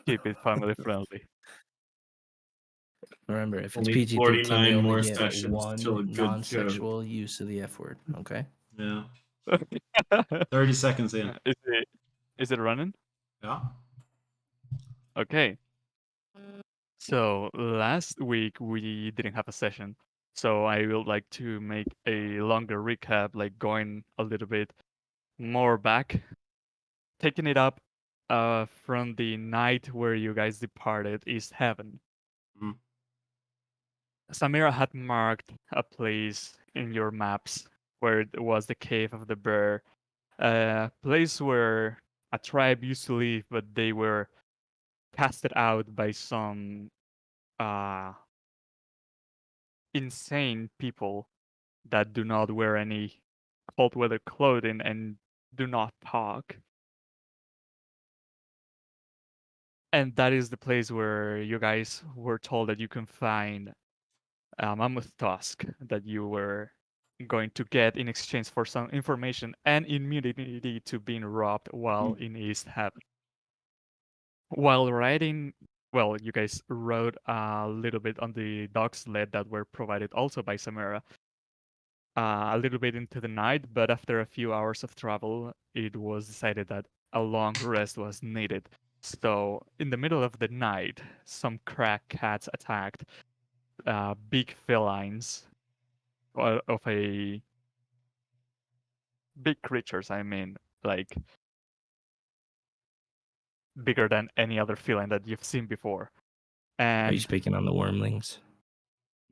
Keep it family friendly. Remember, if it's Only PG-13, you 49 only more get sessions till a one good joke. non-sexual use of the F word. Okay. Yeah. 30 seconds in. Is it running? Yeah. Okay. So last week we didn't have a session, so I would like to make a longer recap, like going a little bit more back, taking it up from the night where you guys departed East Heaven. Mm. Samira had marked a place in your maps where it was the cave of the bear, a place where a tribe used to live, but they were casted out by some uh, insane people that do not wear any cold weather clothing and do not talk. And that is the place where you guys were told that you can find a mammoth tusk that you were going to get in exchange for some information and immunity to being robbed while in East Heaven. While riding, well, you guys rode a little bit on the dog sled that were provided also by Samara, a little bit into the night, but after a few hours of travel, it was decided that a long rest was needed. So, in the middle of the night, some crack cats attacked big felines of a big creatures. I mean, like bigger than any other feline that you've seen before. Are you And speaking on the wormlings?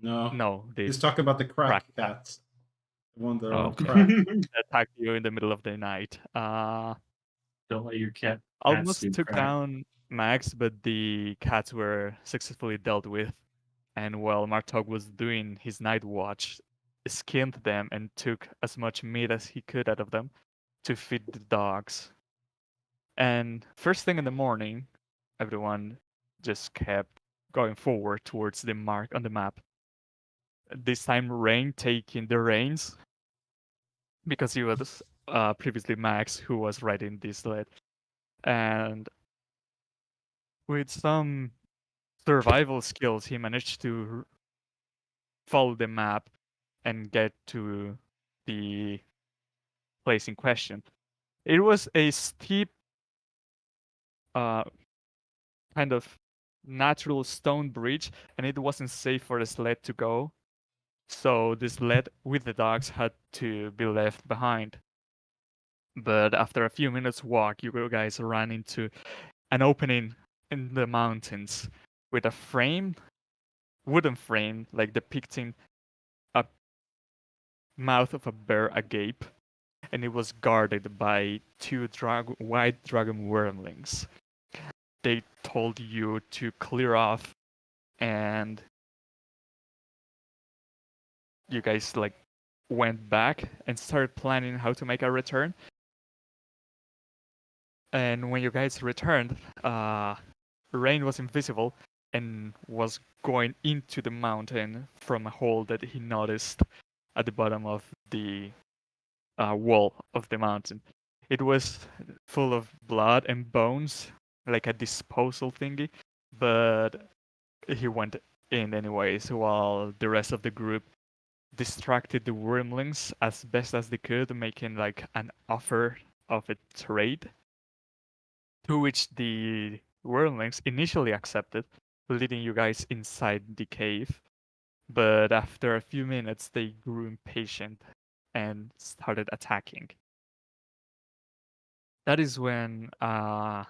No. no, they He's talking about the crack crack cats. The one that are Oh, on okay. crack. attacked you in the middle of the night. Don't let your cats Almost do took crack. down Max, but the cats were successfully dealt with. And while Martog was doing his night watch, skinned them and took as much meat as he could out of them to feed the dogs. And first thing in the morning, everyone just kept going forward towards the mark on the map. This time, Rain taking the reins because he was previously Max who was riding this sled. And with some survival skills, he managed to follow the map and get to the place in question. It was a steep, uh, kind of natural stone bridge, and it wasn't safe for the sled to go. So the sled with the dogs had to be left behind. But after a few minutes walk, you guys ran into an opening in the mountains with a frame, wooden frame, like depicting a mouth of a bear agape, and it was guarded by two white dragon wormlings. They told you to clear off, and you guys like went back and started planning how to make a return. And when you guys returned, Rain was invisible and was going into the mountain from a hole that he noticed at the bottom of the wall of the mountain. It was full of blood and bones, like a disposal thingy, but he went in anyways, while the rest of the group distracted the wormlings as best as they could, making like an offer of a trade, to which the wormlings initially accepted, leading you guys inside the cave. But after a few minutes, they grew impatient and started attacking. That is when a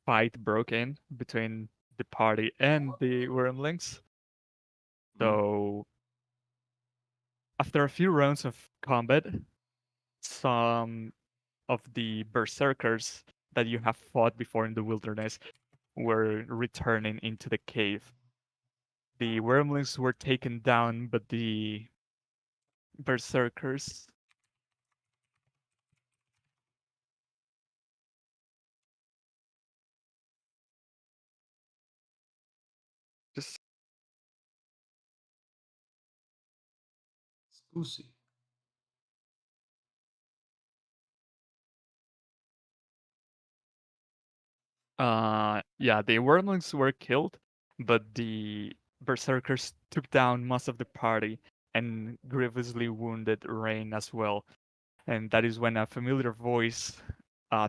fight broke in between the party and the wormlings. So after a few rounds of combat, some of the berserkers that you have fought before in the wilderness were returning into the cave. The wormlings were taken down, but the berserkers just Scusi. Yeah, the Wormlings were killed, but the Berserkers took down most of the party and grievously wounded Rain as well. And that is when a familiar voice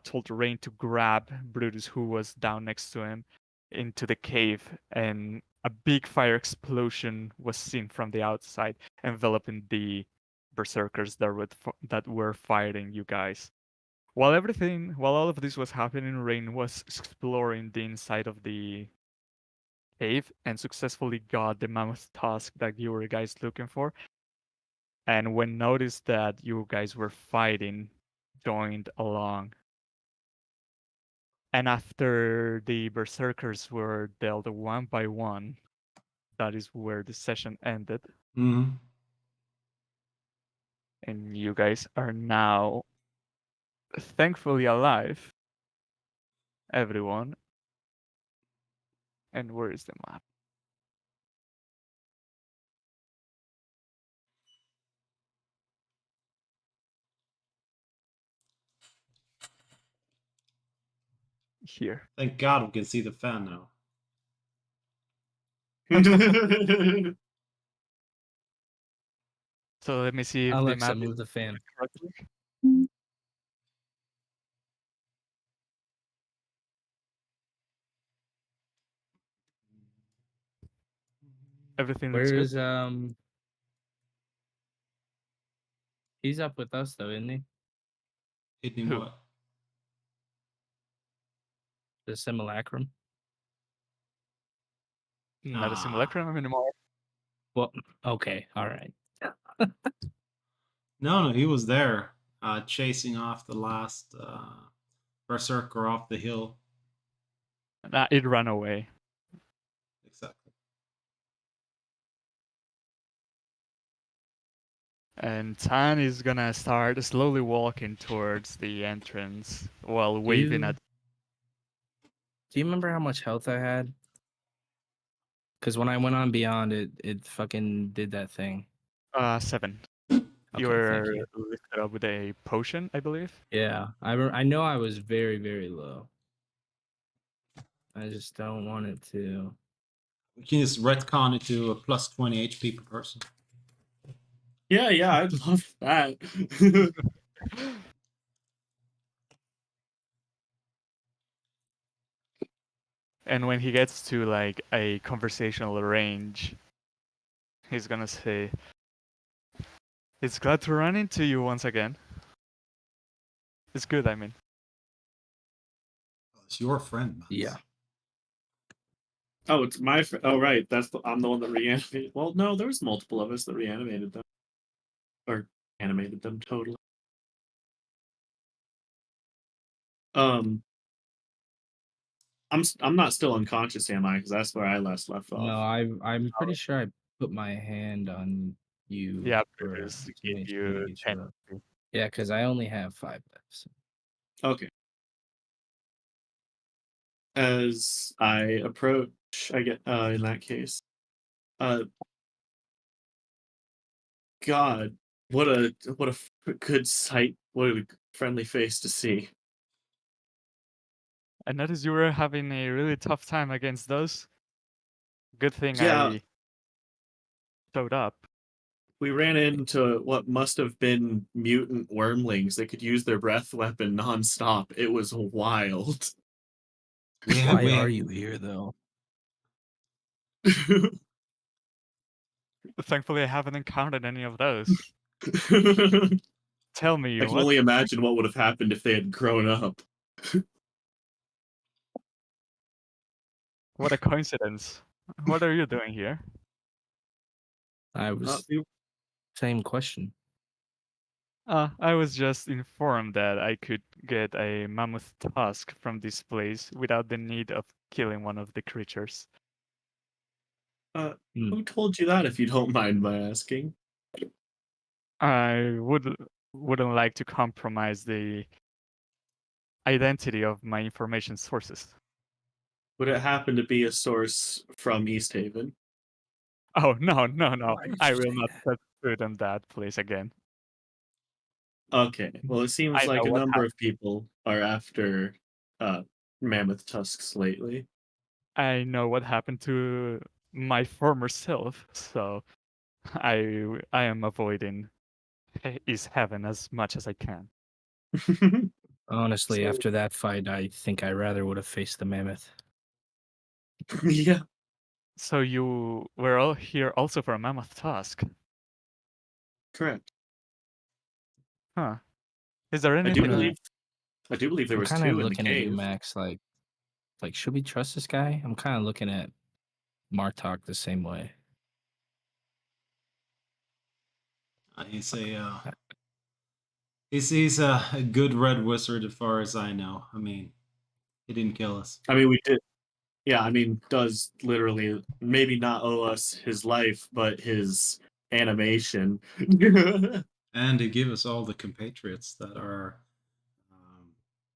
told Rain to grab Brutus, who was down next to him, into the cave, and a big fire explosion was seen from the outside, enveloping the Berserkers that were fighting you guys. While all of this was happening, Rain was exploring the inside of the cave and successfully got the mammoth tusk that you were guys looking for. And when noticed that you guys were fighting, joined along. And after the berserkers were dealt one by one, that is where the session ended. Mm-hmm. And you guys are now thankfully alive. Everyone. And where is the map? Here. Thank God we can see the fan now. So let me see if the Alexa, map move is the fan. correctly. Everything looks Where good. is He's up with us though, isn't he? Hitting Who? what? The simulacrum. Not a simulacrum anymore. Well, okay, all right. No, he was there, chasing off the last berserker off the hill. Nah, it ran away. Exactly. And Tan is gonna start slowly walking towards the entrance while waving at. Do you remember how much health I had? Because when I went on Beyond, it fucking did that thing. 7. Okay, You were thank you. lifted up with a potion, I believe. Yeah, I know I was very, very low. I just don't want it to. We can just retcon it to a plus 20 HP per person. Yeah, I'd love that. And when he gets to like a conversational range, he's gonna say, "It's glad to run into you once again." It's good, I mean. It's your friend, man. Yeah. Oh, it's my oh right, I'm the one that reanimated. Well, no, there was multiple of us that reanimated them, or animated them totally. I'm not still unconscious, am I? Because that's where I last left off. No, I'm pretty sure I put my hand on you. Yeah, for Brutus some gave HP you each 10. row. Yeah, because I only have 5 left. Okay. As I approach, I get in that case. God, what a good sight! What a friendly face to see. I noticed you were having a really tough time against those. Good thing Yeah. I showed up. We ran into what must have been mutant wormlings that could use their breath weapon nonstop. It was wild. Why are you here, though? Thankfully, I haven't encountered any of those. Tell me, I can what? only imagine what would have happened if they had grown up. What a coincidence. What are you doing here? I was same question. I was just informed that I could get a mammoth tusk from this place without the need of killing one of the creatures. Who told you that, if you don't mind my asking? I wouldn't like to compromise the identity of my information sources. Would it happen to be a source from East Haven? Oh, no. I will not set foot on that place again. Okay, well, it seems I like know a what number of people are after mammoth tusks lately. I know what happened to my former self, so I am avoiding East Heaven as much as I can. Honestly, So- after that fight, I think I rather would have faced the mammoth. Yeah, So you were all here also for a mammoth tusk, correct. huh? Is there I anything? do gonna- believe. I do believe there I'm was kind of two in the looking at you, cave. Max. Like, should we trust this guy? I'm kind of looking at Martok the same way. He's a good red wizard as far as I know. I mean, he didn't kill us. I mean, we did. Yeah, I mean, does literally maybe not owe us his life, but his animation. And he gave us all the compatriots that are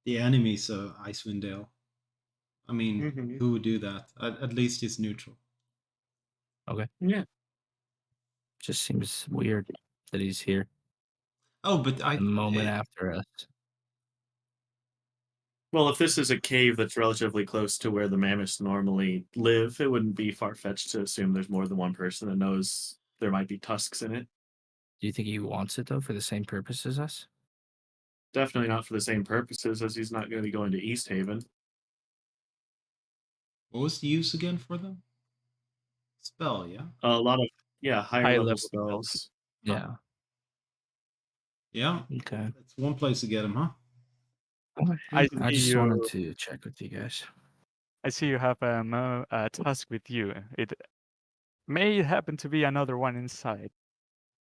the enemies of Icewind Dale. I mean, Mhm. who would do that? At least he's neutral. Yeah. Just seems weird that he's here Oh, but a moment after us. Well, if this is a cave that's relatively close to where the mammoths normally live, it wouldn't be far fetched to assume there's more than one person that knows there might be tusks in it. Do you think he wants it though for the same purpose as us? Definitely not for the same purposes, as he's not going to be going to East Haven. what was the use again for them? Spell, yeah. A lot of higher High level level spells. Yeah. Yeah, Okay. that's one place to get him, huh? I I see just you. wanted to check with you guys. I see you have a tusk with you. It may happen to be another one inside.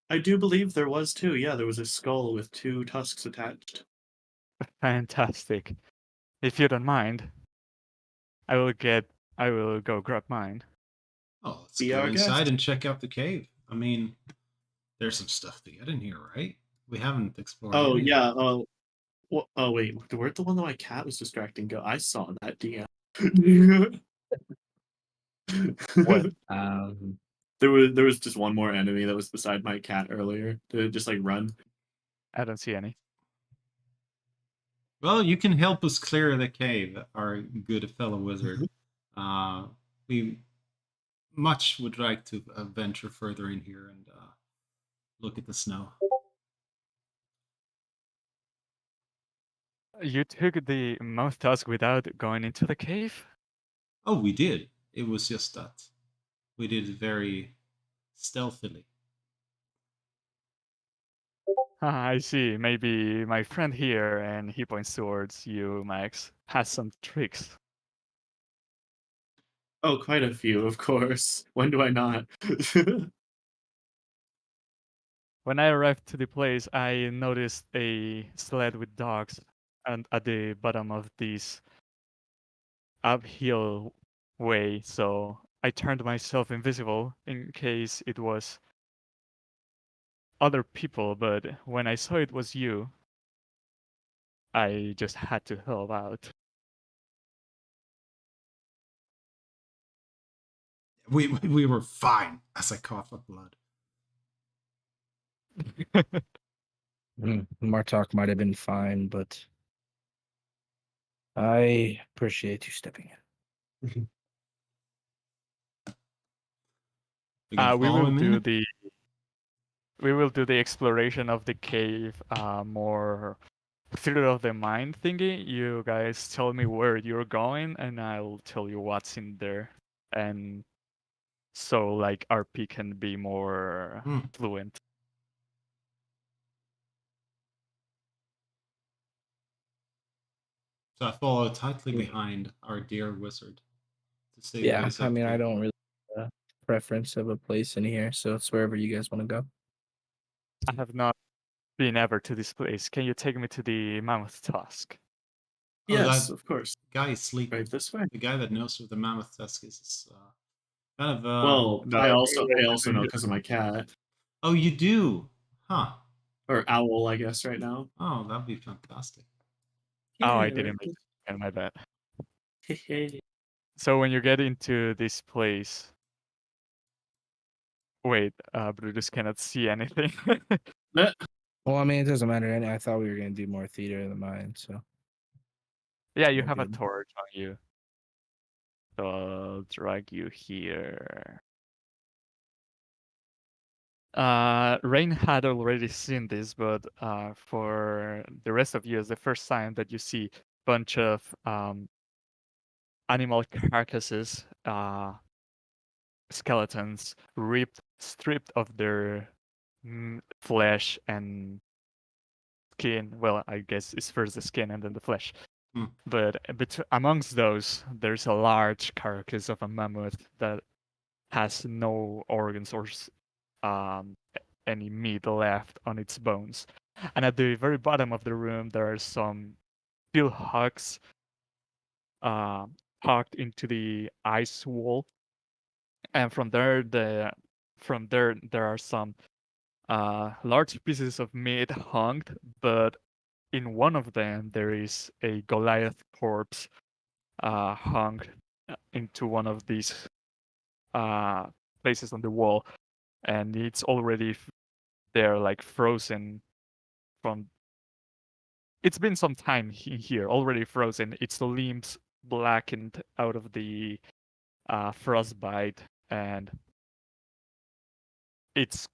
I do believe there was two. Yeah, there was a skull with two tusks attached. Fantastic. If you don't mind, I will go grab mine. Oh, let's Be go our inside guest. and check out the cave. I mean, there's some stuff to get in here, right? We haven't explored. Oh any of yeah. it. Oh wait, where'd the one that my cat was distracting go? I saw that DM. What? There was just one more enemy that was beside my cat earlier. Did it just like run? I don't see any. Well, you can help us clear the cave, our good fellow wizard. We much would like to venture further in here and look at the snow. You took the mouth tusk without going into the cave? Oh, we did. It was just that we did it very stealthily. Ah, I see. Maybe my friend here, and he points towards you, Max, has some tricks. Oh, quite a few, of course. When do I not? When I arrived to the place, I noticed a sled with dogs and at the bottom of this uphill way, so I turned myself invisible in case it was other people, but when I saw it was you, I just had to help out. We were fine as I cough up blood. Martok might have been fine, but I appreciate you stepping in. We can We follow will him do in. we will do the exploration of the cave more theater of the mind thingy. You guys tell me where you're going and I'll tell you what's in there. And so like RP can be more fluent. So I follow tightly behind our dear wizard to see what Yeah, he's I up mean, to. I don't really have a preference of a place in here, so it's wherever you guys want to go. I have not been ever to this place. Can you take me to the Mammoth Tusk? Yes, that of course. guy is sleeping. Right this way. The guy that knows where the mammoth tusk is kind of. Well, No, I also know because of my cat Oh, you do, huh? or owl, I guess, right now. Oh, that'd be fantastic. Oh, I Yeah, didn't right. make my bad. Hey. So when you get into this place, wait, Brutus cannot see anything. Well, I mean, it doesn't matter. I thought we were gonna do more theater of the mind, so Yeah, you Oh, have a good. torch on you. So I'll drag you here. Rain had already seen this, but for the rest of you, it's the first time that you see a bunch of animal carcasses, skeletons, stripped of their flesh and skin. Well, I guess it's first the skin and then the flesh. But amongst those, there's a large carcass of a mammoth that has no organs or any meat left on its bones. And at the very bottom of the room, there are some steel hooks hooked into the ice wall, and from there, there are some large pieces of meat hung, but in one of them there is a Goliath corpse hung into one of these places on the wall, and it's already there, like frozen from. It's been some time here, already frozen. Its limbs blackened out of the frostbite, and its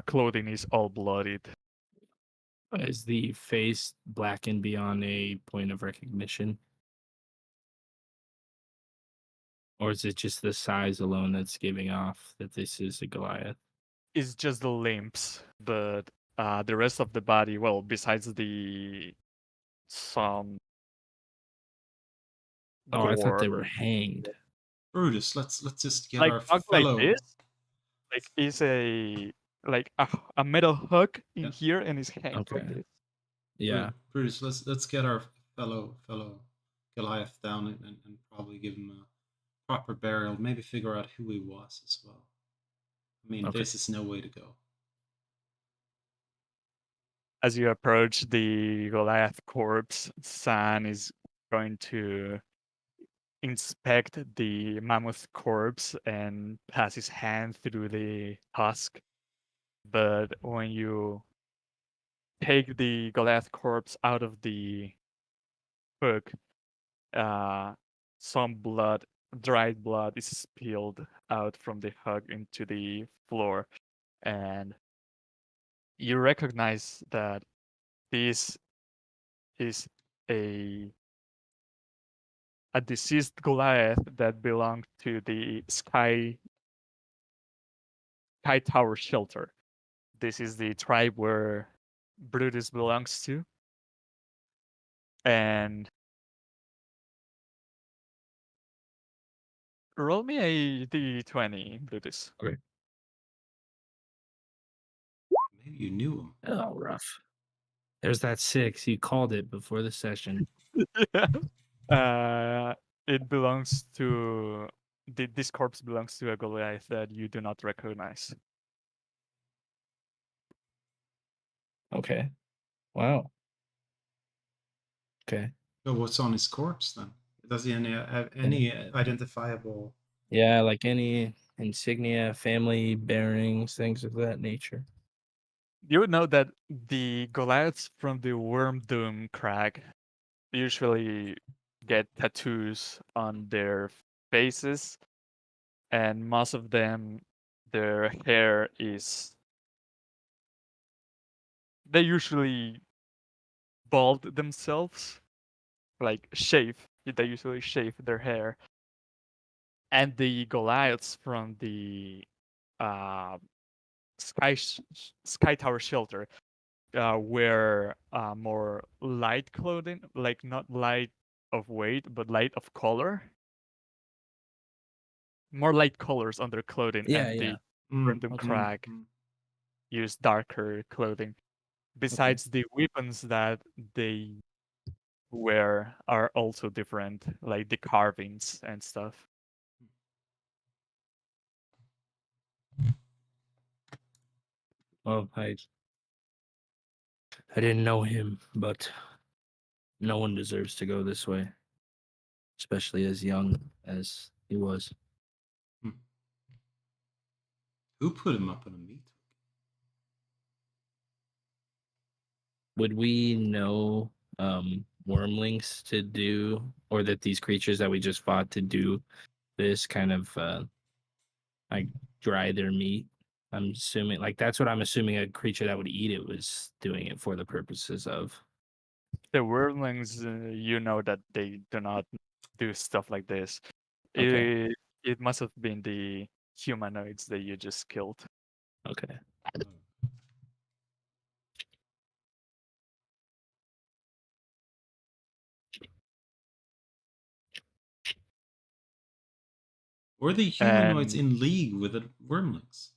clothing is all bloodied. Is the face blackened beyond a point of recognition? Or is it just the size alone that's giving off that this is a Goliath? It's just the limbs, but the rest of the body, well, besides the some Oh, I thought gore, they were hanged. Brutus, let's just get like our hug like fellow. this, like is like a metal hook in Yeah. here and is hanged like Okay. this. Yeah. Brutus, let's get our fellow Goliath down and probably give him a proper burial. Maybe figure out who he was as well. I mean, Okay. this is no way to go. As you approach the Goliath corpse, San is going to inspect the mammoth corpse and pass his hand through the husk. But when you take the Goliath corpse out of the hook, some blood, dried blood, is spilled out from the hook into the floor, and you recognize that this is a deceased Goliath that belonged to the Sky Tower shelter. This is the tribe where Brutus belongs to, and roll me a d20, Brutus. Okay. Maybe you knew him. Oh, rough. There's that 6. You called it before the session. It belongs to this corpse belongs to a Goliath that you do not recognize. Okay. Wow. Okay. So what's on his corpse then? Does he have any identifiable? Yeah, like any insignia, family bearings, things of that nature. You would know that the Goliaths from the Worm Doom crag usually get tattoos on their faces, and most of them, their hair is. They usually bald themselves, like shave. They usually shave their hair. And the Goliaths from the uh, Sky Tower shelter wear more light clothing, like not light of weight, but light of color. More light colors on their clothing, Yeah, and yeah. the Random Okay. Crag use darker clothing. Besides, the weapons that they wear are also different, like the carvings and stuff. Well, I didn't know him, but no one deserves to go this way, especially as young as he was. Who put him up on a meat hook? Would we know wormlings to do, or that these creatures that we just fought to do this kind of like dry their meat. I'm assuming, like, that's what I'm assuming a creature that would eat it was doing it for the purposes of. The wormlings, you know that they do not do stuff like this. Okay. It must have been the humanoids that you just killed. Okay. Were the humanoids And in league with the wormlings?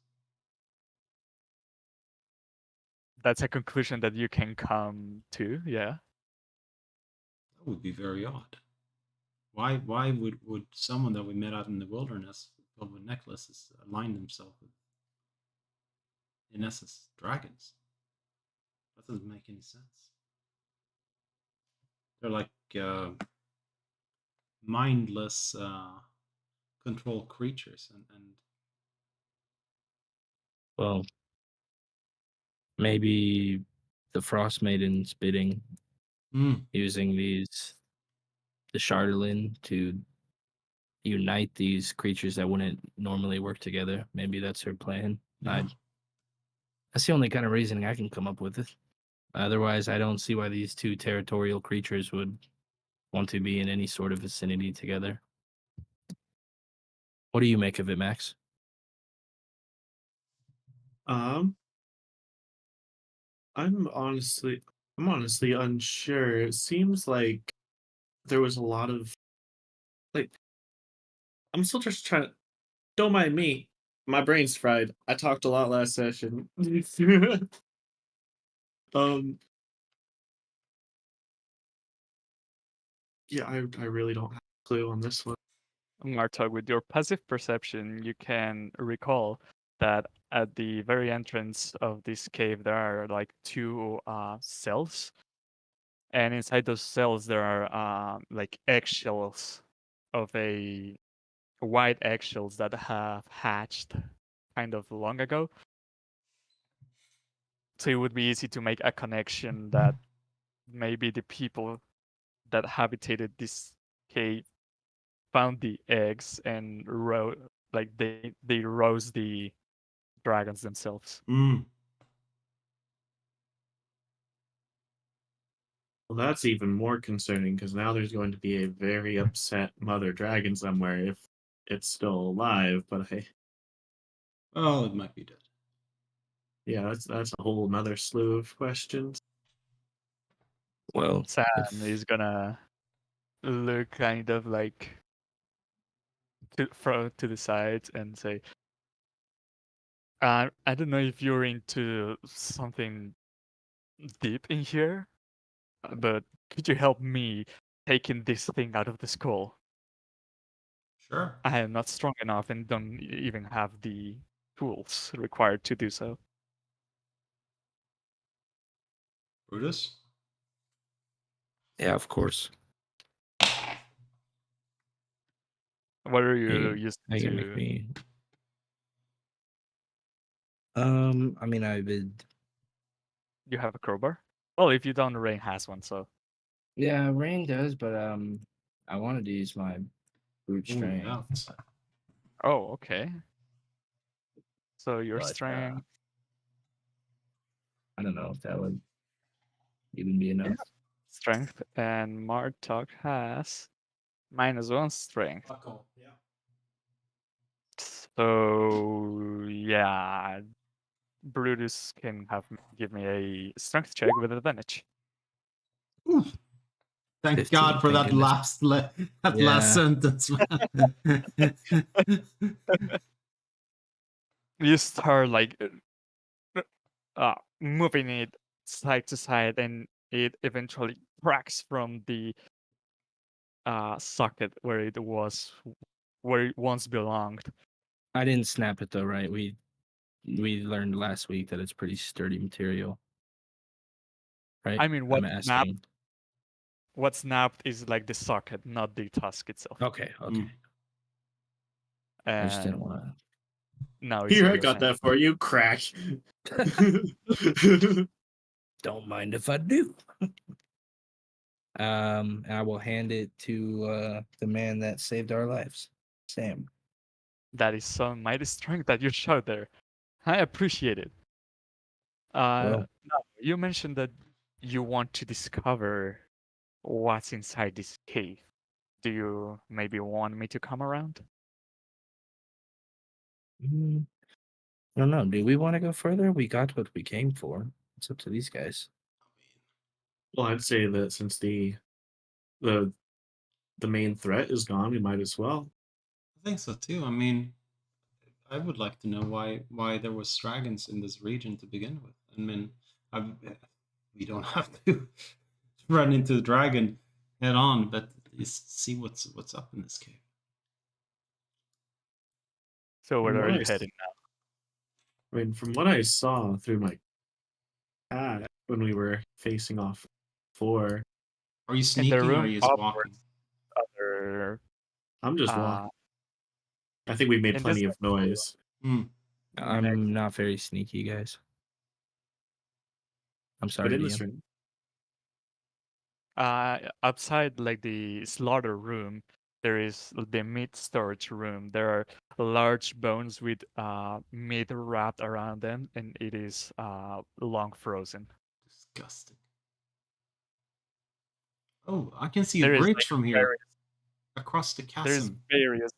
that's a conclusion that you can come to, yeah. That would be very odd. Why would someone that we met out in the wilderness filled with necklaces align themselves with, in essence, dragons? That doesn't make any sense. They're like mindless control creatures, and Well, maybe the Frost Maiden's bidding, using the Charlatan to unite these creatures that wouldn't normally work together. Maybe that's her plan. yeah. That's the only kind of reasoning I can come up with it. Otherwise, I don't see why these two territorial creatures would want to be in any sort of vicinity together. What do you make of it, Max? I'm honestly unsure. It seems like there was a lot of like I'm still just trying to don't mind me. My brain's fried. I talked a lot last session. um yeah, I really don't have a clue on this one. Martog, with your passive perception, you can recall that at the very entrance of this cave, there are like two cells, and inside those cells there are like eggshells of a white eggshells that have hatched kind of long ago. So it would be easy to make a connection that maybe the people that habitated this cave found the eggs and like they rose the dragons themselves. Well, that's even more concerning because now there's going to be a very upset mother dragon somewhere if it's still alive. But Well, it might be dead. yeah, that's a whole nother slew of questions. Well, Sam is gonna look kind of like to the sides and say, I don't know if you're into something deep in here, but could you help me taking this thing out of the skull? Sure. I am not strong enough and don't even have the tools required to do so. Brutus? yeah, of course. What are you You used can to? make me. I mean, I would. You have a crowbar? Well, if you don't, Rain has one, so. Yeah, Rain does, but I wanted to use my brute Ooh, strength. yeah. Oh, okay. So your But, strength. I don't know if that would even be enough. Strength, and Martok has -1 strength. Yeah. So yeah, Brutus can give me a strength check with advantage. Ooh. Thank 15, God for thank that goodness. last sentence, man. You start like moving it side to side, and it eventually cracks from the socket where it once belonged. I didn't snap it though, right? We learned last week that it's pretty sturdy material, right? I mean, I'm asking. what snapped is like the socket, not the tusk itself. Okay. I just didn't And want to. now it's Here, I your got turn. that for you. Crack. Don't mind if I do. And I will hand it to the man that saved our lives, Sam. That is some mighty strength that you showed there. I appreciate it. Well, Now, you mentioned that you want to discover what's inside this cave. Do you maybe want me to come around? I don't know. Do we want to go further? We got what we came for. It's up to these guys. Well, I'd say that since the main threat is gone, we might as well. I think so too. I mean, I would like to know why there was dragons in this region to begin with. I mean, I, we don't have to run into the dragon head on, but just see what's up in this cave. So where From are what you I s- heading now? I mean, from what I saw through my cat when we were facing off before, Are you In the sneaking or are room you just walking? upwards, other I'm just uh, walking. I think we made in this plenty of noise. Hmm. I'm not very sneaky, guys. I'm sorry, But in DM. this room, outside like the slaughter room, there is the meat storage room. There are large bones with meat wrapped around them, and it is long frozen. Disgusting. Oh, I can see a There is bridge like from here across the there's chasm. various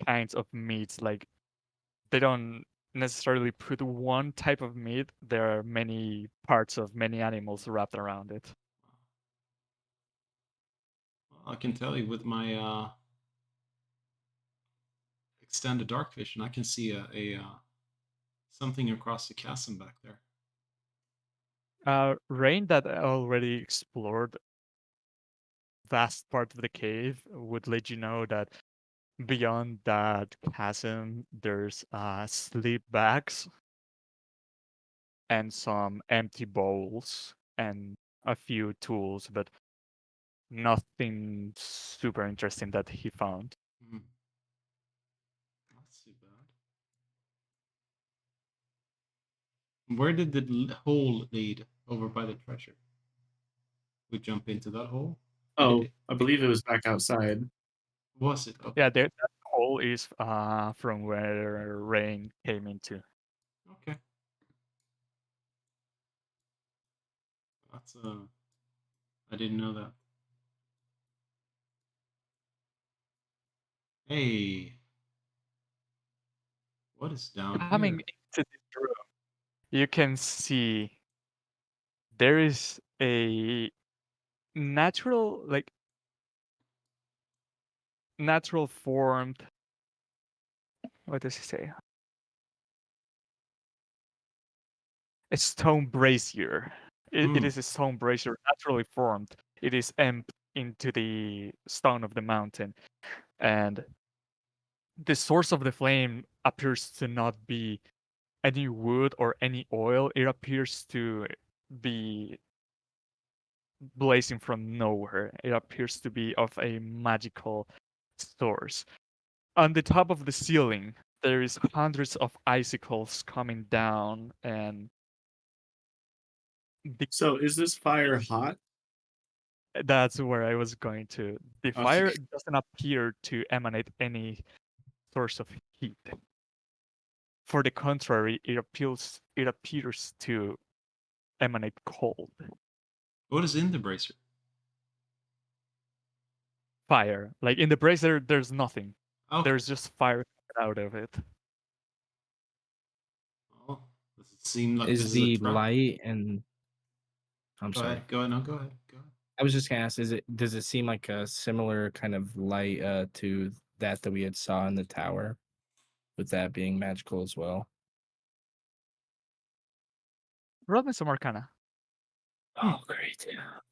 kinds of meats. Like they don't necessarily put one type of meat. There are many parts of many animals wrapped around it. Well, I can tell you with my extended dark vision, I can see a something across the chasm back there. Rain that already explored vast part of the cave would let you know that beyond that chasm, there's sleep bags and some empty bowls and a few tools, but nothing super interesting that he found. Hmm. That's too bad. Where did the hole lead? Over by the treasure. We jump into that hole. Or did oh, it? I believe it was back outside. Was it? Okay. Yeah, that hole is from where Rain came into. Okay. That's I didn't know that. Hey, what is down Coming here? into this room, you can see there is a natural, like natural formed. What does he say? A stone brazier. It Hmm. is a stone brazier naturally formed. It is embedded into the stone of the mountain, and the source of the flame appears to not be any wood or any oil. It appears to be blazing from nowhere. It appears to be of a magical source. On the top of the ceiling, there is hundreds of icicles coming down, and the, So is this fire hot? that's where I was going to. The Okay. fire doesn't appear to emanate any source of heat. For the contrary, it appears to emanate cold. What is in the bracer? Fire. Like in the brazier, there's nothing. Okay. There's just fire coming out of it. Well, does it seem like Is this is a the trap? light and I'm Go sorry. ahead. Go ahead. No, go ahead. Go ahead. I was just gonna ask, does it seem like a similar kind of light to that we had saw in the tower, with that being magical as well? Roll me some Arcana. Oh, great!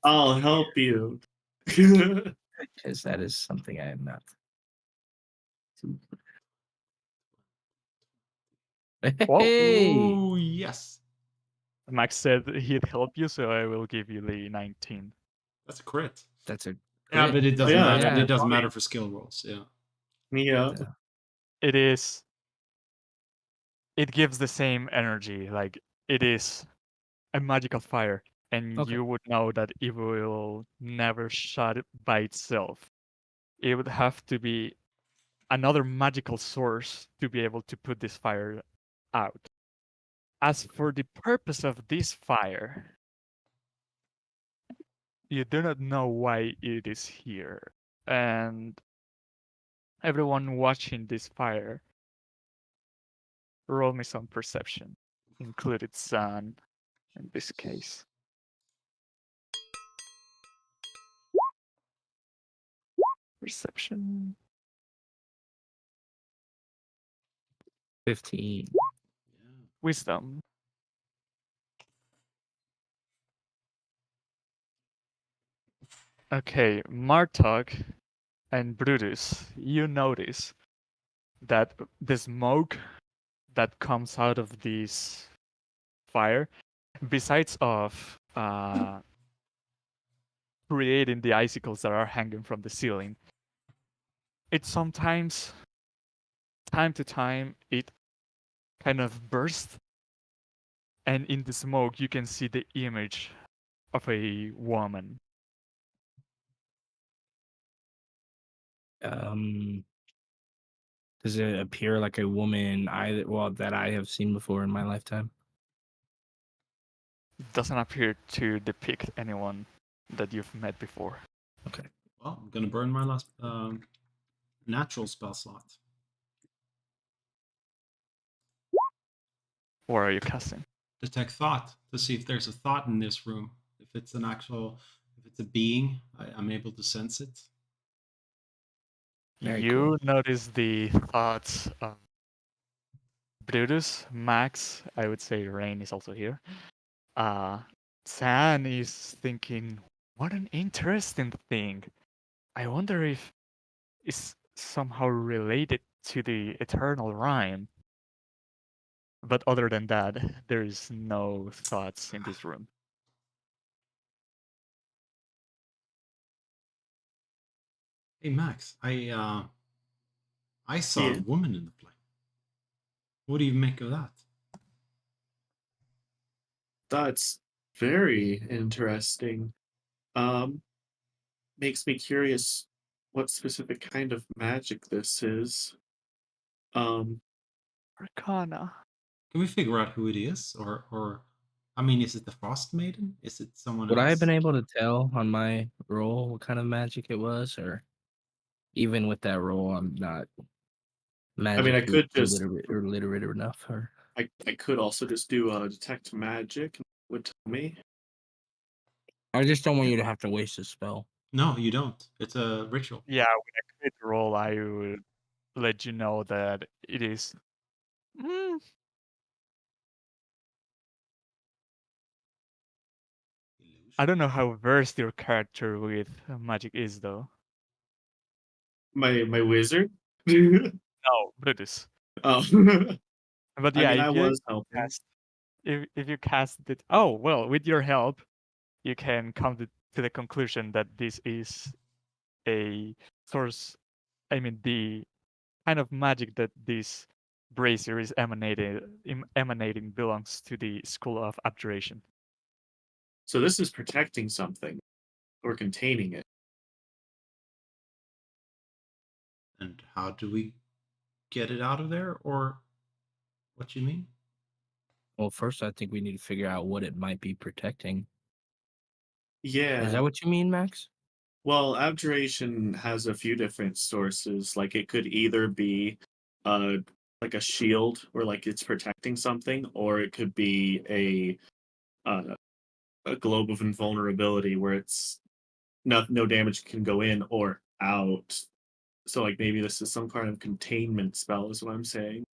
I'll help you. Because that is something I am not. Well, Hey, Oh yes, Max said he'd help you, so I will give you the 19. that's a crit. that's a Yeah, crit. but it doesn't yeah, matter. yeah. It doesn't matter for skill rolls. Yeah. Yeah. It is. It gives the same energy. Like it is a magical fire. and Okay. you would know that it will never shut by itself. It would have to be another magical source to be able to put this fire out. As for the purpose of this fire, you do not know why it is here. And everyone watching this fire, roll me some perception, included Sun in this case. Perception. 15. Yeah. Wisdom. Okay, Martok and Brutus, you notice that the smoke that comes out of this fire, besides of creating the icicles that are hanging from the ceiling, it sometimes, time to time, it kind of bursts, and in the smoke you can see the image of a woman. Does it appear like a woman that I have seen before in my lifetime? It doesn't appear to depict anyone that you've met before. Okay. Well, I'm gonna burn my last natural spell slot. Or are you casting? Detect thought to see if there's a thought in this room. If it's if it's a being, I'm able to sense it. Very You cool. notice the thoughts of Brutus, Max, I would say Rain is also here. San is thinking, what an interesting thing. I wonder if it's somehow related to the eternal rhyme. But other than that, there is no thoughts in this room. Hey Max, I saw Yeah. a woman in the plane. What do you make of that? That's very interesting. Um, Makes me curious what specific kind of magic this is. Um, Arcana. Can we figure out who it is, or I mean, is it the Frost Maiden? Is it someone Would I have else? been able to tell on my roll what kind of magic it was, or even with that roll, I'm not I mean, I magically could just, literate enough? Or I could also just do detect magic. And it would tell me. I just don't want you to have to waste a spell. No, you don't. It's a ritual. Yeah, when I create the roll, I would let you know that it is. I don't know how versed your character with magic is, though. My wizard. No, Brutus. Oh, But I yeah, mean, I if you was helping. cast, if you cast it, oh well, with your help, you can come to the conclusion that this is a source. I mean, the kind of magic that this brazier is emanating belongs to the school of abjuration. So this is protecting something or containing it. And how do we get it out of there, or what you mean? Well, first, I think we need to figure out what it might be protecting. Yeah. Is that what you mean, Max? Well, abjuration has a few different sources. Like it could either be uh like a shield where like it's protecting something, or it could be a globe of invulnerability where it's no damage can go in or out. So like maybe this is some kind of containment spell is what I'm saying.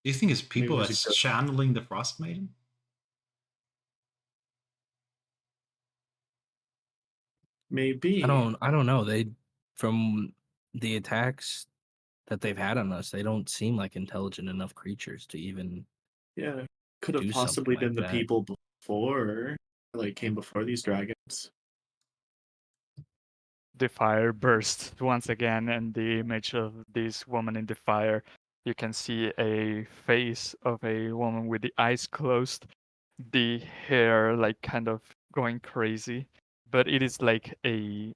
Do you think it's Maybe people there's a that's good channeling the Frost Maiden? maybe. I don't know. They, from the attacks that they've had on us, they don't seem like intelligent enough creatures to even Yeah. Could have do something possibly like been the that. people before, like came before these dragons. The fire bursts once again, and the image of this woman in the fire You can see a face of a woman with the eyes closed, the hair like kind of going crazy, but it is like an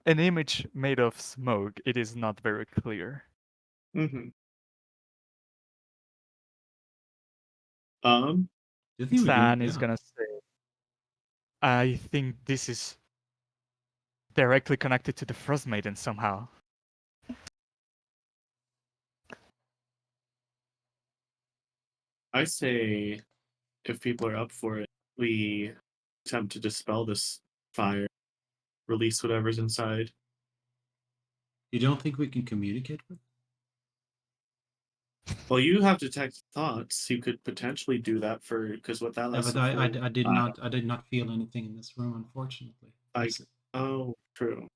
image made of smoke. It is not very clear. Mm-hmm. Do you think we San do? is Yeah. gonna say, I think this is directly connected to the Frost Maiden somehow. I say, if people are up for it, we attempt to dispel this fire, release whatever's inside. You don't think we can communicate with? Well, you have detect thoughts. You could potentially do that because what that Yeah, lets but the I flame. did not feel anything in this room, unfortunately. Like, oh, true.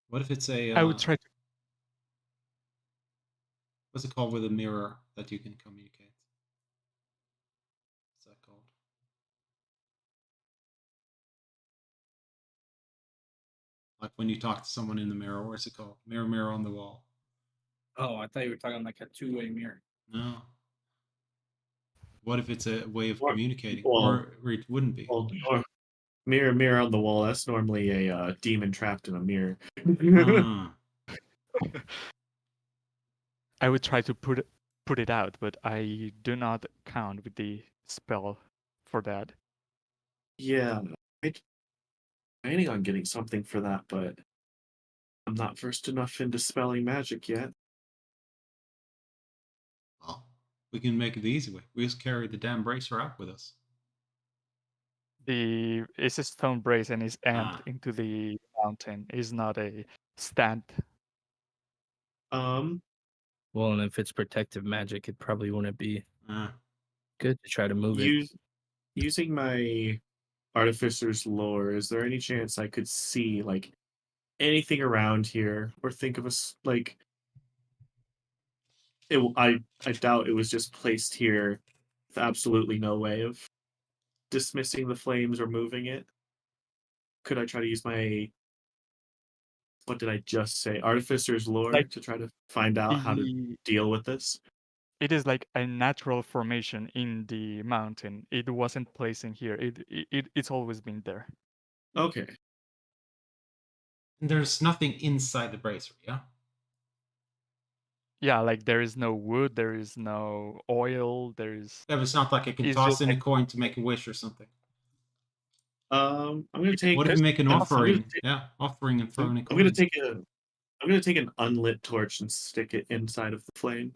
What if it's a I would try to. what's it called with a mirror that you can communicate? What's that called? Like when you talk to someone in the mirror, what's it called? Mirror, mirror on the wall. Oh, I thought you were talking like a two-way mirror. No. What if it's a way of Or- communicating, well- or it wouldn't be? Well, or mirror, mirror on the wall. That's normally a demon trapped in a mirror. Ah. I would try to put it out, but I do not count with the spell for that. Yeah, I'm planning on getting something for that, but I'm not versed enough in dispelling magic yet. Well, we can make it the easy way. We just carry the damn bracer out with us. It's a stone brace and is aimed Ah. into the mountain. Is not a stand. Well, and if it's protective magic, it probably wouldn't be Ah. good to try to move it. Using my artificer's lore, is there any chance I could see like anything around here, or think of us like it? I doubt it was just placed here with absolutely no way of dismissing the flames or moving it. Could I try to use my what did I just say? Artificer's lore Like to try to find out how to deal with this? It is like a natural formation in the mountain. It wasn't placed in here. It's always been there. Okay. There's nothing inside the bracer, yeah? Yeah, like there is no wood, there is no oil, there is. Yeah, but it's not like I can It's toss just in a like coin to make a wish or something. I'm gonna take. What if you make an offering? take- Yeah, offering and throwing a I'm coin. gonna take a. I'm gonna take an unlit torch and stick it inside of the flame.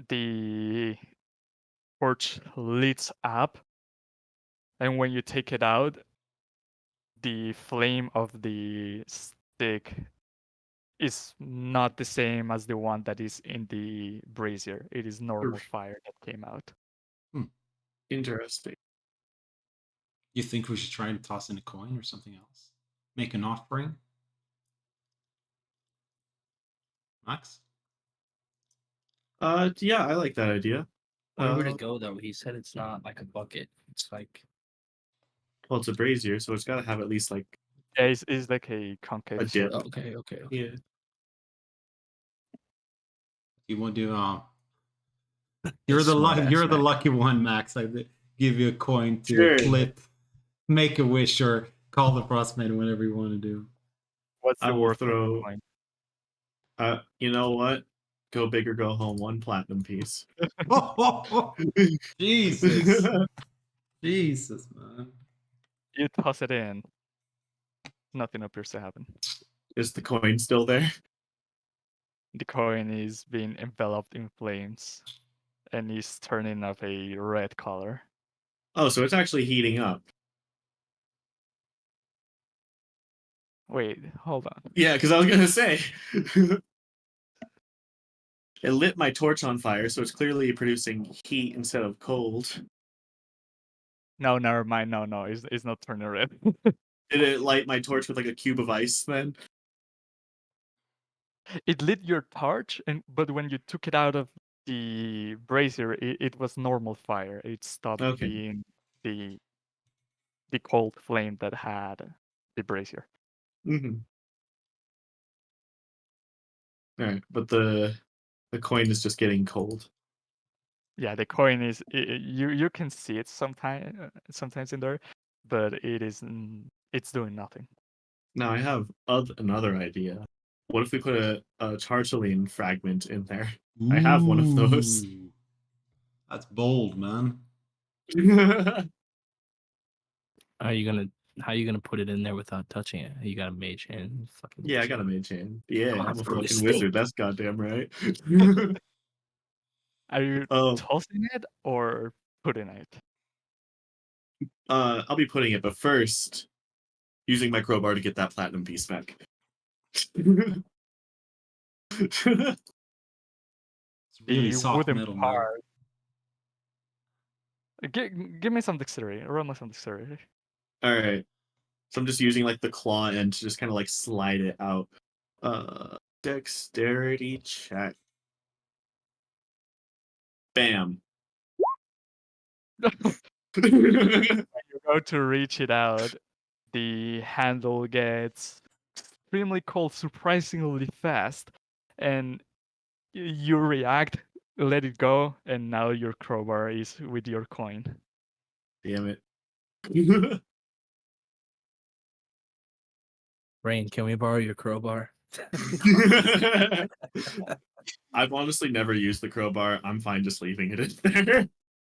the torch lights up, and when you take it out, the flame of the stick is not the same as the one that is in the brazier. It is normal fire that came out. Interesting. You think we should try and toss in a coin or something else? Make an offering? Max? Yeah, I like that idea. Where would it go though? He said it's not like a bucket. It's like Well, it's a brazier, so it's got to have at least like Yeah, it's like a concave a dip. shape. okay. Yeah. You want to You're you're the smart-ass, you're the Max. lucky one, Max. I give you a coin to Sure. flip, make a wish, or call the frostmaiden, whatever you want to do. What's I the will worth of the throw. coin? You know what? Go big or go home. 1 platinum piece. Jesus. Jesus, man. You toss it in. Nothing appears to happen. Is the coin still there? The coin is being enveloped in flames and is turning of a red color. Oh, so it's actually heating up. Wait, hold on. Yeah, because I was gonna say it lit my torch on fire, so it's clearly producing heat instead of cold. No, never mind. No, it's not turning red. Did it light my torch with like a cube of ice then? It lit your torch, but when you took it out of the brazier, it was normal fire. It stopped Okay. being the cold flame that had the brazier. Mm-hmm. All right, but the coin is just getting cold. Yeah, the coin is you can see it sometimes in there, but it's doing nothing. Now I have another idea. What if we put a Tartaline fragment in there? I have one of those. Ooh, that's bold, man. How you gonna put it in there without touching it? You got a mage hand. Fucking Yeah, I got a mage hand. Yeah, I'm a That's a fucking mistake. wizard. That's goddamn right. Are you Um, tossing it or putting it? I'll be putting it, but first, using my crowbar to get that platinum piece back. It's really The soft wooden metal, man. part. Give me some dexterity. Roll me some dexterity. All right. So I'm just using like the claw end to just kind of like slide it out. Dexterity check. Bam. You go to reach it out, the handle gets extremely cold, surprisingly fast, and you react, let it go, and now your crowbar is with your coin. Damn it. Rain, can we borrow your crowbar? I've honestly never used the crowbar. I'm fine just leaving it in there.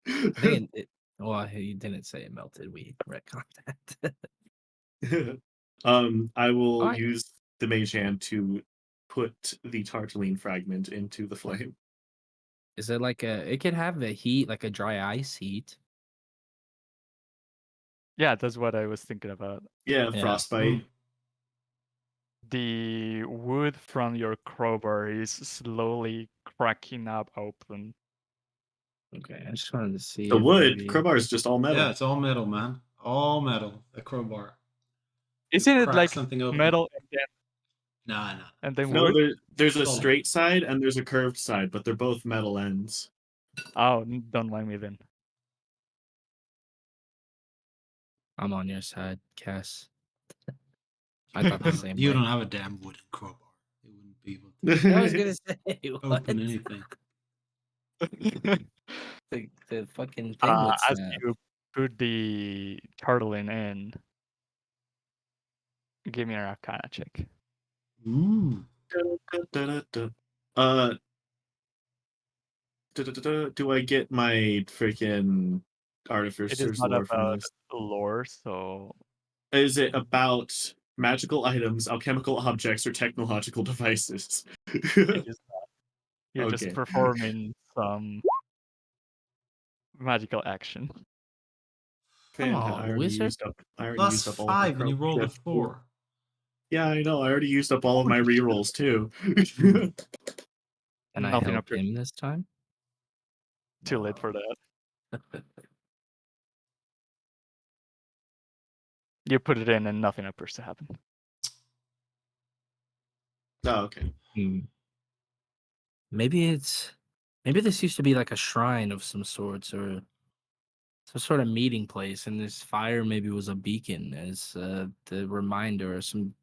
I think well, you didn't say it melted. We retconned that. I will Alright. use the mage hand to put the Tartaline fragment into the flame. Is it like it could have a heat, like a dry ice heat? Yeah, that's what I was thinking about. Yeah, Yeah. frostbite. The wood from your crowbar is slowly cracking up open. Okay, I just wanted to see The if wood maybe... crowbar is just all metal. Yeah, it's all metal, man. All metal. The crowbar. Isn't it Crack like something open. metal Nah. and then No, wood? there's a Solid. straight side and there's a curved side, but they're both metal ends. Oh, don't mind me then. I'm on your side, Cass. I thought the same You way. don't have a damn wooden crowbar. It wouldn't be able to I was gonna say what? open anything. The fucking thing would As snap. you put the turtling in, give me an Arcana check. Ooh. Do I get my freaking It is artificer's not lore from about this? lore, so Is it about magical items, alchemical objects, or technological devices? it is not. You're just Okay. performing some magical action. Come I on, already wizard. used up. I already Plus used up all of my 5 and you rolled a crowbar. 4. Yeah, I know. I already used up all of my Holy shit. rerolls too. And I Nothing help appears him this time? too late for that. You put it in and nothing appears to happen. Oh, okay. Maybe this used to be like a shrine of some sorts or some sort of meeting place, and this fire maybe was a beacon as the reminder or some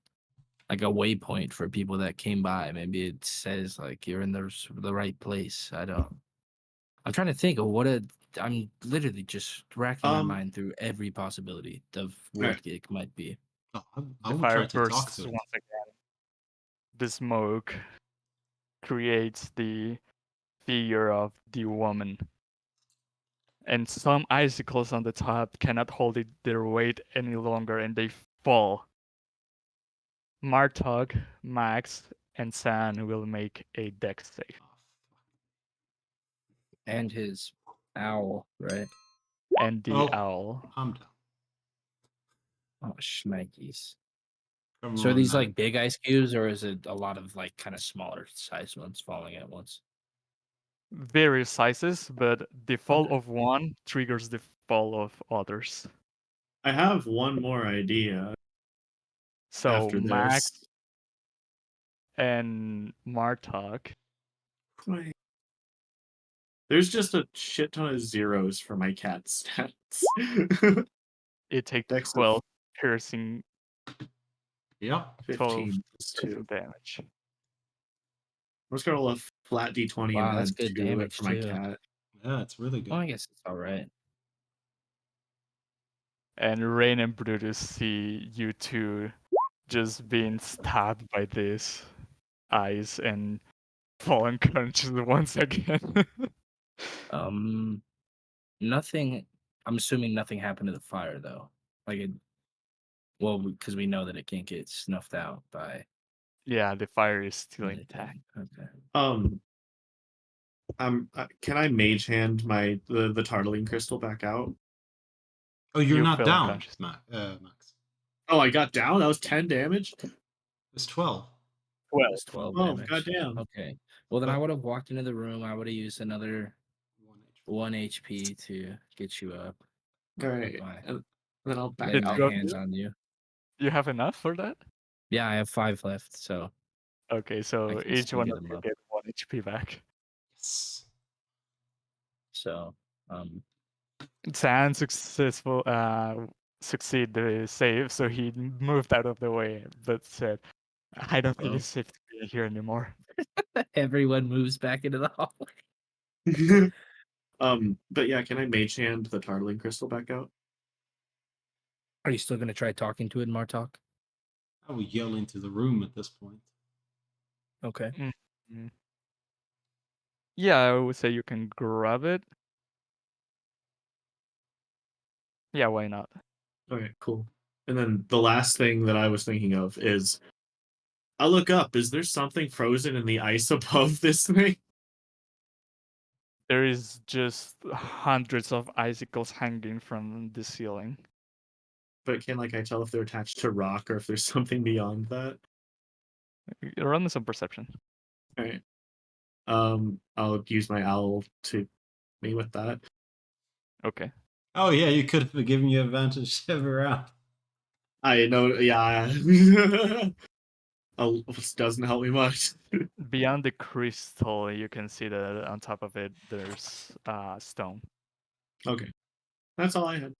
like a waypoint for people that came by. Maybe it says like you're in the right place. I'm trying to think of I'm literally just racking my mind through every possibility of what it might be. Oh, I The would fire try to talk bursts to it. once again. The smoke creates the figure of the woman. And some icicles on the top cannot hold their weight any longer and they fall. Martog, Max, and San will make a dex save. And his owl, right? And the owl. I'm down. Oh, shnikes. Come So are on, these man. like big ice cubes, or is it a lot of like kind of smaller size ones falling at once? Various sizes, but the fall Okay. of one triggers the fall of others. I have one more idea. So After Max this, and Martog. Wait. There's just a shit ton of zeros for my cat stats. It takes Dex of 12 piercing, Yeah. 12 15 plus 2. damage. just gonna roll a flat d20 Wow, and that's then good 2 damage for my too. cat. Yeah, it's really good. Well, I guess it's all right. And Rain and Brutus see you two just being stabbed by this ice and fall unconscious once again. Nothing. I'm assuming nothing happened to the fire though. Like it. Well, because we know that it can't get snuffed out by. Yeah, the fire is still anything. intact. Okay. Can I mage hand the Tartling crystal back out? Oh, you're You not fell down, unconscious. Max. Oh, I got down. That was 10 damage. It's 12. It's 12 Oh, damage. goddamn. Okay. Well, then I But- would have walked into the room. I would have used another 1 HP. 1 HP to get you up. All right, Bye. and then I'll back Lay Did my you out. have- hands on you. You have enough for that? Yeah, I have 5 left, so Okay, so I can each still one get of them you up. get 1 HP back. Yes. So San succeed the save, so he moved out of the way, but said, "I don't think Oh. it's safe to be here anymore." everyone moves back into the hallway. But yeah, can I mage hand the Tartling crystal back out? Are you still gonna try talking to it, Martok? I will yell into the room at this point. Okay. Mhm. Yeah, I would say you can grab it. Yeah, why not? Okay, cool. And then the last thing that I was thinking of is I look up. Is there something frozen in the ice above this thing? There is just hundreds of icicles hanging from the ceiling. But can I tell if they're attached to rock or if there's something beyond that? Run some perception. All right. I'll use my owl to me with that. Okay. Oh yeah, you could have given you advantage every round. I know, yeah. Which doesn't help me much. Beyond the crystal, you can see that on top of it there's stone. Okay, that's all I had.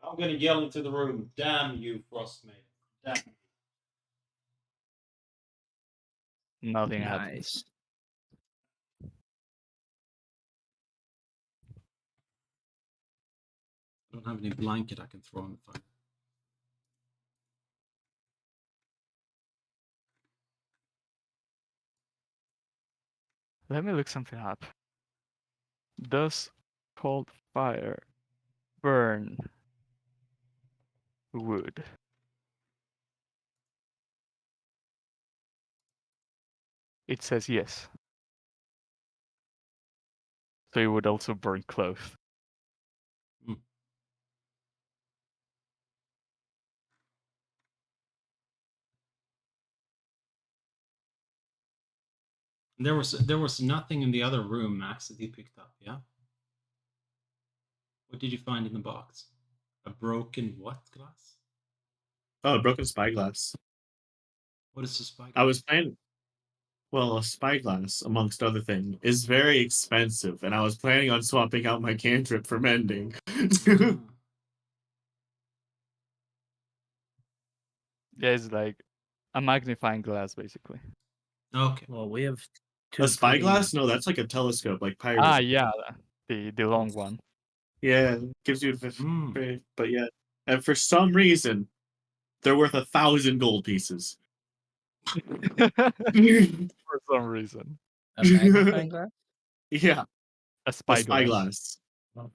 I'm gonna yell into the room. Damn you, Frostmate. Damn. Nothing happens. Nice. I don't have any blanket I can throw on the fire. Let me look something up. Does cold fire burn wood? It says yes. So it would also burn clothes. There was nothing in the other room, Max, that you picked up, yeah? What did you find in the box? A broken what glass? Oh, a broken spyglass. What is a spyglass? I was planning. Well, a spyglass, amongst other things, is very expensive, and I was planning on swapping out my cantrip for mending. Ah. Yeah, it's like a magnifying glass, basically. Okay. Well, we have two A spyglass? pretty- No, that's like a telescope, like Ah, pirates. yeah, the long one. Yeah, gives you. Mm. But yeah, and for some reason, they're worth 1,000 gold pieces. For some reason. a magnifying glass. Yeah, A a spyglass. spyglass. Oh.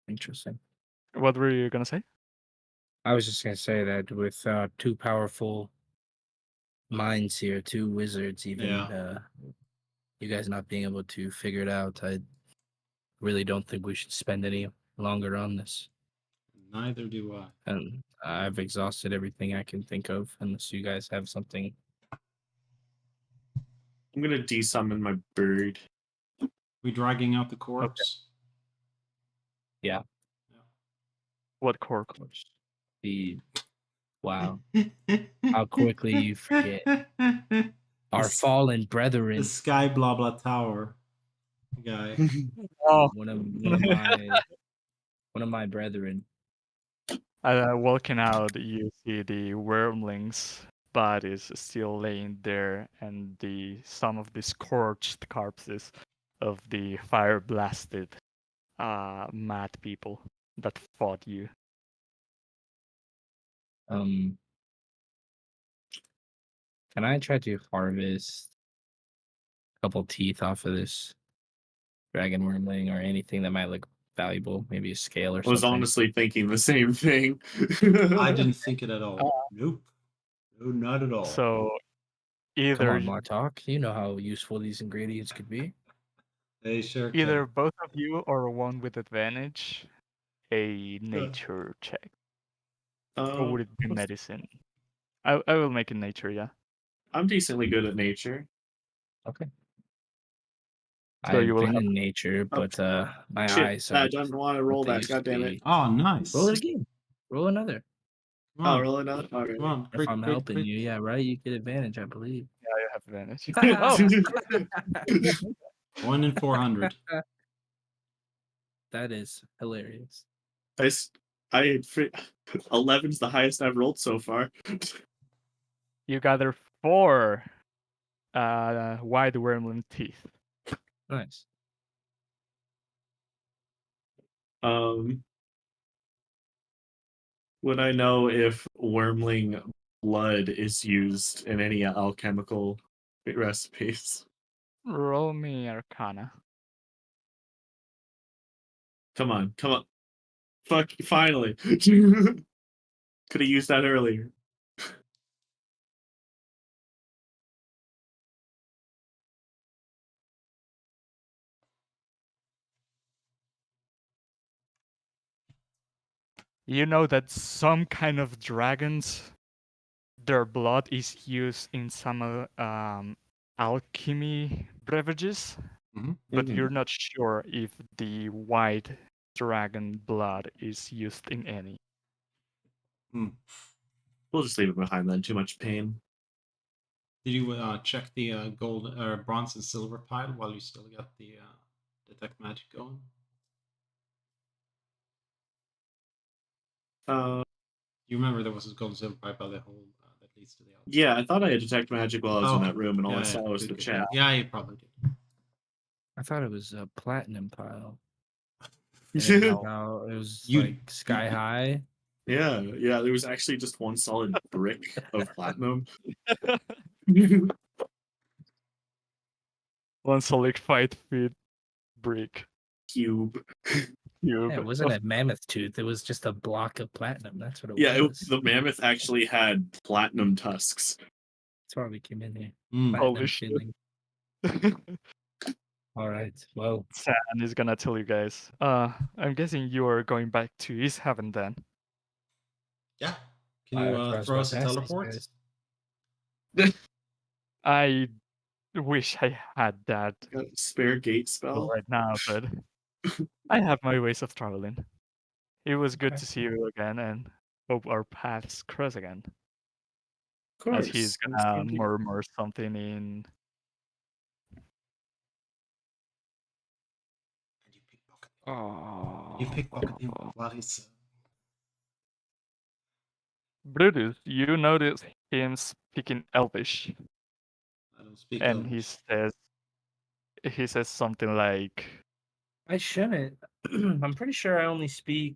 Interesting. What were you gonna say? I was just gonna say that with 2 powerful minds here, 2 wizards, even Yeah. You guys not being able to figure it out, I really don't think we should spend any longer on this. Neither do I. And I've exhausted everything I can think of, unless you guys have something. I'm gonna desummon my bird. We dragging out the corpse? Yeah. What core? Wow, how quickly you forget. Our s- fallen The brethren. Sky Blah Blah Tower guy. Oh, One of my brethren. Walking out, you see the wormlings' bodies still laying there, and some of the scorched corpses of the fire blasted mad people that fought you. Can I try to harvest a couple teeth off of this dragon wormling or anything that might look valuable? Maybe a scale or I was something. honestly thinking the same thing. I didn't think it at all. Nope. No, not at all. So Come either on, Martok. You know how useful these ingredients could be. They sure either can. both of you or one with advantage, a nature check. Or would it be medicine? I will make it nature, yeah. I'm decently good at nature. Okay. So you I've will been have in nature, but my Shit, eyes I are don't want to what roll they that. used God to damn it. be. Oh, nice. Roll it again. Roll another. Come Oh, on. roll another. Okay. Come on. If Crit, I'm crit, helping crit. you, yeah, right. You get advantage, I believe. yeah, you have advantage. Oh, 1 in 400. That is hilarious. I 11's the highest I've rolled so far. you gather 4 wide wormling teeth. Nice. Would I know if wormling blood is used in any alchemical recipes? Roll me Arcana. Come on. Fuck, finally. Could have used that earlier. You know that some kind of dragons, their blood is used in some alchemy beverages, but Mhm. you're not sure if the white dragon blood is used in any. We'll just leave it behind then. Too much pain. Did you check the gold or bronze and silver pile while you still got the detect magic going? You remember there was a gold and silver pile by the hole that leads to the outside? Yeah, I thought I had detect magic while I was in Okay. that room, and all I Yeah, saw was good, the good. chat. Yeah, you probably did. I thought it was a platinum pile. Yeah, How it was You- like sky you- high. yeah. There was actually just one solid brick of platinum. One solid 5 feet brick Cube. cube. Yeah, it wasn't a mammoth tooth. It was just a block of platinum. That's what it Yeah, was. the mammoth actually had platinum tusks. That's why we came in here. Holy Platinum shit. filling. All right. Well, San is gonna tell you guys. I'm guessing you are going back to East Heaven then. Yeah. Can you I throw us a past these teleport? guys. I wish I had that Got a spare gate spell. right now, but I have my ways of traveling. It was good Okay. to see you again and hope our paths cross again. Of course. As he's gonna murmur something in. And you pickpocket him. You pickpocket him while he's. Brutus, you notice him speaking Elvish, I don't speak and Elvish. he says something like, I shouldn't. I'm pretty sure I only speak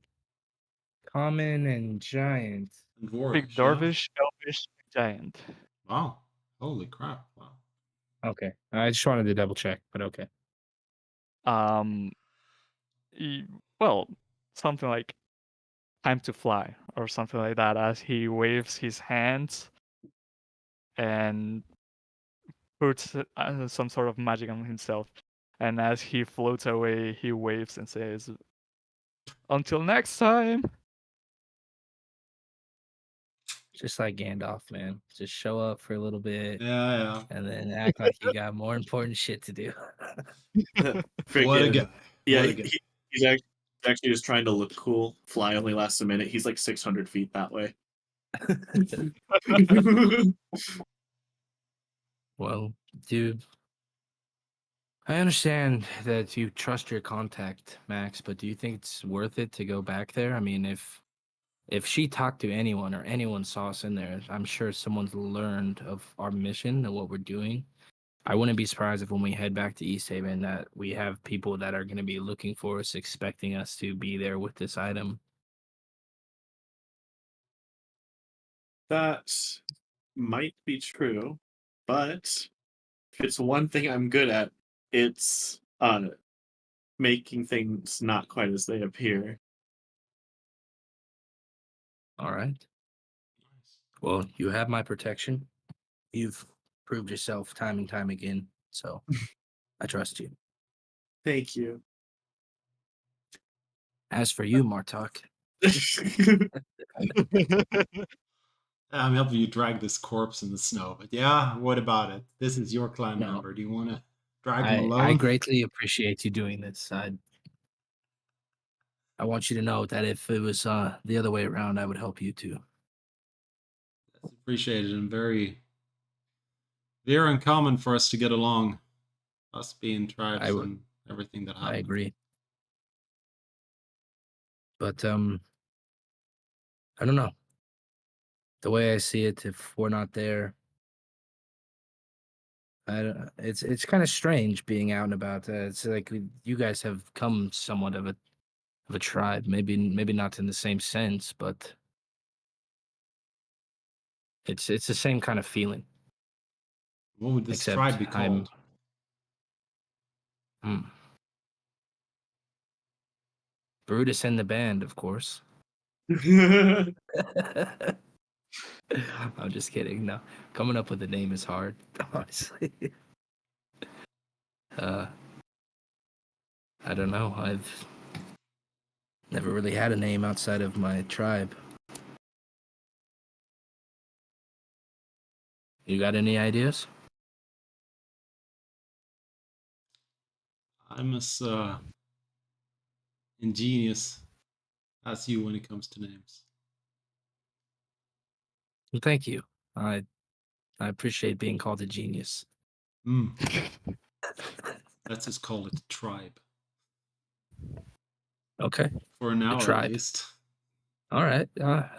common and giant. And "Speak Dwarvish, yeah? Dwarvish, Elvish, Giant." Wow. Holy crap. Wow. Okay. I just wanted to double check, but okay. He- well, something like "time to fly" or something like that, as he waves his hands and puts some sort of magic on himself. And as he floats away, he waves and says, "Until next time." Just like Gandalf, man. Just show up for a little bit Yeah. and then act like you got more important shit to do. What a guy. Yeah, What a guy. he's actually just trying to look cool. Fly only lasts a minute. He's like 600 feet that way. Well, dude, I understand that you trust your contact, Max, but do you think it's worth it to go back there? I mean, if if she talked to anyone or anyone saw us in there, I'm sure someone's learned of our mission and what we're doing. I wouldn't be surprised if when we head back to East Haven that we have people that are going to be looking for us, expecting us to be there with this item. That might be true, but if it's one thing I'm good at, it's making things not quite as they appear. All right. Well, you have my protection. You've proved yourself time and time again, so I trust you. Thank you. As for you, Martok, I'm helping you drag this corpse in the snow. But yeah, what about it? This is your clan No. member. Do you want to drag him I alone? greatly appreciate you doing this. I want you to know that if it was the other way around, I would help you too. That's appreciated and very, very uncommon for us to get along. Us being tribes and everything that happened. I agree. But I don't know. The way I see it, if we're not there, it's kind of strange being out and about. It's like you guys have come somewhat of a tribe. Maybe not in the same sense, but it's the same kind of feeling. What would this Except tribe be called? Brutus and the band, of course. I'm just kidding. No, coming up with a name is hard, honestly. I don't know. I've never really had a name outside of my tribe. You got any ideas? I'm as ingenious as you when it comes to names. Well, thank you. I appreciate being called a genius. Let's just call it tribe. Okay. For now, tribe. at least. All right.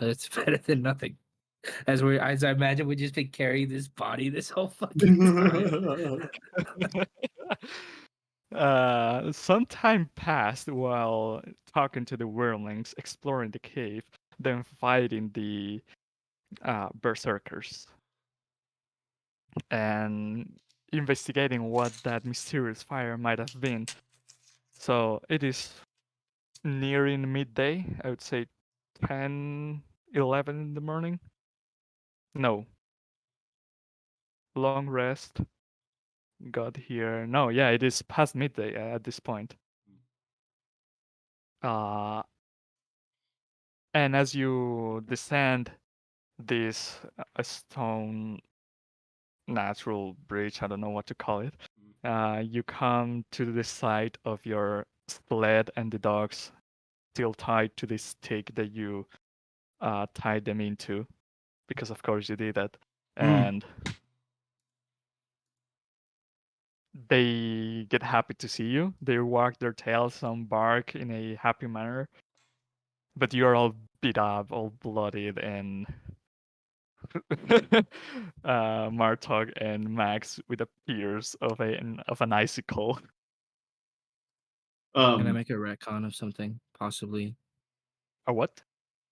It's better than nothing. As I imagine, we just been carrying this body this whole fucking time. Some time passed while talking to the wormlings, exploring the cave, then fighting the berserkers, and investigating what that mysterious fire might have been. So it is nearing midday, I would say 10, 11 in the morning. No. Long rest. Got here. No, yeah, it is past midday at this point. And as you descend this stone natural bridge, I don't know what to call it, you come to the side of your sled and the dogs still tied to the stick that you tied them into, because of course you did that. And they get happy to see you. They wag their tails and bark in a happy manner. But you're all beat up, all bloodied, and Martog and Max with the pierce of an icicle. Can I make a retcon of something, possibly? A what?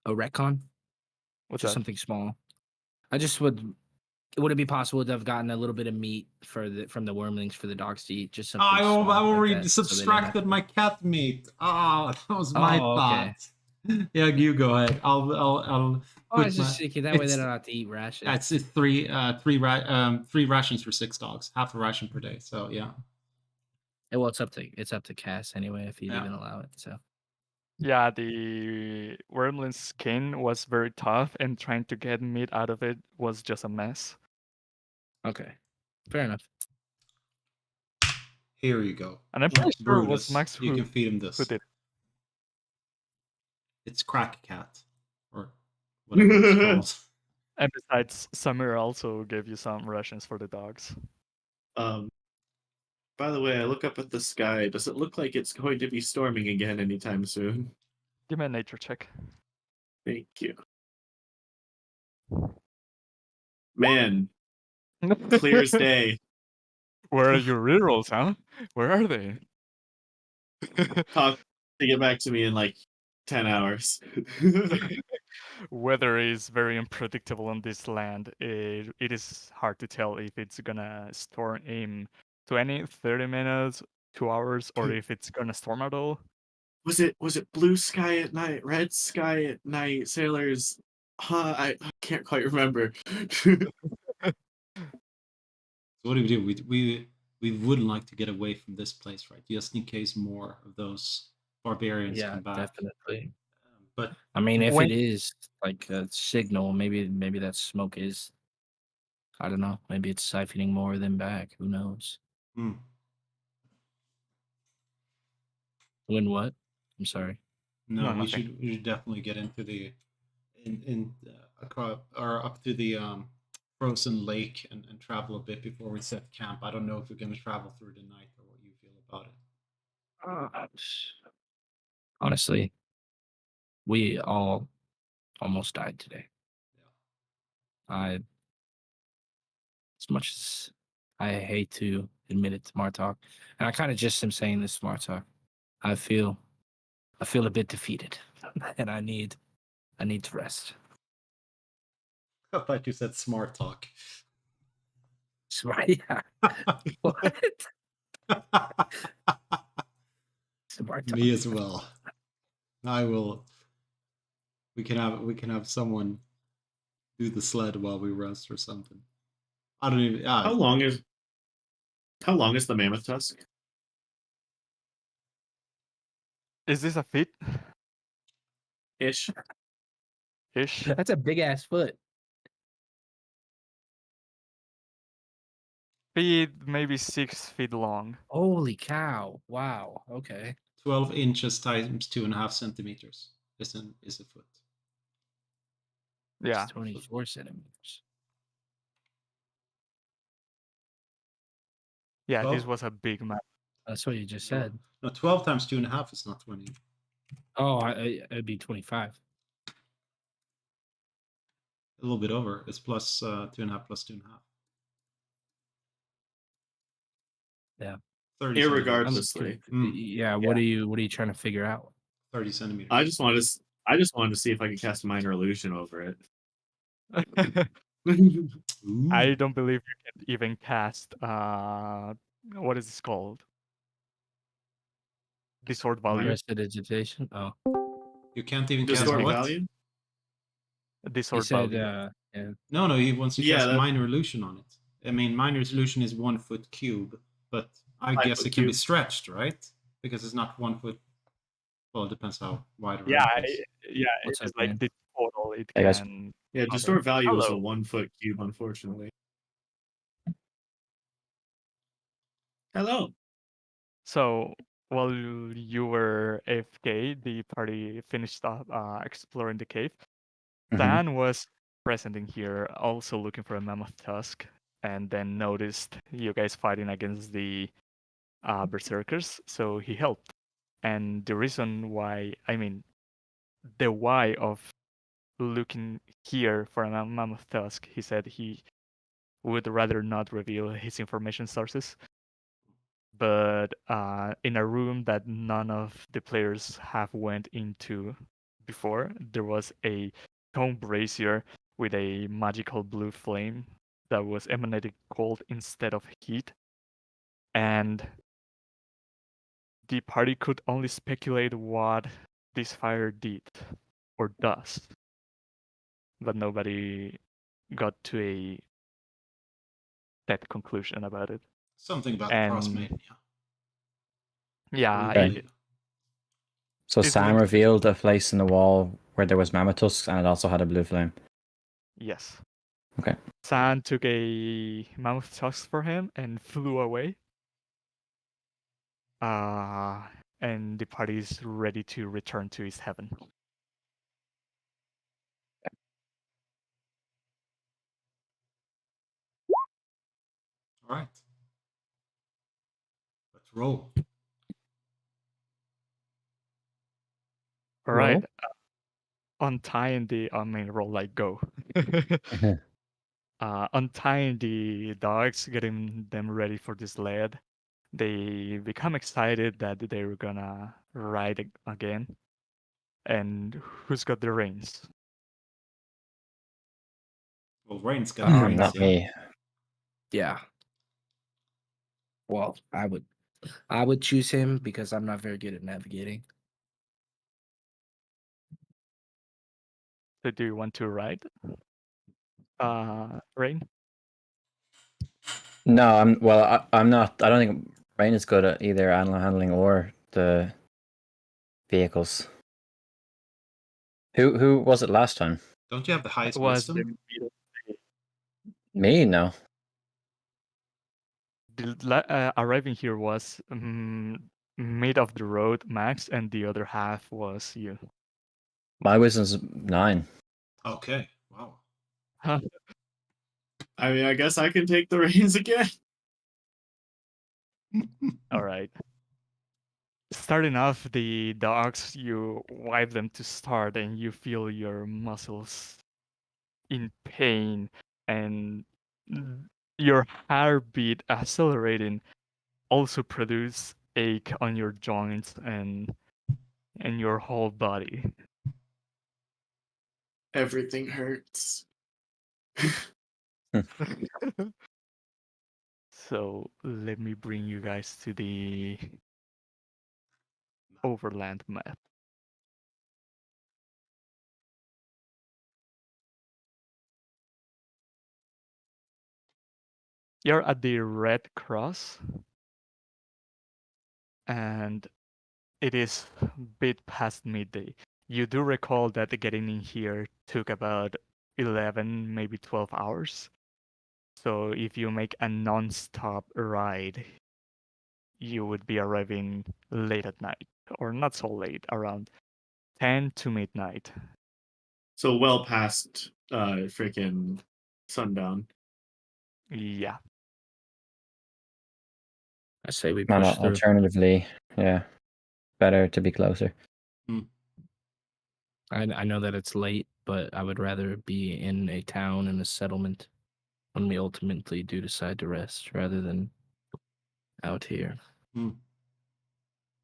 A retcon? What's just that? something small. I just would it be possible to have gotten a little bit of meat from the wormlings for the dogs to eat? Just something I small already like that, so subtracted my cat meat. that was my okay. thought. Yeah, you go ahead. I'll I was just thinking that way they don't have to eat rations. It's three rations for 6 dogs, half a ration per day. So yeah. Well, it's up to Cass anyway if he'd even allow it. So yeah, the wormling skin was very tough, and trying to get meat out of it was just a mess. Okay, fair enough. Here you go. And I'm pretty sure it was Brutus, Max you can feed him this. who did. It's crack cat, or whatever it's called. And besides, Samir also gave you some rations for the dogs. By the way, I look up at the sky. Does it look like it's going to be storming again anytime soon? Give me a nature check. Thank you. Man, clear as day. Where are your rerolls, huh? Where are they? Talk to get back to me in like 10 hours. Weather is very unpredictable on this land. It is hard to tell if it's gonna storm in 20, 30 minutes, 2 hours, or if it's gonna storm at all. Was it blue sky at night, red sky at night, sailors? I can't quite remember. So what do? We would like to get away from this place, right? Just in case more of those barbarians Yeah, come back. definitely. But I mean, if When- it is like a signal, maybe that smoke is. I don't know. Maybe it's siphoning more of them back. Who knows? hmm, When what? I'm sorry. no, No, we should definitely get into the or up to the frozen lake and travel a bit before we set camp. I don't know if we're going to travel through the night or what you feel about it. Honestly, we all almost died today. Yeah. As much as I hate to admit it to Martok, and I kind of just am saying this to Martok, I feel a bit defeated, and I need to rest. I thought you said smart talk. Smart, yeah. What? Smart talk. Me as well. I will. We can have someone do the sled while we rest or something. I don't even. How long is the mammoth tusk? Is this a feat? Ish. Ish. That's a big ass foot. Feet maybe 6 feet long. Holy cow! Wow. Okay. 12 inches times 2.5 centimeters is a foot. Yeah. It's 24 centimeters. Yeah, this 12? was a big map. That's what you just No, said. no, 12 times 2.5 is not 20. Oh, it'd be 25. A little bit over. It's plus 2.5 plus 2.5. Yeah. 30 I'm centimeters. just Irregardlessly. yeah. What are you trying to figure out? 30 centimeters. I just wanted to see if I could cast a minor illusion over it. Ooh. I don't believe you can even cast what is this called? Distort value. Prestidigitation. Oh, You can't even cast Distort what? value? he Distort said. value. Yeah. No, he wants to Yeah, cast that- minor illusion on it. I mean, minor illusion is 1 foot cube, but I 5 guess foot it can be cube. stretched, right? Because it's not 1 foot. Well, it depends how wide around Yeah, it is. What's it is up, like man? the total it Hey, guys. can. Yeah, cover. distort value is a Hello. 1 foot cube, unfortunately. Hello. So while you were AFK, the party finished up exploring the cave. Mhm. Dan was present in here, also looking for a mammoth tusk, and then noticed you guys fighting against the berserkers, so he helped. And the reason why, I mean, the why of looking here for a mammoth tusk, he said he would rather not reveal his information sources. But in a room that none of the players have went into before, there was a stone brazier with a magical blue flame that was emanating cold instead of heat. And the party could only speculate what this fire did or does. But nobody got to a that conclusion about it. Something about And- Frost Maiden, yeah. Yeah, Okay. Believe. So It's Sam linked- revealed a place in the wall where there was mammoth tusks, and it also had a blue flame. yes. Okay. San took a mammoth tusk for him and flew away. And the party is ready to return to his heaven. All right. Let's roll. All right. untying the roll like go. Untying the dogs, getting them ready for the sled. They become excited that they're gonna ride again. And who's got the reins? Well, Rain's got Um, reins, Not yeah. me. Yeah. Well, I would choose him because I'm not very good at navigating. So do you want to ride? Rain? No, I'm not. I don't think Rain is good at either animal handling or the vehicles. Who was it last time? Don't you have the It highest was the wisdom? Me? No. arriving here was mid of the road, Max, and the other half was you. My wisdom's 9. Okay. Wow. Huh. I mean, I guess I can take the reins again. All right. Starting off, the dogs, you wipe them to start, and you feel your muscles in pain, and your heartbeat accelerating also produce ache on your joints and your whole body. Everything hurts. So let me bring you guys to the overland map. You're at the Red Cross, and it is a bit past midday. You do recall that getting in here took about 11, maybe 12 hours. So if you make a non-stop ride, you would be arriving late at night, or not so late, around 10 to midnight. So well past freaking sundown. Yeah. I say we Man, push through. alternatively, yeah, better to be closer. I know that it's late, but I would rather be in a town in a settlement when we ultimately do decide to rest rather than out here.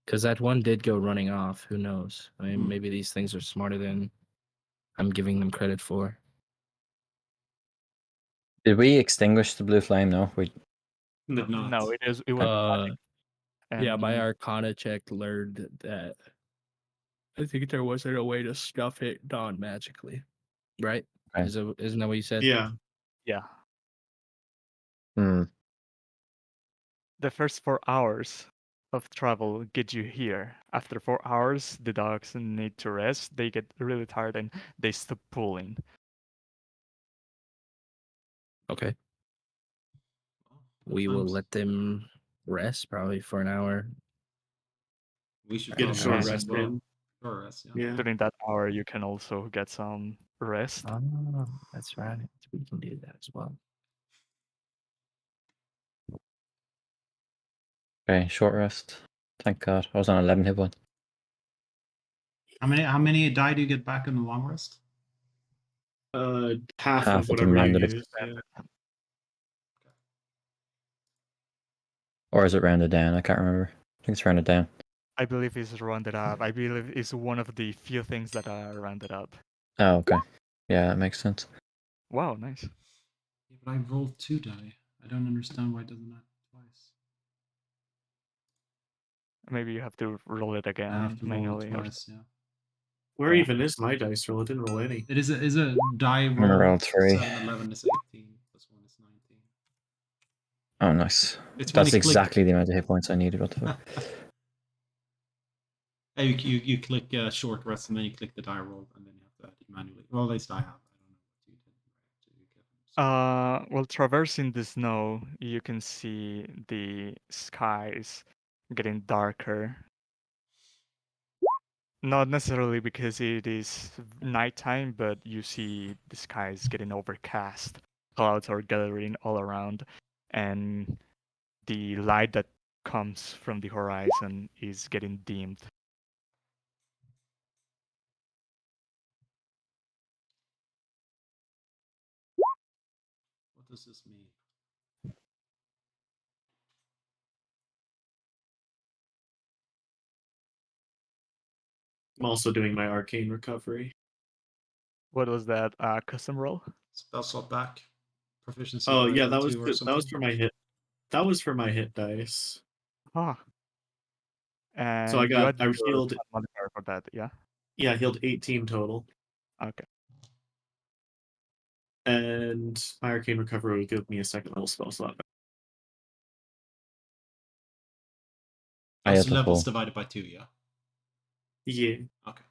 Because that one did go running off. Who knows? I mean, maybe these things are smarter than I'm giving them credit for. Did we extinguish the blue flame? No, we. Did not. No, it was magic. Yeah, my And Arcana check learned that I think there wasn't a way to stuff it non-magically, right? Okay. Isn't that what you said? Yeah. yeah, Hmm. the first 4 hours of travel get you here. After 4 hours, the dogs need to rest. They get really tired and they stop pulling. Okay. We will let them rest probably for an hour. We should Get a probably short rest as rest well. in. Short rest, yeah. Yeah. During that hour, you can also get some rest. Oh, that's right. We can do that as well. Okay, short rest. Thank God. I was on 11 hit points. How many die do you get back in the long rest? Half Half of of them whatever you rounded use. Yeah. Or is it rounded down? I can't remember. I think it's rounded down. I believe it's rounded up. I believe it's one of the few things that are rounded up. Oh, okay. Yeah, that makes sense. Wow, nice. Yeah, but I rolled 2 die. I don't understand why it doesn't happen twice. Maybe you have to roll it I again have to roll manually. it Or twice, yeah. Where Yeah. even is my dice roll? It didn't roll any. It is a die gonna roll. roll 3. 7, 11 is 18. Plus 1 is 19. Oh, nice. It's when That's you click. exactly the amount of hit points I needed. What the fuck? Hey, you click short rest and then you click the die roll and then you have to add it manually. Well, at least I have. I don't know what you did. Well, traversing the snow, you can see the skies getting darker. Not necessarily because it is nighttime, but you see the skies getting overcast. Clouds are gathering all around, and the light that comes from the horizon is getting dimmed. What does this mean? I'm also doing my arcane recovery. What was that? Custom roll? Spell slot back. Proficiency. Oh yeah, level that was 2 or that was something? for my hit. That was for my hit dice. Ah. And So I you had I your healed. modifier for that, yeah? Yeah, I healed 18 total, Okay. and my arcane recovery will give me a second level spell slot. I It's had to levels pull. divided by 2, yeah? Yeah. Okay.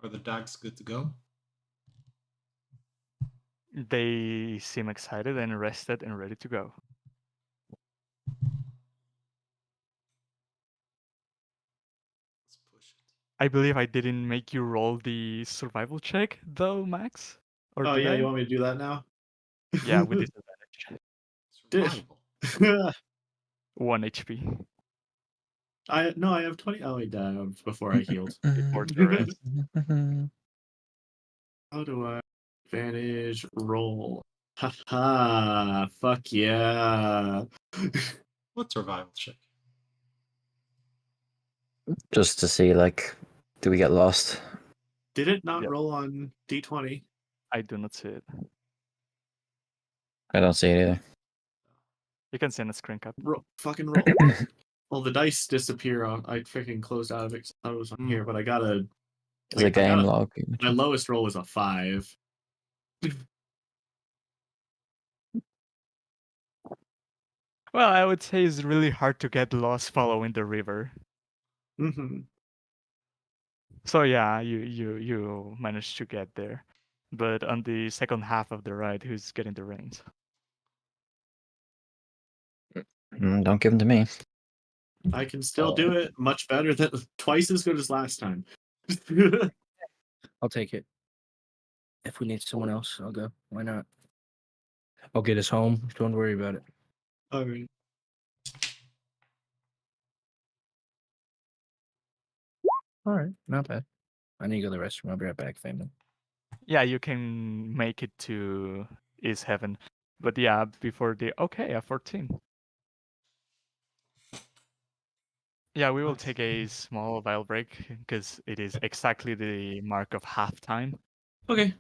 Are the dags good to go? They seem excited and rested and ready to go. Let's push it. I believe I didn't make you roll the survival check, though, Max? Or Oh did yeah, I? you want me to do that now? Yeah, with disadvantage. Dish. Survival. 1 HP. I have 20. Oh wait, before I healed. Before the rest. How do I advantage roll? Haha! Fuck yeah! What survival check? Just to see, like, do we get lost? Did it not Yep. roll on D20? I do not see it. I don't see it either. You can send a screen cap. Fucking roll. Well, the dice disappear on. I freaking closed out of it. 'Cause I thought it was on here, but I got a. There's a I got game a- log. My lowest roll was a 5. Well, I would say it's really hard to get lost following the river. Mm-hmm. So yeah, you managed to get there. But on the second half of the ride, who's getting the reins? Don't give them to me. I can still do it much better than twice as good as last time. I'll take it. If we need someone else, I'll go. Why not? I'll get us home. Don't worry about it. All right. All right, not bad. I need to go to the restroom. I'll be right back, family. Yeah, you can make it to Is Heaven. But yeah, before the a 14. Yeah, we will Nice. take a small while break because it is exactly the mark of halftime. Okay.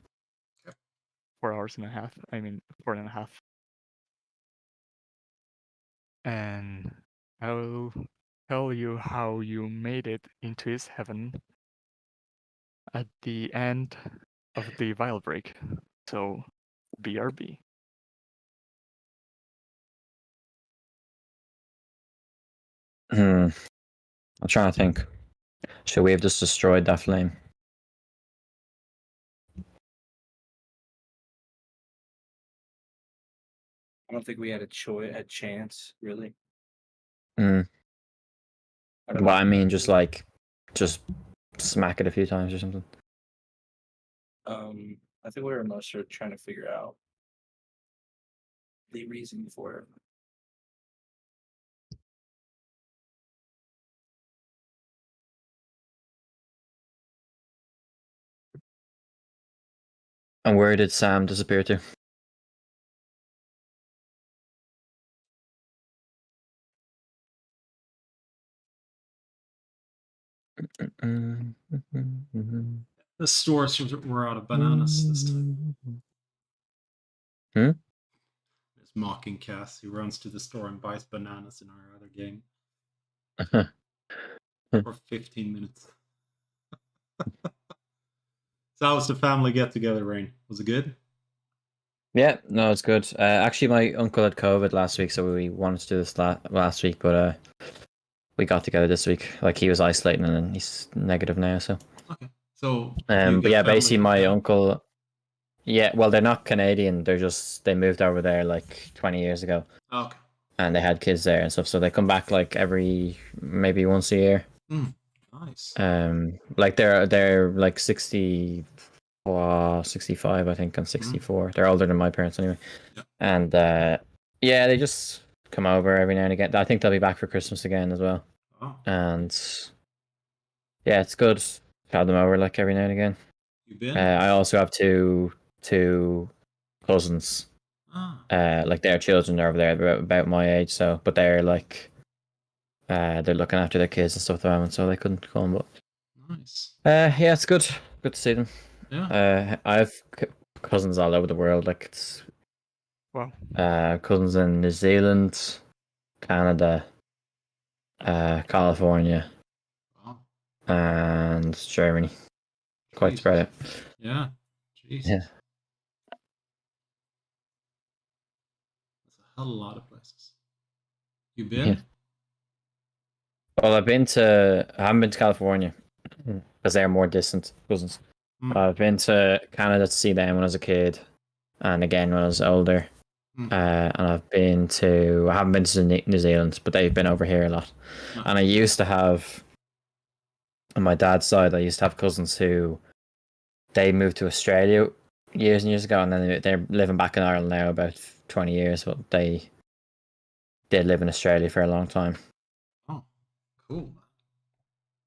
4 hours and a half. I mean, 4.5. And I'll tell you how you made it into His Heaven at the end of the vial break. So, BRB. I'm trying to think. Should we have just destroyed that flame? I don't think we had a chance, really. Hmm. I don't Well, know. I mean, just smack it a few times or something. I think we were most sort of trying to figure out the reason for it. And where did Sam disappear to? The stores were out of bananas this time. Hmm? There's mocking Cass, who runs to the store and buys bananas in our other game for 15 minutes. So how was the family get together, Rain? Was it good? Yeah, no, it's good. Actually, my uncle had COVID last week, so we wanted to do this last week, but we got together this week. Like, he was isolating, and then he's negative now. So, Okay. So but yeah, basically, my uncle. Yeah, well, they're not Canadian. They moved over there like 20 years ago, Okay. and they had kids there and stuff. So they come back like maybe once a year. Nice. Like they're like 65, I think, and 64. They're older than my parents anyway. Yeah. And Yeah, they just come over every now and again. I think they'll be back for Christmas again as well. Oh, And yeah, it's good to have them over like every now and again. you been? I also have two cousins. Ah, Like their children are over there about my age, so but they're like they're looking after their kids and stuff at the moment, so they couldn't come. But nice. yeah, it's good. Good to see them. Yeah. I have cousins all over the world. Like it's Wow. cousins in New Zealand, Canada, California, Wow. and Germany. Quite Jesus. spread out. Yeah. Jesus. Yeah. That's a hell of a lot of places. You been? Yeah. Well, I haven't been to California because they're more distant cousins. Hmm. I've been to Canada to see them when I was a kid, and again when I was older. Hmm. And I haven't been to New Zealand, but they've been over here a lot. Nice. And I used to have, on my dad's side, I used to have cousins who they moved to Australia years and years ago, and then they're living back in Ireland now about 20 years, but they did live in Australia for a long time. Oh, cool.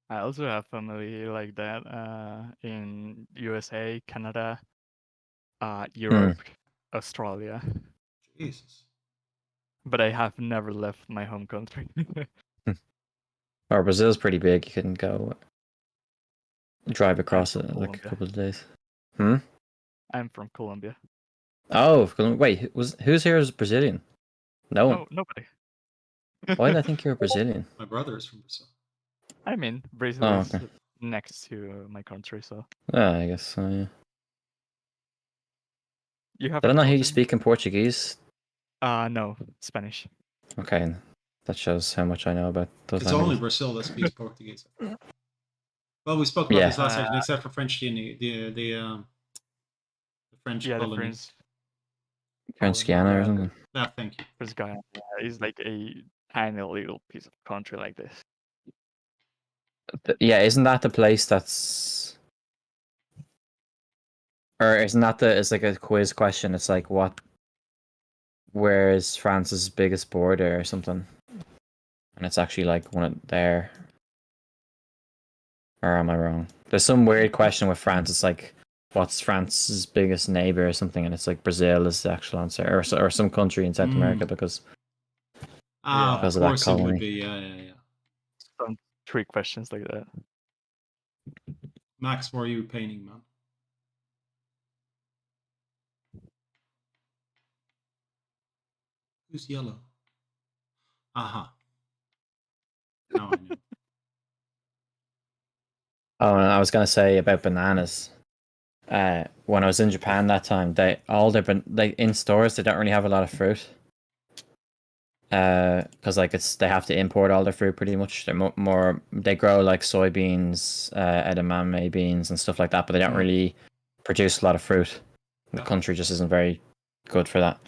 I also have family like that in USA, Canada, Europe, Australia. Jesus. But I have never left my home country. Or Brazil's pretty big. You can go drive across from it in like a Colombia. couple of days. I'm from Colombia. Oh, wait, who's here is Brazilian? No one. No, nobody. Why did I think you were Brazilian? My brother is from Brazil. I mean, Brazil Oh, is okay. next to my country, so I guess so, yeah. you have Did I a not hear you cousin? speak in Portuguese? No, Spanish. Okay, that shows how much I know about those It's only languages. Brazil that speaks Portuguese. Well, we spoke about Yeah. this last session, except for French, the French Yeah, the colony. French colony, Guiana or yeah, something. Thank you. French Guiana. Yeah, it's like a tiny little piece of country like this. Yeah, isn't that the place that's... Or isn't that it's like a quiz question? It's like, where is France's biggest border or something? And it's actually like one of there. Or am I wrong? There's some weird question with France. It's like, what's France's biggest neighbor or something? And it's like Brazil is the actual answer, or some country in South America because Ah, Because of of that course it would colony. be. Yeah. Some trick questions like that. Max, what are you painting, man? Who's yellow? Aha. Now I know. Oh, and I was gonna say about bananas. When I was in Japan that time, like in stores they don't really have a lot of fruit. Because like they have to import all their fruit pretty much. They're more they grow like soybeans, edamame beans and stuff like that, but they don't really produce a lot of fruit. The Yeah. country just isn't very good for that.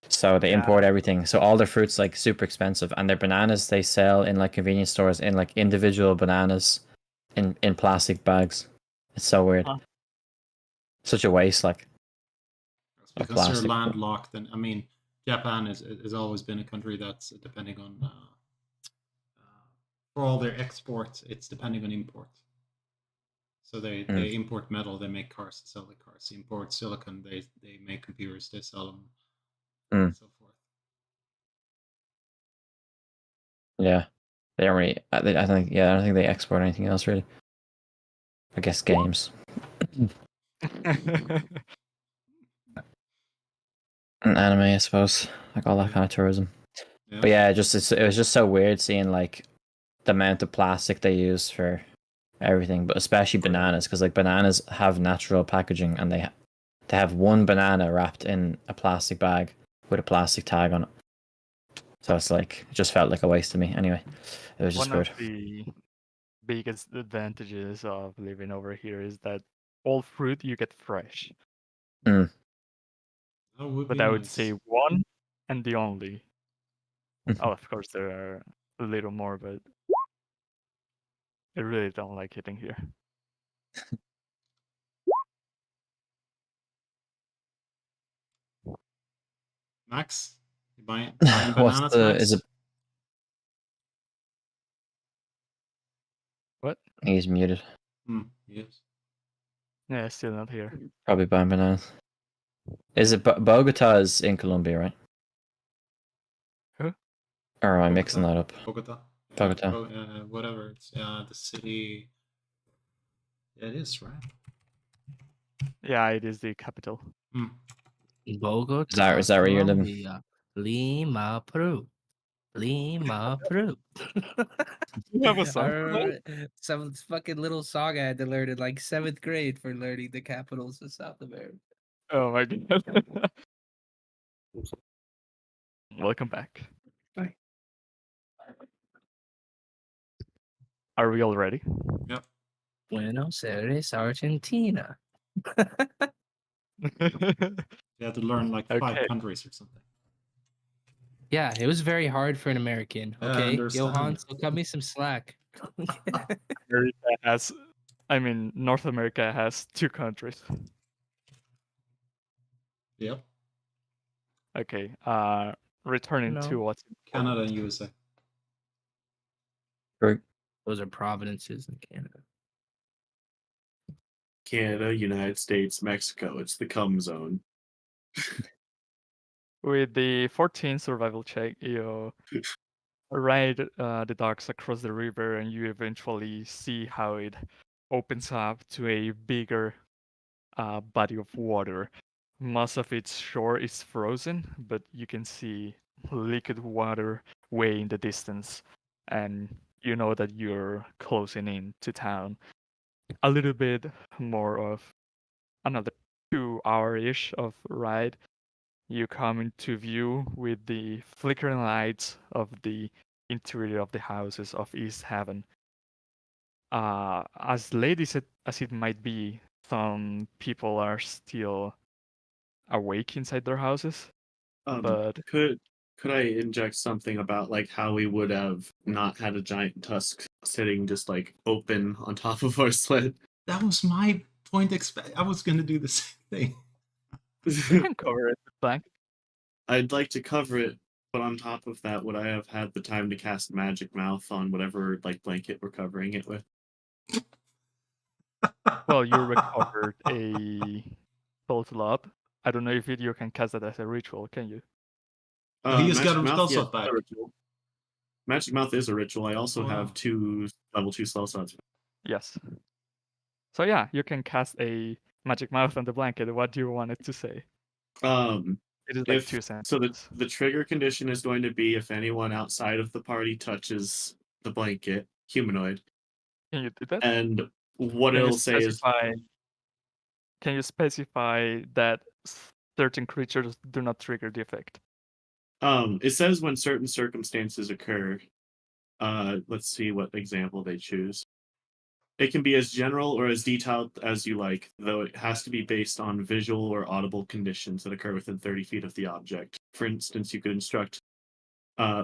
So they Yeah. import everything. So all their fruit's like super expensive, and their bananas they sell in like convenience stores in like individual bananas in plastic bags. It's so weird. Huh. Such a waste, like. It's because they're plastic. landlocked, and I mean, Japan has always been a country that's depending on for all their exports, it's depending on imports. So they import metal, they make cars, they sell the cars. They import silicon, they make computers, they sell them, and so forth. Yeah, they don't really. I think. Yeah, I don't think they export anything else really. I guess games and anime, I suppose, like all that kind of tourism. Yeah. But yeah, it was just so weird seeing like the amount of plastic they use for everything, but especially bananas, because like bananas have natural packaging, and they have one banana wrapped in a plastic bag with a plastic tag on it. So it's like it just felt like a waste to me. Anyway, it was just One weird. of the biggest advantages of living over here is that all fruit you get fresh. That would But be I would nice. say one and the only. Oh, of course there are a little more, but I really don't like hitting here. Max, you buying What's bananas, the? Max? Is it? What? He's muted. Yes. Yeah, still not here. Probably buying bananas. Is it Bogota is in Colombia, right? Who? Or am I mixing that up? Bogota. Bogota. Whatever. It's the city. Yeah, it is, right? Yeah, it is the capital. Bogota, Is that where you're living? Colombia. Lima, Peru. Lima, Peru. You have a I song for that? remember some fucking little song I had to learn in like 7th grade for learning the capitals of South America. Oh my god. Welcome back. Hi. Are we all ready? Yep. Buenos Aires, Argentina. You had to learn like 5 Okay. countries or something. Yeah, it was very hard for an American. Yeah, I Okay, understand. Johan, so cut me some slack. America has, North America has 2 countries. Yep. Okay. Returning No. to what's Canada and USA. Right. Those are provinces in Canada. Canada, United States, Mexico. It's the cum zone. with the 14 survival check, you ride the docks across the river, and you eventually see how it opens up to a bigger body of water. Most of its shore is frozen, but you can see liquid water way in the distance, and you know that you're closing in to town. A little bit more of another 2 hour-ish of ride. You come into view with the flickering lights of the interior of the houses of East Haven. As late as it might be, some people are still awake inside their houses, but Could I inject something about like how we would have not had a giant tusk sitting just like open on top of our sled? That was my point. I was going to do the same thing. we can cover it with blanket. I'd like to cover it, but on top of that, would I have had the time to cast Magic Mouth on whatever like blanket we're covering it with? Well, you recovered a Bolt Lob. I don't know if you can cast that as a ritual, can you? He just got Magic a Mouth, spell yes, slot back. a ritual. Magic Mouth is a ritual. I also Oh, wow. have 2 level 2 spell slots. Yes. So yeah, you can cast a Magic Mouth on the blanket. What do you want it to say? It is like If 2 so, sentences. the trigger condition is going to be if anyone outside of the party touches the blanket, humanoid, Can you do that? and what Can you it'll say is Can you specify that certain creatures do not trigger the effect? it says when certain circumstances occur. Let's see what example they choose. It can be as general or as detailed as you like, though it has to be based on visual or audible conditions that occur within 30 feet of the object. For instance, you could instruct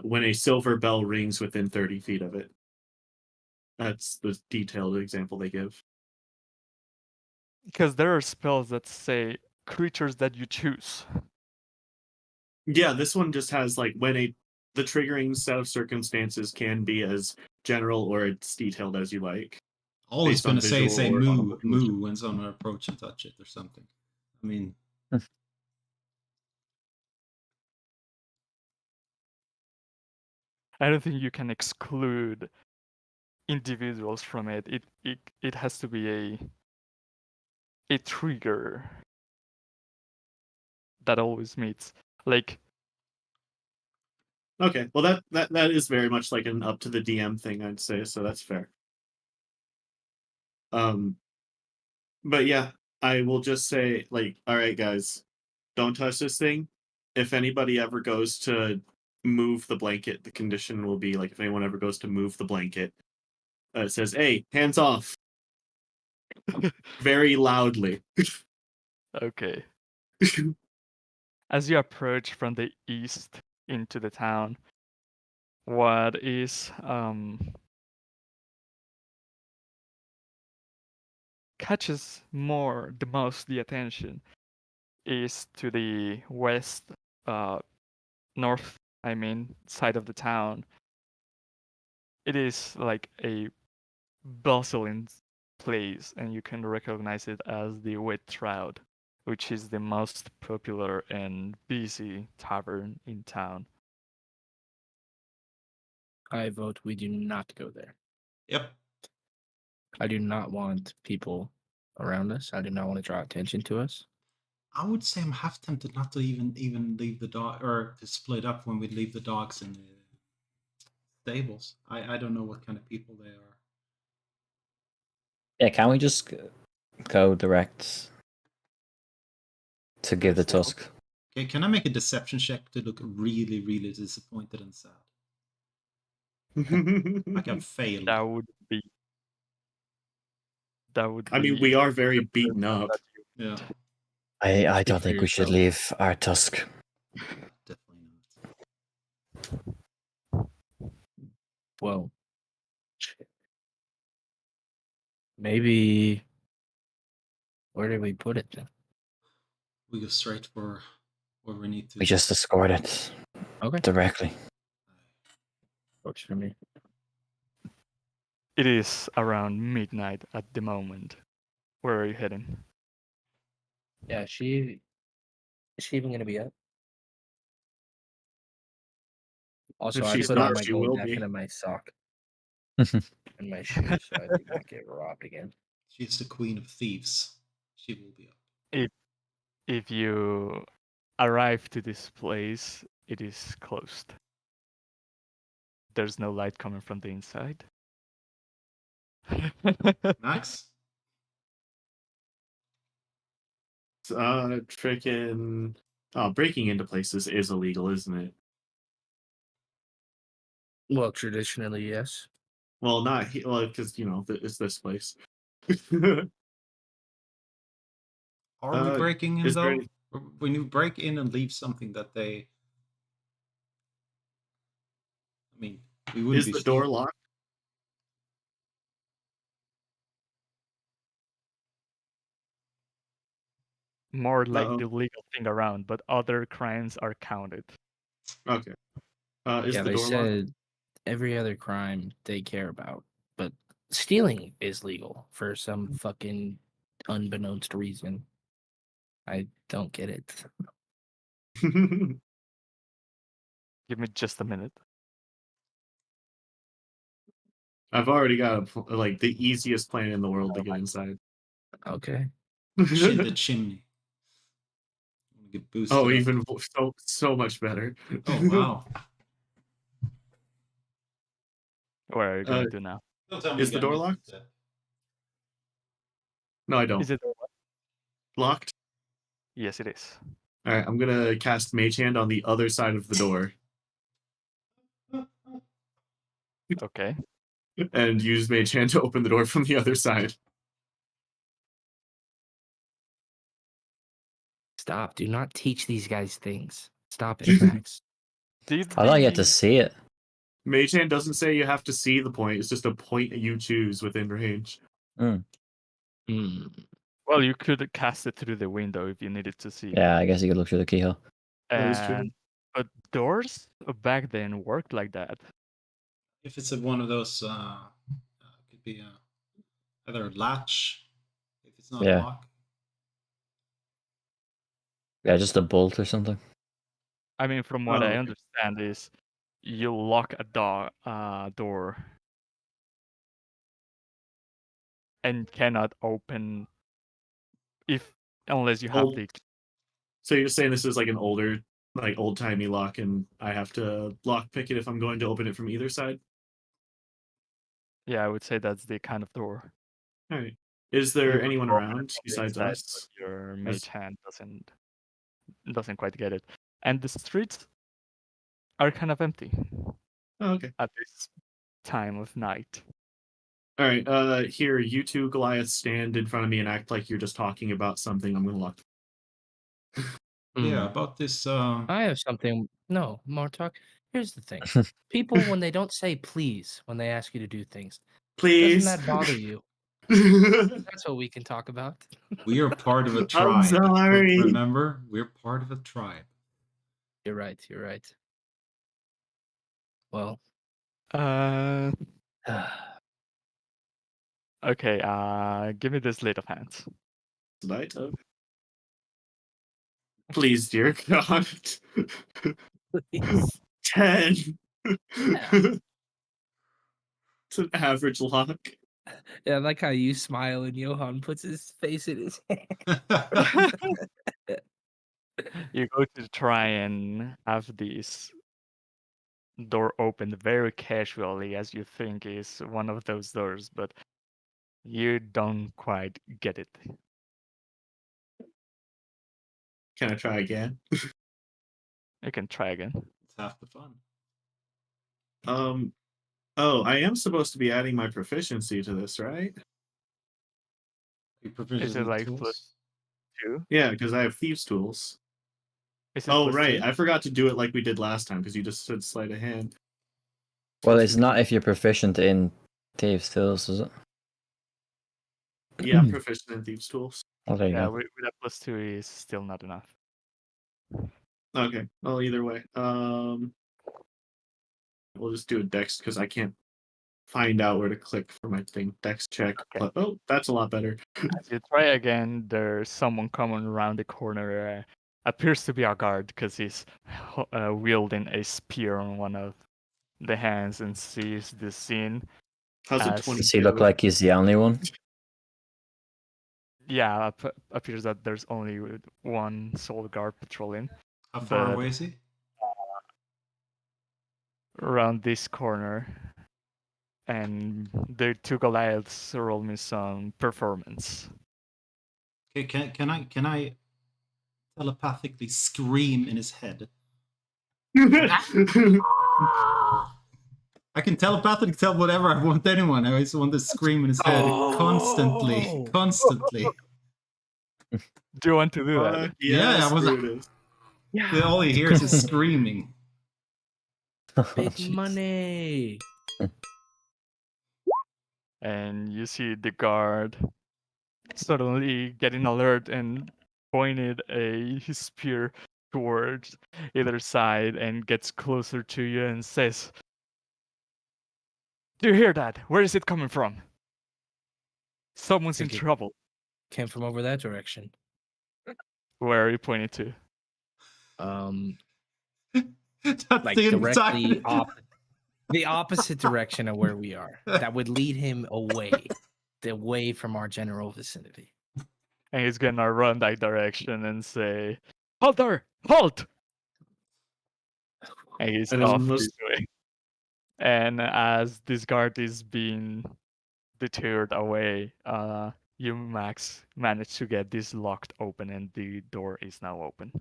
when a silver bell rings within 30 feet of it. That's the detailed example they give. Because there are spells that say creatures that you choose. Yeah, this one just has like the triggering set of circumstances can be as general or as detailed as you like. All it's Based going on to say visual or moo, audible conditions. moo when someone approaches and touch it or something. I mean, I don't think you can exclude individuals from it. It has to be a trigger that always meets. Like, Okay, well that is very much like an up to the DM thing, I'd say, so that's fair. But yeah, I will just say, like, all right, guys, don't touch this thing. If anybody ever goes to move the blanket, the condition will be like if anyone ever goes to move the blanket, it says, "Hey, hands off!" very loudly. okay. As you approach from the east into the town, what is catches the most the attention is to the west, north, side of the town, it is like a bustling place, and you can recognize it as the Wet Shroud, which is the most popular and busy tavern in town. I vote we do not go there. Yep. I do not want people around us. I do not want to draw attention to us. I would say I'm half tempted not to even leave the dog, or to split up when we leave the dogs in the stables. I don't know what kind of people they are. Yeah, can we just go direct to give the Stealth. tusk? Okay, can I make a deception check to look really, really disappointed and sad? Like I've failed. That would be. I mean, we are very the beaten person up. that you- Yeah, I Speak don't for think we should yourself. leave our tusk. definitely Well, shit. Maybe. Where did we put it then? we go straight for where we need to. We just escort it Okay. directly. Works for me. It is around midnight at the moment. Where are you heading? Yeah, is she even gonna be up? Also, If I she's put on not, my she gold will jacket be. and my sock and my shoes so I do not get robbed again. She is the queen of thieves. She will be up. If you arrive to this place, it is closed. There's no light coming from the inside. Max? Freaking. Oh, breaking into places is illegal, isn't it? Well, traditionally, yes. Well, not here. Well, because it's this place. Are we breaking in is there though? any- When you break in and leave something that they, I mean, we wouldn't Is be the door stealing. locked? More like Uh-oh. the legal thing around, but other crimes are counted. Okay. Is Yeah, the they door locked? said every other crime they care about, but stealing is legal for some fucking unbeknownst reason. I don't get it. Give me just a minute. I've already got like the easiest plan in the world to get inside. Okay. Shin the chimney. Get boosted Oh, up. even so much better. Oh wow. Where are you going to now? Don't tell me Is the door locked? No, I don't. Is it Locked? Yes, it is. All right, I'm gonna cast Mage Hand on the other side of the door Okay. and use Mage Hand to open the door from the other side. Stop. Do not teach these guys things. Stop it, Max. Did I thought you had to the- see it. Mage Hand doesn't say you have to see the point. It's just a point you choose within range. Hmm. Well, you could cast it through the window if you needed to see. Yeah, I guess you could look through the keyhole. That is true. But doors back then worked like that. If it's one of those, could be either a latch. If it's not Yeah. a lock. Yeah, just a bolt or something. I mean, from what I okay. understand is you lock a door and cannot open unless you have Old- the So you're saying this is like an older, like old-timey lock, and I have to lock pick it if I'm going to open it from either side? Yeah, I would say that's the kind of door. All right. Is You there would anyone open it around from the besides inside, us? but your As- mage hand doesn't quite get it. And the streets are kind of empty Oh, okay. at this time of night. All right. Here, you two Goliaths stand in front of me and act like you're just talking about something. I'm gonna lock. Yeah, about this. I have something. No, more talk. Here's the thing. People, when they don't say please when they ask you to do things, Please. doesn't that bother you? That's what we can talk about. We are part of a I'm tribe. sorry. Remember, we're part of a tribe. You're right. You're right. Well. Uh, okay. Give me this list of hands. Tonight? Okay. Please, dear God. Please. 10. Yeah. It's an average lock. Yeah, I like how you smile and Johan puts his face in his hand. You go to try and have this door opened very casually, as you think is one of those doors, but you don't quite get it. Can I try again? You can try again. It's half the fun. Oh, I am supposed to be adding my proficiency to this, right? Your proficiency Is it like tools? +2? Yeah, because I have thieves' tools. Is it Oh, +2? right. I forgot to do it like we did last time because you just said sleight of hand. Well, it's not if you're proficient in thieves' tools, is it? Yeah, I'm proficient in thieves' tools. Oh, there you Yeah, go. with a +2 is still not enough. Okay. Well, either way. We'll just do a dex because I can't find out where to click for my thing. Dex check. Okay. Oh, that's a lot better. As you try again, there's someone coming around the corner. Appears to be a guard because he's wielding a spear on one of the hands and sees the scene. How's it As- 22? Does he look like he's the only one? Yeah, appears that there's only one soul guard patrolling How far But- away is he? around this corner. And the two Goliaths roll me some performance. Okay, can I telepathically scream in his head? I can telepathically tell whatever I want anyone. I just want to scream in his head constantly. Constantly. Do you want to do that? Yeah, I was- screw this. All he hears is screaming. Big Jeez. money. And you see the guard suddenly getting alert and pointed his spear towards either side and gets closer to you and says, "Do you hear that? Where is it coming from? Someone's in Think it- trouble." Came from over that direction. Where are you pointing to? That's Like the directly exact- the opposite direction of where we are. That would lead him away from our general vicinity. And he's gonna run that direction and say, "Halt there! Halt!" And he's And it's off most- his way. And as this guard is being deterred away, you, Max, manage to get this locked open, and the door is now open.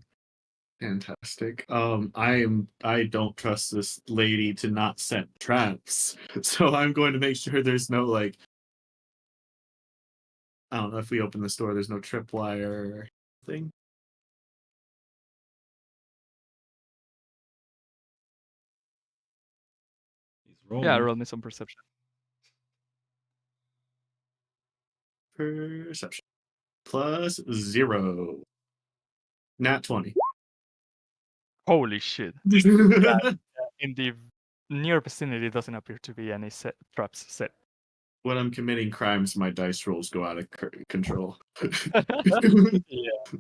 Fantastic. I don't trust this lady to not set traps. So I'm going to make sure there's no like I don't know if we open this door, there's no tripwire thing. He's rolling. Yeah, roll me some perception. Perception. +0. Nat 20. Holy shit. In the near vicinity, doesn't appear to be any traps set. When I'm committing crimes, my dice rolls go out of control. Yeah.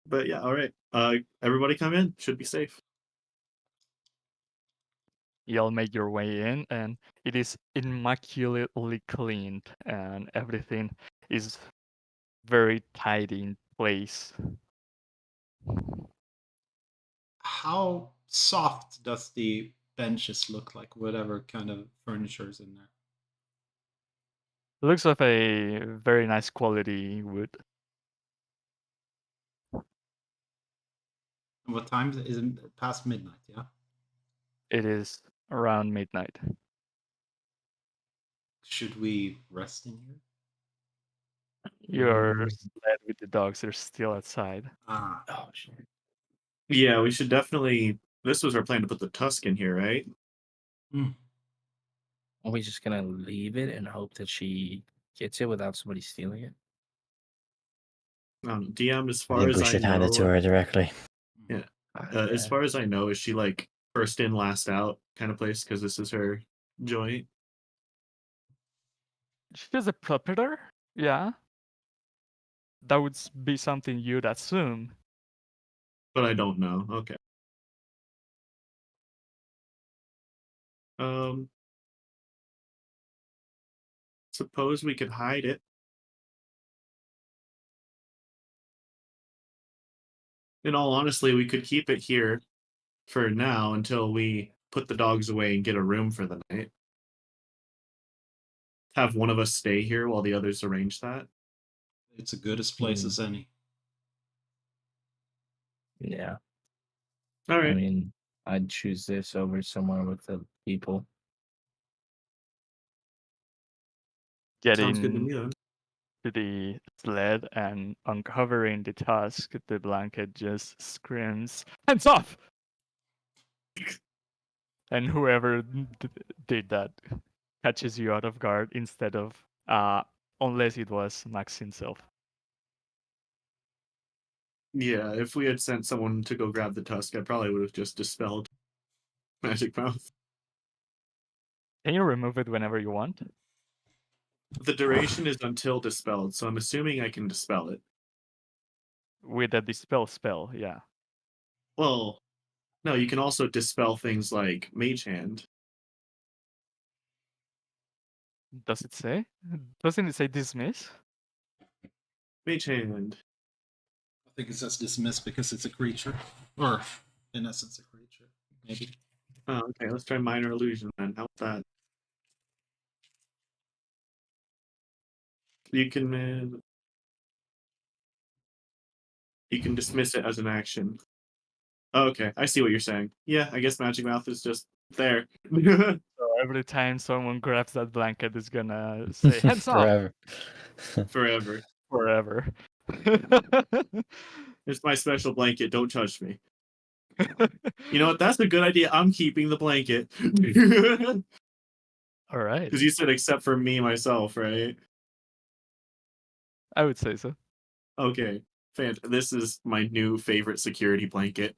But yeah, all right. Everybody come in. Should be safe. You'll make your way in, and it is immaculately cleaned, and everything is very tidy in place. How soft does the benches look like? Whatever kind of furniture is in there. It looks like a very nice quality wood. And what time is it? Past midnight, yeah? It is around midnight. Should we rest in here? Your sled with the dogs are still outside. Ah, Oh shit. Yeah, we should definitely. This was our plan to put the tusk in here, right? Are we just gonna leave it and hope that she gets it without somebody stealing it? DM, as I far think as we I should know, hand it to her directly. Yeah. As far as I know, is she like first in, last out kind of place? Because this is her joint. She's a predator? Yeah. That would be something you'd assume. But I don't know. Okay. Suppose we could hide it. In all honesty, we could keep it here for now until we put the dogs away and get a room for the night. Have one of us stay here while the others arrange that. It's a good as place as any. Yeah. All right. I mean, I'd choose this over somewhere with the people. Sounds good to Getting me then. to the sled and uncovering the tusk, the blanket just screams, "Hands off!" And whoever did that catches you out of guard instead of, unless it was Max himself. Yeah, if we had sent someone to go grab the tusk, I probably would have just dispelled Magic Mouth. Can you remove it whenever you want? The duration is until dispelled, so I'm assuming I can dispel it. With a dispel spell, yeah. Well, no, you can also dispel things like Mage Hand. Does it say? Doesn't it say dismiss? Mage Hand. I think it says dismiss because it's a creature, or in essence, a creature. Maybe. Oh, okay, let's try Minor Illusion then. How about that? You can dismiss it as an action. Oh, okay, I see what you're saying. Yeah, I guess Magic Mouth is just there. So every time someone grabs that blanket, it's gonna say hands off Forever. Forever. forever. It's my special blanket. Don't touch me. You know what? That's a good idea. I'm keeping the blanket. All right, Because you said except for me, myself, right? I would say so. Okay. This is my new favorite security blanket.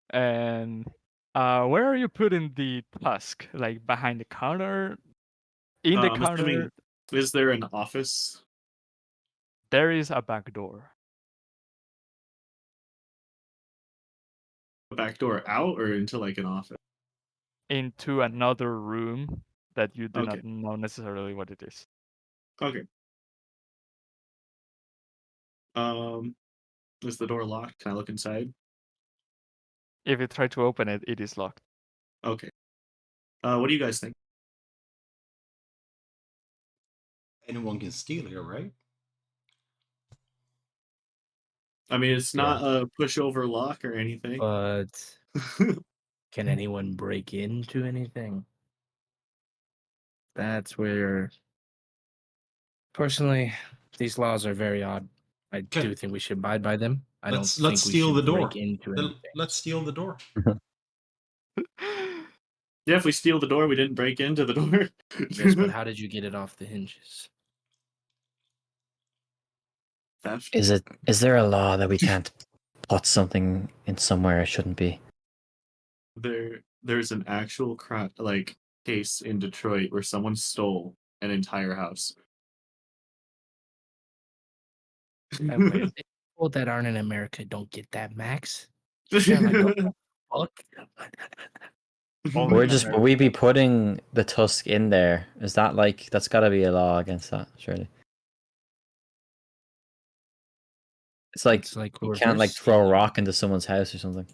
And where are you putting the tusk? Like behind the counter? In the I'm counter? assuming, is there an office? There is a back door. A back door out or into like an office? Into another room that you do Okay. not know necessarily what it is. Okay. Is the door locked? Can I look inside? If you try to open it, it is locked. Okay. What do you guys think? Anyone can steal here, right? I mean, it's not a pushover lock or anything. But can anyone break into anything? That's where, personally, these laws are very odd. I do think we should abide by them. I don't Let's think we steal should the door. break into anything. Let's steal the door. Yeah, if we steal the door, we didn't break into the door. Yes, but how did you get it off the hinges? Theft. Is there a law that we can't put something in somewhere it shouldn't be? There's an actual case in Detroit where someone stole an entire house. And wait, people that aren't in America don't get that, Max. They're like, what the fuck? Only We're in just will America. we be putting the tusk in there? Is that like that's got to be a law against that? Surely. It's like It's like you can't like reverse throw a stealing. rock into someone's house or something.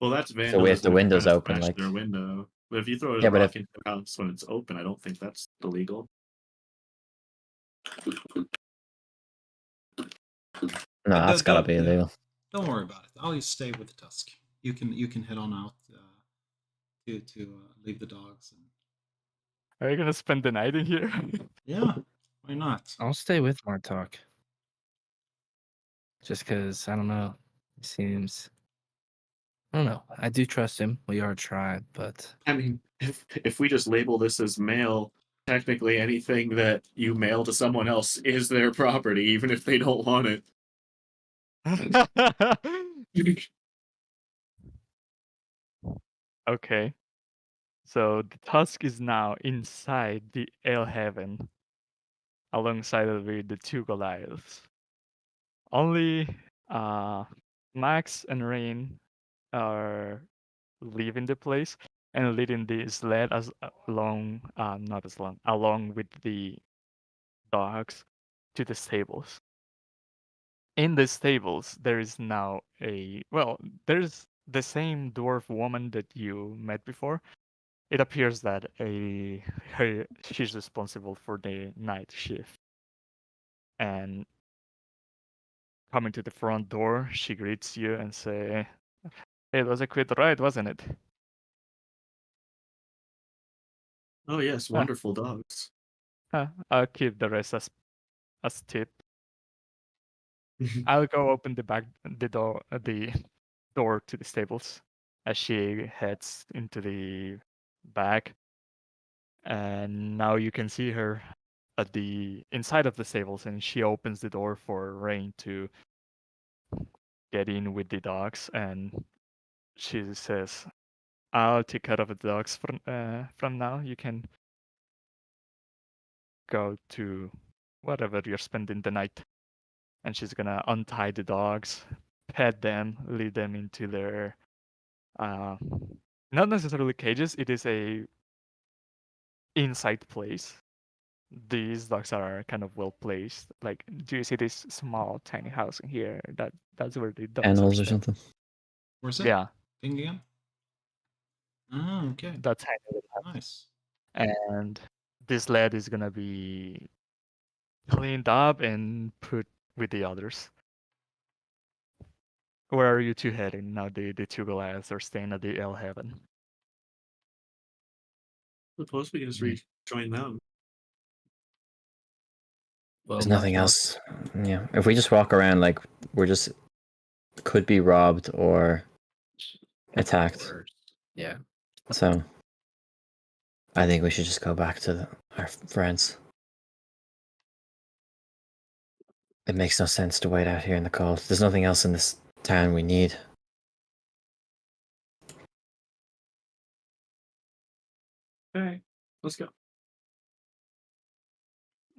Well, that's So vandalism. if the if you're window's trying to open, smash like their window. But if you throw a Yeah, but rock if- into the house when it's open, I don't think that's illegal. no, that's gotta be illegal. Don't worry about it. I'll just stay with the tusk. You can head on out to leave the dogs. And... Are you gonna spend the night in here? Yeah, why not? I'll stay with Martok. Just because, I don't know. It seems... I don't know. I do trust him. We are a tribe, but... I mean, if we just label this as mail, technically anything that you mail to someone else is their property, even if they don't want it. Okay. So the tusk is now inside the Ale Heaven, alongside of the two Goliaths. Only Max and Rain are leaving the place and leading the sled as along, not as long, along with the dogs to the stables. In the stables, there is now there's the same dwarf woman that you met before. It appears that she's responsible for the night shift. And coming to the front door, she greets you and say, "It was a quick ride, wasn't it?" Oh yes, Huh. wonderful dogs. I'll keep the rest as tip. I'll go open the door to the stables as she heads into the back. And now you can see her at the inside of the stables, and she opens the door for Rain to get in with the dogs, and she says, "I'll take care of the dogs from now. You can go to whatever you're spending the night." And she's gonna untie the dogs, pet them, lead them into their not necessarily cages. It is a inside place. These dogs are kind of well placed. Like, do you see this small tiny house in here? That's where the dogs are Kennels or staying. something. Where's it? Yeah, Thing again? Oh, okay. that tiny little house. Nice. And this lad is gonna be cleaned up and put with the others. Where are you two heading now? The two Goliaths are staying at the El Heaven. Suppose we just rejoin them. Well, There's my nothing thoughts- else. Yeah. If we just walk around like we're just could be robbed or attacked. Worse. Yeah. So I think we should just go back to our friends. It makes no sense to wait out here in the cold. There's nothing else in this town we need. Okay, let's go.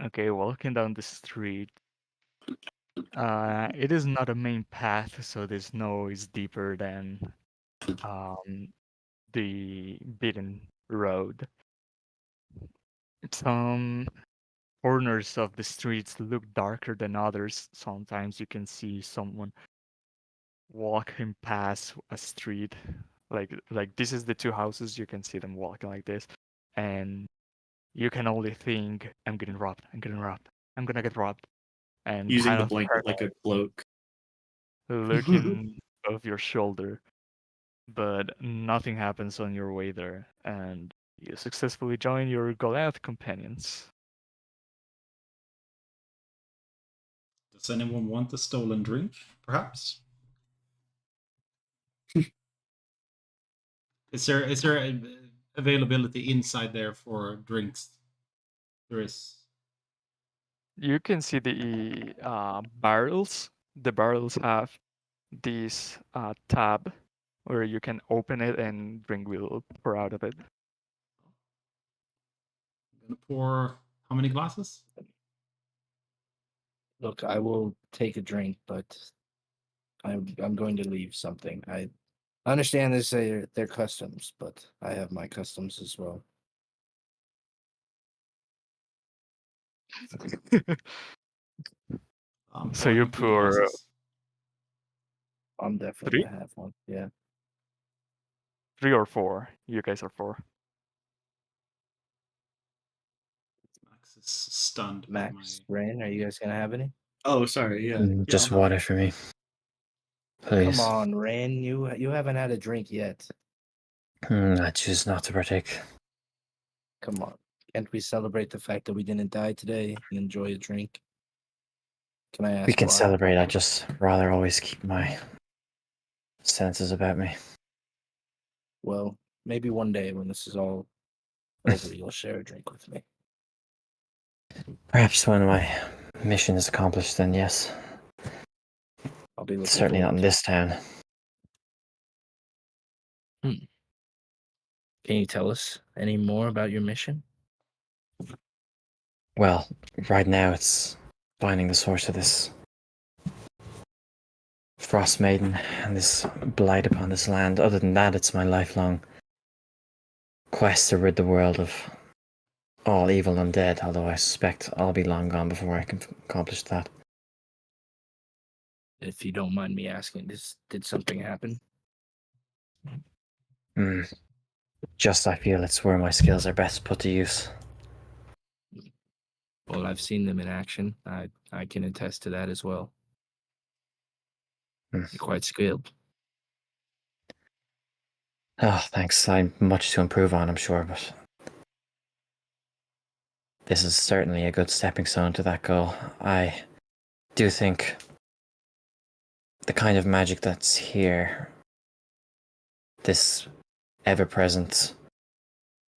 Okay, walking down the street. It is not a main path, so the snow is deeper than the beaten road. Some corners of the streets look darker than others. Sometimes you can see someone walking past a street. Like this is the two houses, you can see them walking like this. And you can only think, I'm getting robbed, I'm getting robbed, I'm gonna get robbed. And Using kind the of blanket like a cloak. looking over your shoulder, but nothing happens on your way there, and you successfully join your Goliath companions. Does anyone want a stolen drink, perhaps? Is there availability inside there for drinks? There is. You can see the barrels. The barrels have this tab where you can open it and drink will pour out of it. I'm gonna pour how many glasses? Look, I will take a drink, but I'm going to leave something. I understand this their customs, but I have my customs as well. So you pouring 2 pour glasses. I'm definitely 3? gonna have one. Yeah. 3 or 4. You guys are 4. Max is stunned. by Max, Rain, are you guys gonna have any? Oh, sorry. Yeah. Just I'll have- water for me. Please. Come on, Rain. You haven't had a drink yet. I choose not to partake. Come on. Can't we celebrate the fact that we didn't die today and enjoy a drink? Can I ask We can why? celebrate. I just rather always keep my senses about me. Well, maybe one day when this is all over, you'll share a drink with me. Perhaps when my mission is accomplished, then yes. I'll be looking Certainly not forward in to this town. it. Can you tell us any more about your mission? Well, right now it's finding the source of this Frost Maiden and this blight upon this land. Other than that, it's my lifelong quest to rid the world of all evil undead, although I suspect I'll be long gone before I can accomplish that. If you don't mind me asking, did something happen? Just I feel it's where my skills are best put to use. Well, I've seen them in action. I can attest to that as well. You're quite skilled. Oh, thanks. I'm much to improve on, I'm sure, but this is certainly a good stepping stone to that goal. I do think the kind of magic that's here, this ever-present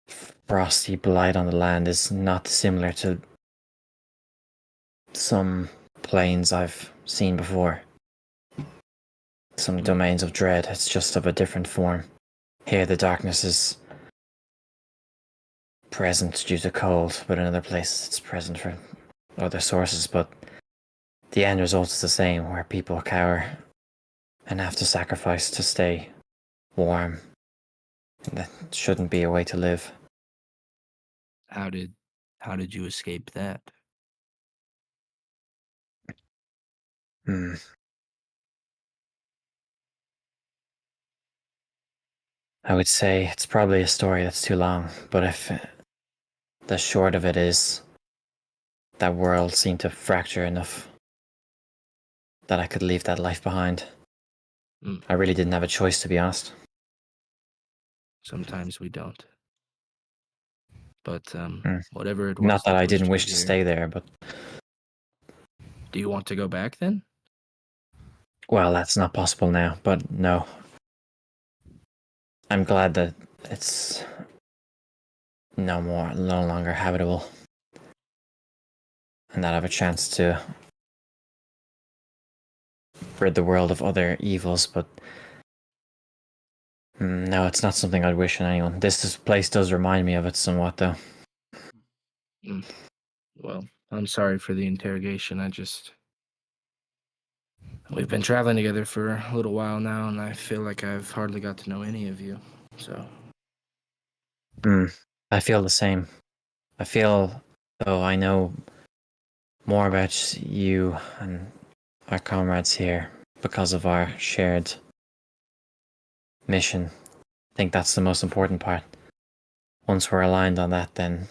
frosty blight on the land, is not similar to some planes I've seen before. Some domains of dread. It's just of a different form. Here the darkness is present due to cold, but in other places it's present for other sources, but the end result is the same, where people cower and have to sacrifice to stay warm. And that shouldn't be a way to live. How did you escape that? I would say it's probably a story that's too long, but if the short of it is, that world seemed to fracture enough that I could leave that life behind. I really didn't have a choice, to be honest. Sometimes we don't. But whatever it was. Not that I pushed didn't you wish to here- stay there, but Do you want to go back then? well, that's not possible now, but no. I'm glad that it's no longer habitable. And that I have a chance to rid the world of other evils, but no, it's not something I'd wish on anyone. This place does remind me of it somewhat, though. Well, I'm sorry for the interrogation. We've been traveling together for a little while now, and I feel like I've hardly got to know any of you. So, I feel the same. I feel, though, I know more about you and our comrades here because of our shared mission. I think that's the most important part. Once we're aligned on that, then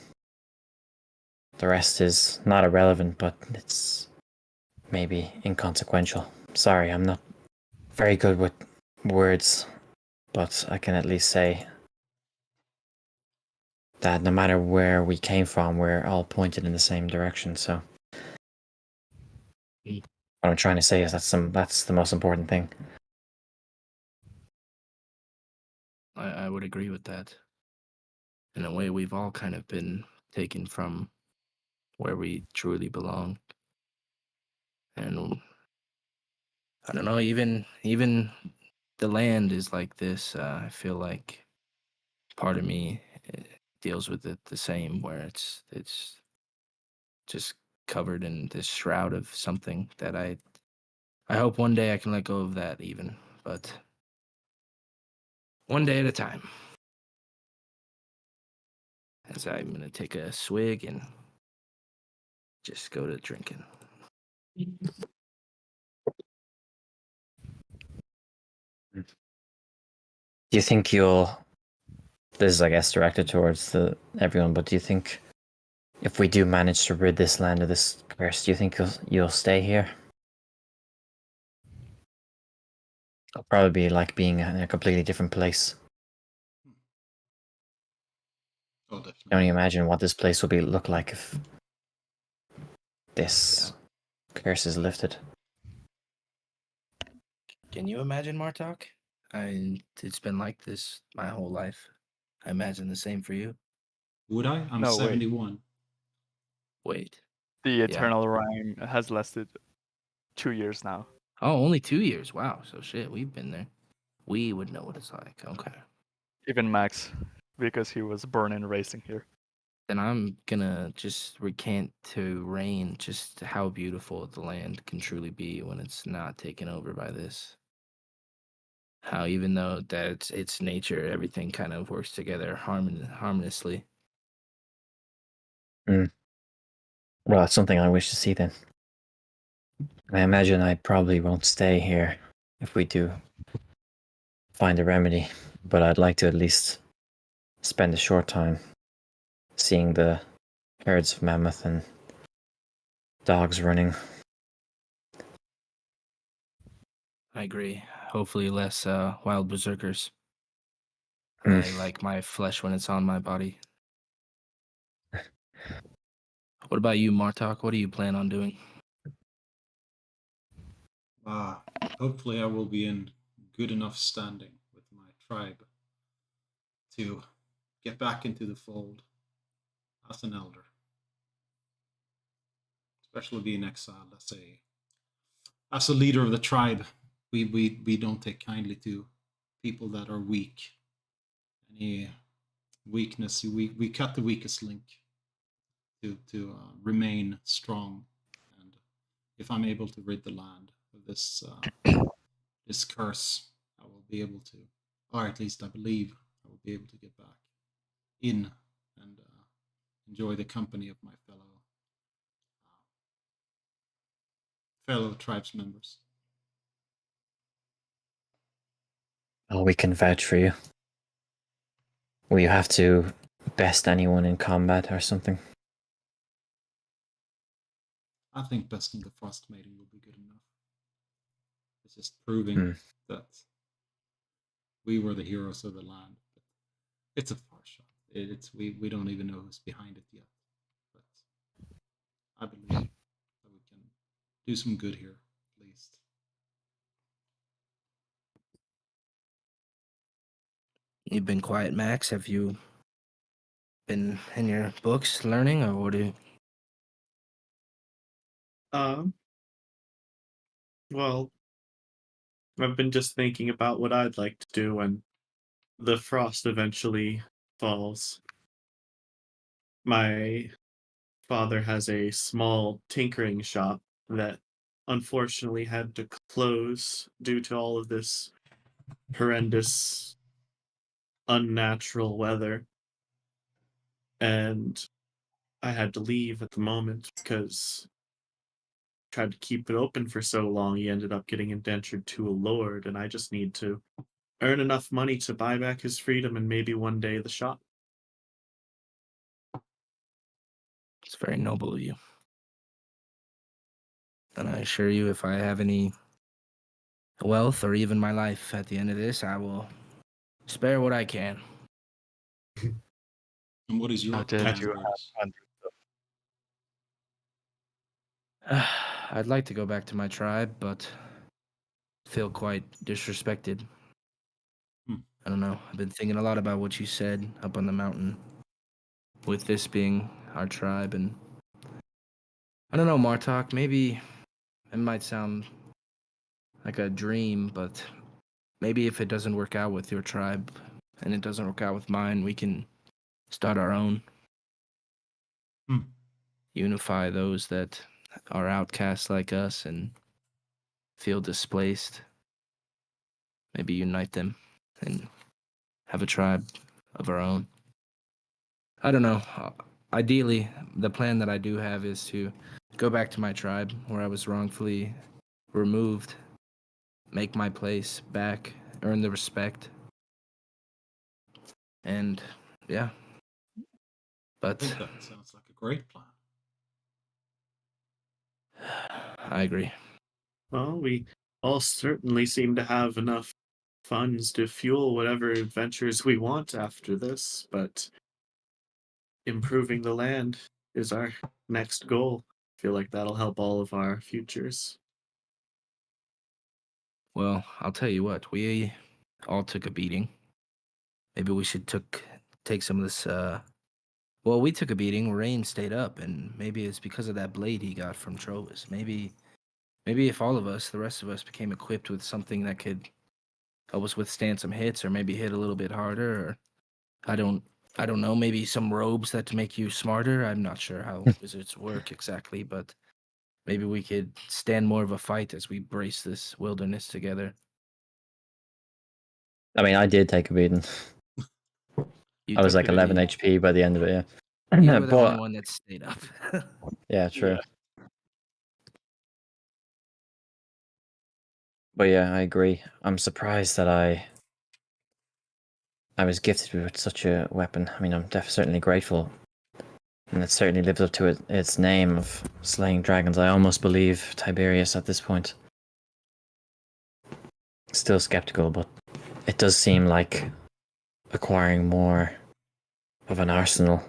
the rest is not irrelevant, but it's maybe inconsequential. Sorry, I'm not very good with words, but I can at least say that no matter where we came from, we're all pointed in the same direction. So what I'm trying to say is that's the most important thing. I would agree with that. In a way, we've all kind of been taken from where we truly belong. And I don't know, even the land is like this. I feel like part of me deals with it the same, where it's just covered in this shroud of something that I hope one day I can let go of that even, but one day at a time. As I'm gonna take a swig and just go to drinking. Do you think you'll? This is, I guess, directed towards everyone. But do you think, if we do manage to rid this land of this curse, do you think you'll stay here? It'll probably be like being in a completely different place. Oh, definitely. Can you imagine what this place will look like if this curse is lifted? Can you imagine, Martok? It's been like this my whole life. I imagine the same for you. Would I? I'm No, wait. 71. Wait. The Eternal Rhyme has lasted 2 years now. Oh, only 2 years. Wow. So shit, we've been there. We would know what it's like. Okay. Even Max, because he was born and raising here. Then I'm gonna just recant to Rain just how beautiful the land can truly be when it's not taken over by this. How even though that it's nature, everything kind of works together harmoniously. Well, that's something I wish to see then. I imagine I probably won't stay here if we do find a remedy, but I'd like to at least spend a short time seeing the herds of mammoth and dogs running. I agree. Hopefully less wild berserkers. Mm. I like my flesh when it's on my body. What about you, Martok? What do you plan on doing? Hopefully I will be in good enough standing with my tribe to get back into the fold as an elder. Especially being exiled as a leader of the tribe. We don't take kindly to people that are weak. Any weakness, we cut the weakest link to remain strong. And if I'm able to rid the land of this this curse, I will be able to, or at least I believe I will be able to get back in and enjoy the company of my fellow tribes members. Oh, we can vouch for you. Will you have to best anyone in combat or something? I think besting the frost maiden will be good enough. It's just proving that we were the heroes of the land. But it's a far shot. We don't even know who's behind it yet. But I believe that we can do some good here, at least. You've been quiet, Max. Have you been in your books learning, or what do you... Well, I've been just thinking about what I'd like to do when the frost eventually falls. My father has a small tinkering shop that unfortunately had to close due to all of this horrendous, unnatural weather. And I had to leave at the moment because I tried to keep it open for so long. He ended up getting indentured to a lord, and I just need to earn enough money to buy back his freedom and maybe one day the shop. It's very noble of you. And I assure you, if I have any wealth or even my life at the end of this, I will spare what I can. And what is your How did plan, you have Brutus? I'd like to go back to my tribe, but feel quite disrespected. I don't know. I've been thinking a lot about what you said up on the mountain, with this being our tribe, and I don't know, Martok, maybe it might sound like a dream, but maybe if it doesn't work out with your tribe and it doesn't work out with mine, we can start our own. Unify those that are outcasts like us and feel displaced. Maybe unite them and have a tribe of our own. I don't know. Ideally, the plan that I do have is to go back to my tribe where I was wrongfully removed, make my place back, earn the respect, and yeah. I But think that sounds like a great plan. I agree. Well, we all certainly seem to have enough funds to fuel whatever adventures we want after this, but improving the land is our next goal. I feel like that'll help all of our futures. Well, I'll tell you what, we all took a beating. Maybe we should take some of this well, we took a beating. Rain stayed up, and maybe it's because of that blade he got from Trovis. Maybe Maybe if all of us, the rest of us, became equipped with something that could help us withstand some hits, or maybe hit a little bit harder, or I don't know, maybe some robes that make you smarter. I'm not sure how wizards work exactly, but maybe we could stand more of a fight as we brace this wilderness together. I mean, I did take a beating. You I was took like a 11 beat. HP by the end of it, You yeah. were the only But one that stayed up. yeah, true. Yeah. But yeah, I agree. I'm surprised that I was gifted with such a weapon. I mean, I'm certainly grateful, and it certainly lives up to its name of slaying dragons. I almost believe Tiberius at this point. Still skeptical, but it does seem like acquiring more of an arsenal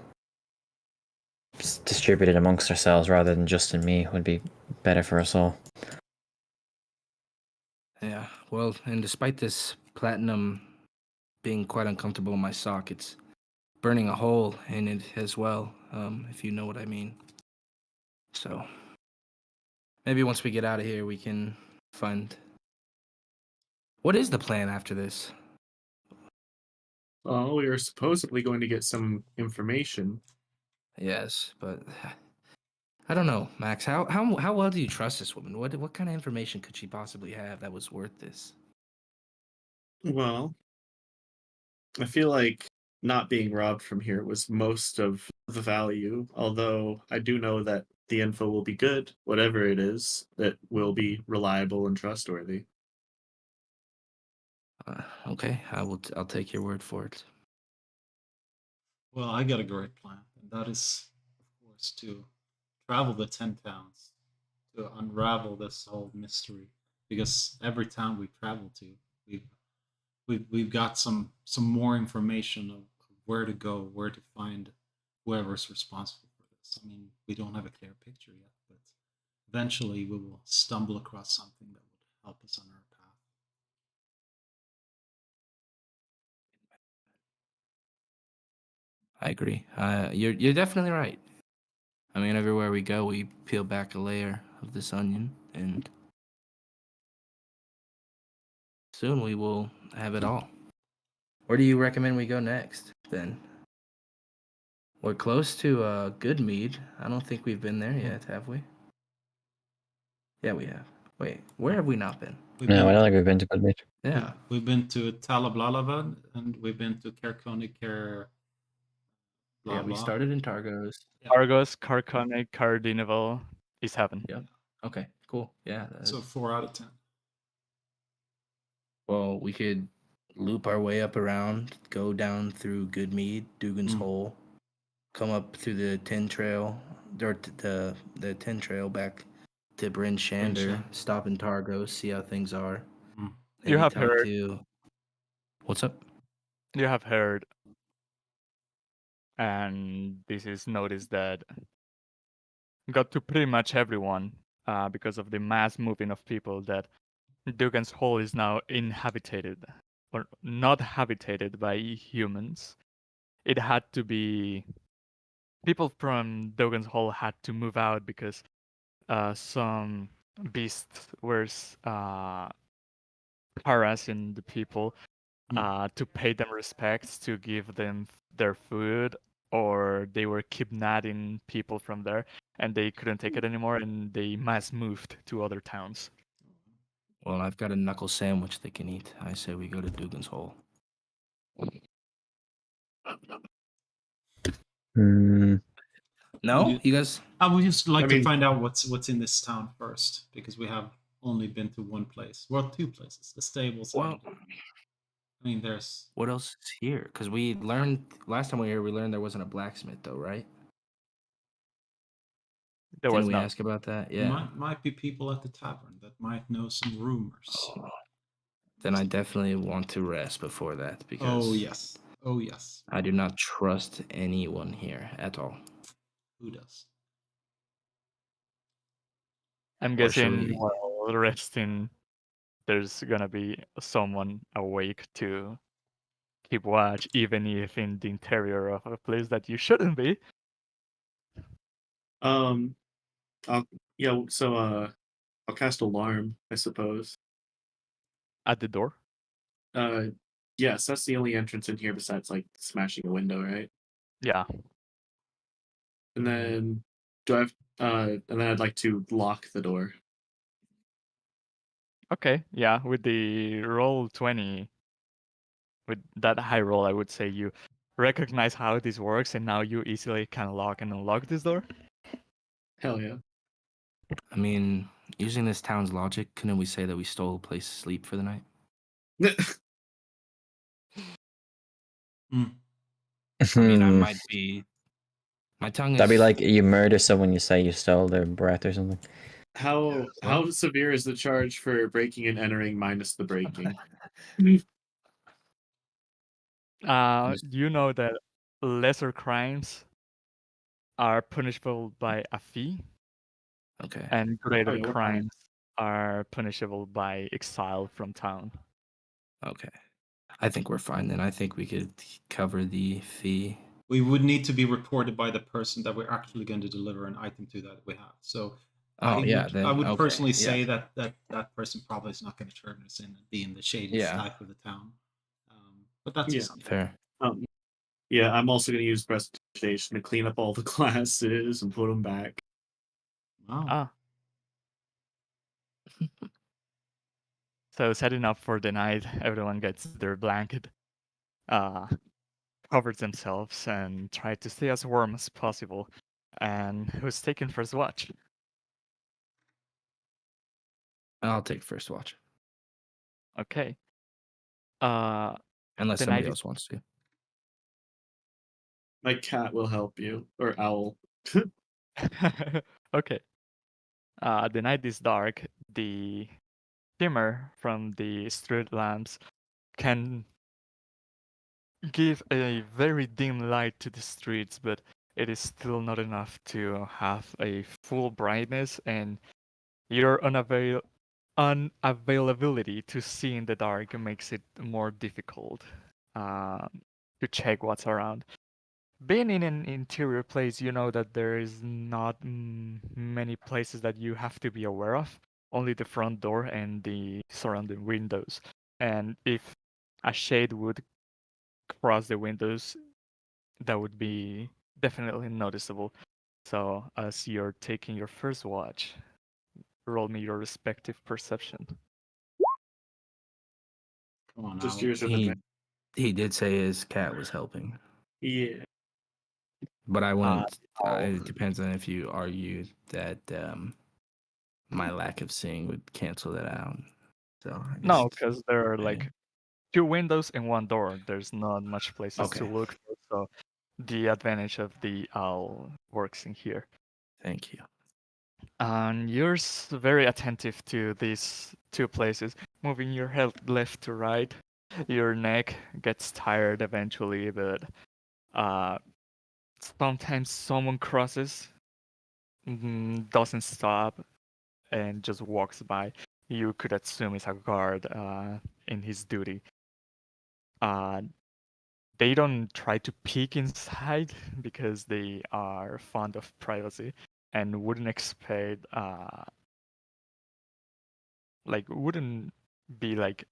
distributed amongst ourselves rather than just in me would be better for us all. Yeah, well, and despite this platinum being quite uncomfortable in my sock, it's burning a hole in it as well, if you know what I mean. So maybe once we get out of here, we can find. What is the plan after this? Well, we are supposedly going to get some information. Yes, but I don't know, Max. How well do you trust this woman? What kind of information could she possibly have that was worth this? Well, I feel like not being robbed from here was most of the value, although I do know that the info will be good, whatever it is, that will be reliable and trustworthy. Okay, I'll take your word for it. Well, I got a great plan, and that is, of course, to travel the 10 towns to unravel this whole mystery. Because every town we travel to, we've we've got some more information of where to go, where to find whoever's responsible for this. I mean, we don't have a clear picture yet, but eventually we will stumble across something that would help us on our path. I agree. You're definitely right. I mean, everywhere we go, we peel back a layer of this onion, and soon we will have it all. Where do you recommend we go next, then? We're close to Goodmead. I don't think we've been there yet, have we? Yeah, we have. Wait, where have we not been? We've No, I been, don't think we've been to Goodmead. Yeah. we've been to Talablalava and we've been to Kerkoniker. Blah Yeah, we blah. started in Targos. Argos, Carconic, Cardinival, East Heaven. Yep. Okay, cool. Yeah. So 4 out of 10. Well, we could loop our way up around, go down through Goodmead, Dugan's Hole, come up through the Tin Trail, or the Tin Trail back to Bryn Shander, Shander. stop in Targos, see how things are. Mm. You Maybe have talk heard. to. What's up? You have heard, and this is noticed that got to pretty much everyone because of the mass moving of people that Dugan's Hole is now inhabited or not habitated by humans. It had to be people from Dugan's Hole had to move out because some beasts were harassing the people to pay them respects, to give them their food, or they were kidnapping people from there and they couldn't take it anymore and they mass moved to other towns. Well, I've got a knuckle sandwich they can eat. I say we go to Dugan's Hole. No, you guys. I would just like I to mean- find out what's in this town first, because we have only been to one place. Well, 2 places. The stables. Well, I mean, there's. what else is here? Because we learned last time we were here, we learned there wasn't a blacksmith, though, right? There Didn't was we not. ask about that? Yeah. Might be people at the tavern that might know some rumors. Oh, then I definitely want to rest before that because. Oh yes. Oh yes. I do not trust anyone here at all. Who does? I'm Or should guessing we- while resting, there's gonna be someone awake to keep watch, even if in the interior of a place that you shouldn't be. I'll I'll cast alarm, I suppose. At the door? Yes, that's the only entrance in here besides like smashing a window, right? Yeah. And then do I have and then I'd like to lock the door. Okay, yeah, with the roll 20, with that high roll, I would say you recognize how this works, and now you easily can lock and unlock this door. Hell yeah. I mean, using this town's logic, couldn't we say that we stole a place to sleep for the night? I mean, I might be. My tongue is. That'd be like you murder someone, you say you stole their breath or something. How severe is the charge for breaking and entering minus the breaking? You know that lesser crimes are punishable by a fee, Okay. and greater yeah, crimes are punishable by exile from town. Okay. I think we're fine then. I think we could cover the fee. We would need to be reported by the person that we're actually going to deliver an item to that we have. So I would okay, personally yeah. say that person probably is not going to turn us in and be in the shady life of the town. But that's just me. Fair. Yeah, I'm also going to use prestidigitation to clean up all the glasses and put them back. Wow. Ah. So setting up for the night, everyone gets their blanket, covers themselves, and try to stay as warm as possible. And who's taking first watch? I'll take first watch. Okay. Unless the somebody night else wants to. My cat will help you, or owl. Okay. The night is dark. The shimmer from the street lamps can give a very dim light to the streets, but it is still not enough to have a full brightness, and your unavailability to see in the dark makes it more difficult to check what's around. Being in an interior place, you know that there is not many places that you have to be aware of, only the front door and the surrounding windows. And if a shade would cross the windows, that would be definitely noticeable. So as you're taking your first watch, roll me your respective perception. Come on, Just Owl. yours with advantage. He did say his cat was helping, Yeah. but I wouldn't. It depends on if you argue that my lack of seeing would cancel that out. So I guess No, it's- because there are like 2 windows and 1 door. There's not much places to Okay. look for, so the advantage of the owl works in here. Thank you. And you're very attentive to these 2 places, moving your head left to right. Your neck gets tired eventually, but sometimes someone crosses, doesn't stop, and just walks by. You could assume it's a guard in his duty. They don't try to peek inside because they are fond of privacy and wouldn't expect wouldn't be like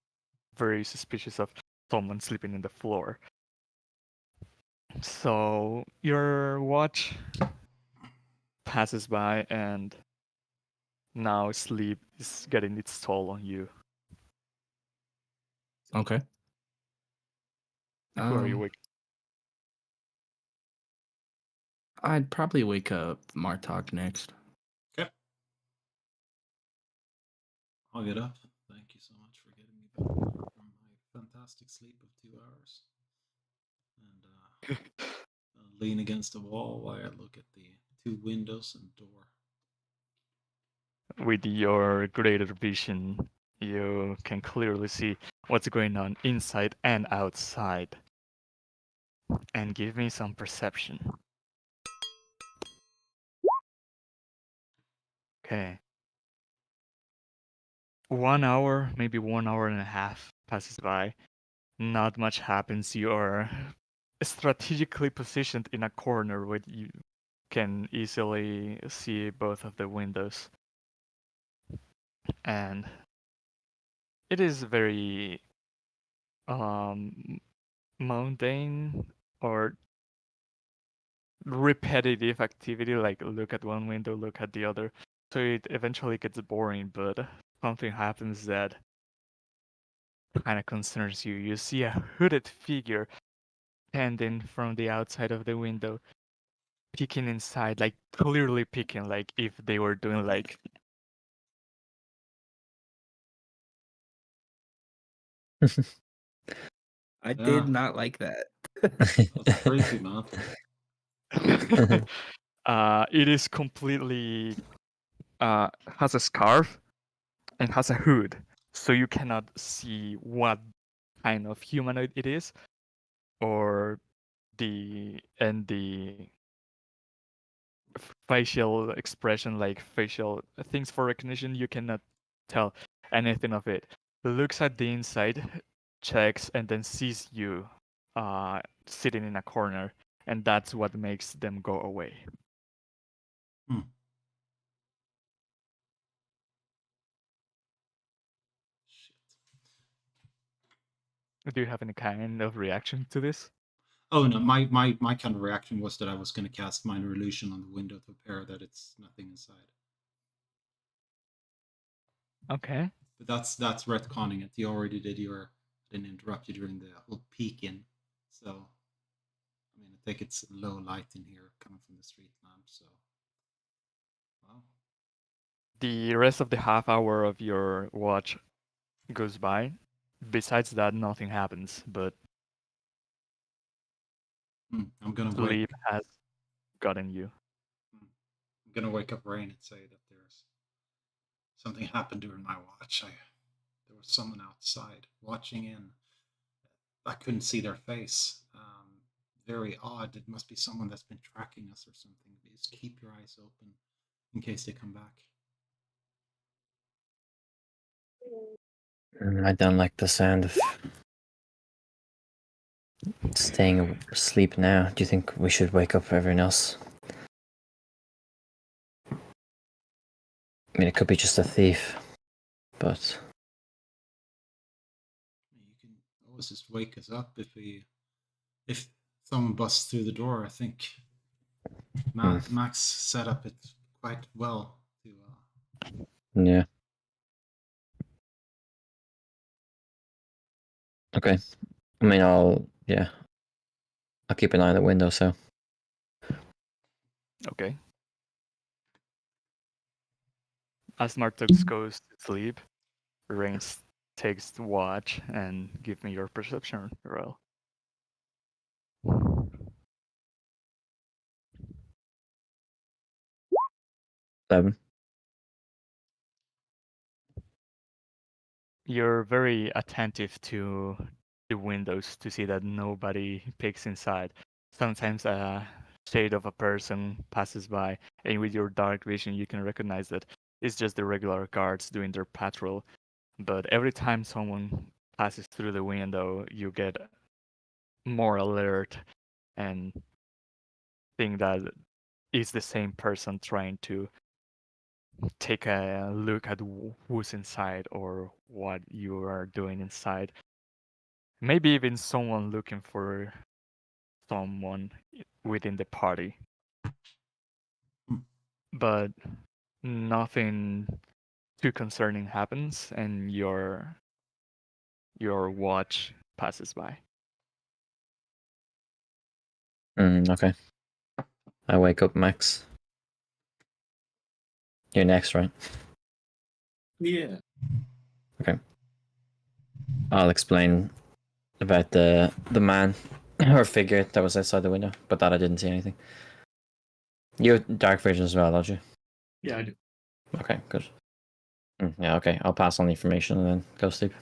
very suspicious of someone sleeping in the floor. So your watch passes by, and now sleep is getting its toll on you. Okay. Who are you waking? I'd probably wake up Martok next. Okay. I'll get up. Thank you so much for getting me back from my fantastic sleep of 2 hours. And lean against the wall while I look at the 2 windows and door. With your greater vision, you can clearly see what's going on inside and outside. And give me some perception. Okay. 1 hour, maybe 1 hour and a half passes by. Not much happens. You are strategically positioned in a corner where you can easily see both of the windows. and it is very um mundane or repetitive activity, like look at one window, look at the other. So it eventually gets boring, but something happens that kind of concerns you. You see a hooded figure standing from the outside of the window, peeking inside, like clearly peeking, like if they were doing like I Yeah. did not like that. That's creepy, man. it is completely has a scarf and has a hood, so you cannot see what kind of humanoid it is, or the facial expression, like facial things for recognition. You cannot tell anything of it. Looks at the inside, checks, and then sees you sitting in a corner, and that's what makes them go away. Shit. Do you have any kind of reaction to this? Oh no, my kind of reaction was that I was going to cast minor illusion on the window to appear that it's nothing inside. Okay. But that's retconning it. You already did your didn't interrupt you during the whole peek in. So I mean I think it's low light in here coming from the street lamp, so wow. The rest of the half hour of your watch goes by. Besides that, nothing happens, but I'm gonna sleep has gotten you. I'm gonna wake up Rain and say that there's something happened during my watch. There was someone outside watching in. I couldn't see their face. Very odd. It must be someone that's been tracking us or something. Just keep your eyes open in case they come back. I don't like the sound of staying asleep now. Do you think we should wake up everyone else? I mean, it could be just a thief, but You can always just wake us up if someone busts through the door. I think Max set up it quite well to. Yeah. Okay. I mean, I'll keep an eye on the window. So Okay. As Martux goes to sleep, Reigns takes the watch and give me your perception roll. 7. You're very attentive to the windows to see that nobody peeks inside. Sometimes a shade of a person passes by, and with your dark vision, you can recognize that it's just the regular guards doing their patrol. But every time someone passes through the window, you get more alert and think that it's the same person trying to take a look at who's inside or what you are doing inside. Maybe even someone looking for someone within the party. But nothing too concerning happens, and your watch passes by. Okay. I wake up, Max. You're next, right? Yeah. Okay. I'll explain about the man or figure that was outside the window, but that I didn't see anything. You have dark vision as well, don't you? Yeah, I do. Okay, good. Yeah, okay. I'll pass on the information and then go sleep.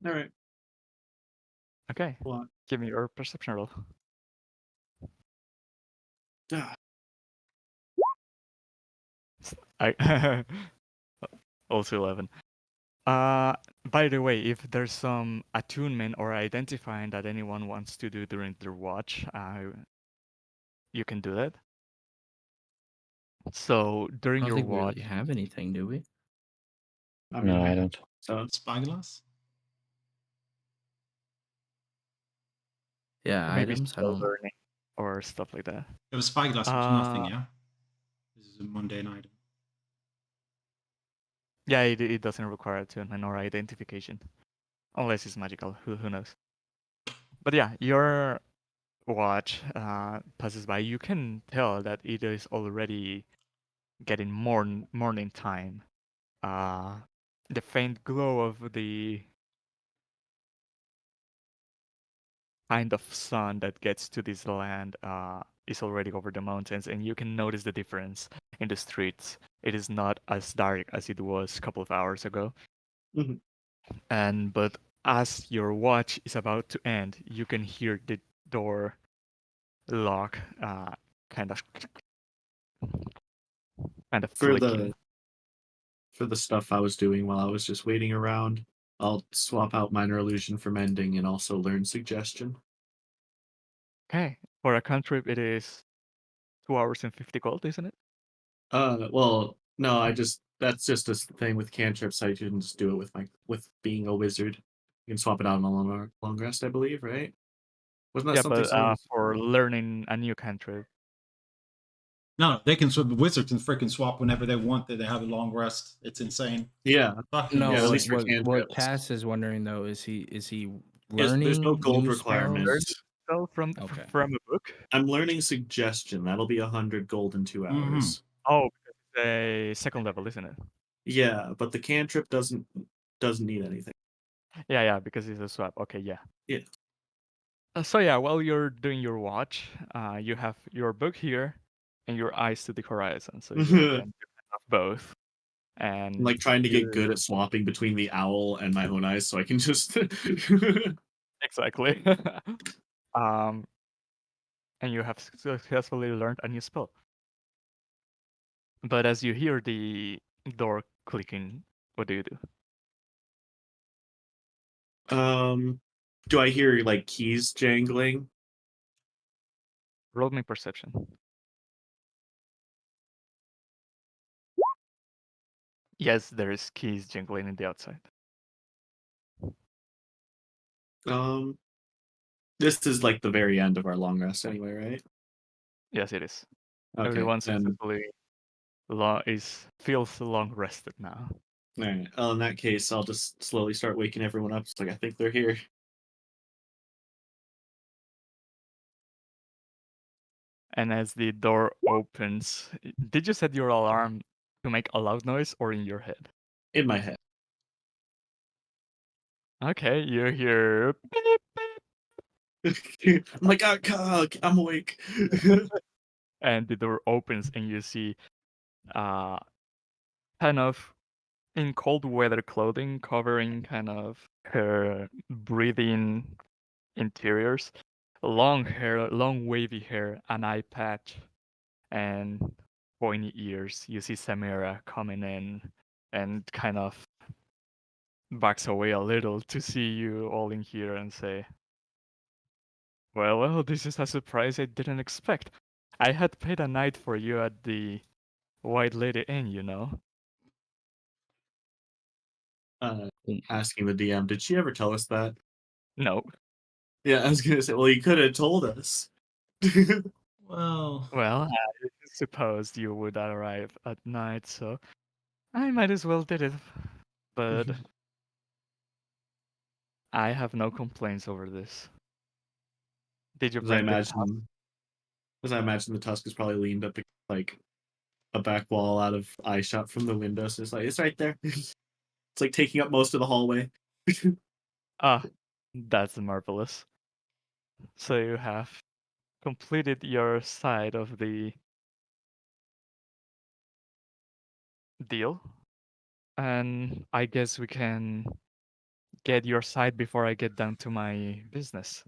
All right. Okay, Well, give me your perception roll. ah, I also 11. By the way, if there's some attunement or identifying that anyone wants to do during their watch, you can do that. So I during don't your think we watch, really have anything, do we? I No, I mean, don't. so Spyglass? Yeah, Maybe items. I spell don't. learning or stuff like that. It was Spyglass was nothing, Uh, yeah? This is a mundane item. yeah, it doesn't require a tune or identification, unless it's magical. Who knows? But yeah, your watch passes by. You can tell that it is already getting morning time. The faint glow of the kind of sun that gets to this land is already over the mountains, and you can notice the difference in the streets. It is not as dark as it was a couple of hours ago. Mhm. But as your watch is about to end, you can hear the door lock kind of for clicking. the stuff I was doing while I was just waiting around, I'll swap out minor illusion for mending and also learn suggestion. Okay, for a cantrip, it is 2 hours and 50 gold, isn't it? Well, no, that's just a thing with cantrips. I can just do it with being a wizard. You can swap it out on a long rest, I believe, right? Wasn't that Yeah, something but someone? for learning a new cantrip, No, they can swap. The wizards can freaking swap whenever they want. That they have a long rest. It's insane. Yeah, Fucking No, Yeah, at insane. least for what cantrips. Cass is wondering though is he Yes, learning there's no gold new requirement. spells? so Okay. from a book. I'm learning suggestion. That'll be 100 gold in 2 Mhm. hours. Oh, because it's a second level, isn't it? Yeah, but the cantrip doesn't need anything. Yeah, because it's a swap. Okay, yeah. Yeah. So yeah, while you're doing your watch, you have your book here and your eyes to the horizon. So you can have both. I'm And like trying to get you good at swapping between the owl and my own eyes so I can just exactly. um, and you have successfully learned a new spell. But as you hear the door clicking, what do you do? do I hear like keys jangling? Roll me perception. Yes, there is keys jingling in the outside. This is like the very end of our long rest anyway, right? Yes, it is. Okay. Everyone Then successfully feels long rested now. all right. Well, in that case, I'll just slowly start waking everyone up. It's like I think they're here. And as the door opens, did you set your alarm to make a loud noise or in your head? In my head. Okay, you hear beep, beep, I'm like, I'm awake. and the door opens and you see uh kind of in cold weather clothing covering kind of her breathing interiors, long hair, long wavy hair, an eye patch, and pointy ears. You see Samira coming in and kind of backs away a little to see you all in here and say, well, this is a surprise I didn't expect. I had paid a night for you at the White Lady Inn, you know. Asking the DM, did she ever tell us that? No. Yeah, I was gonna say, well, you could have told us. Well, Well, I supposed you would arrive at night, so I might as well did it. But I have no complaints over this. Did you As I bring the tusk? imagine the tusk is probably leaned up like a back wall out of eye shot from the window, so it's like it's right there. It's like taking up most of the hallway. Ah, that's marvelous. So you have completed your side of the deal, and I guess we can get your side before I get down to my business.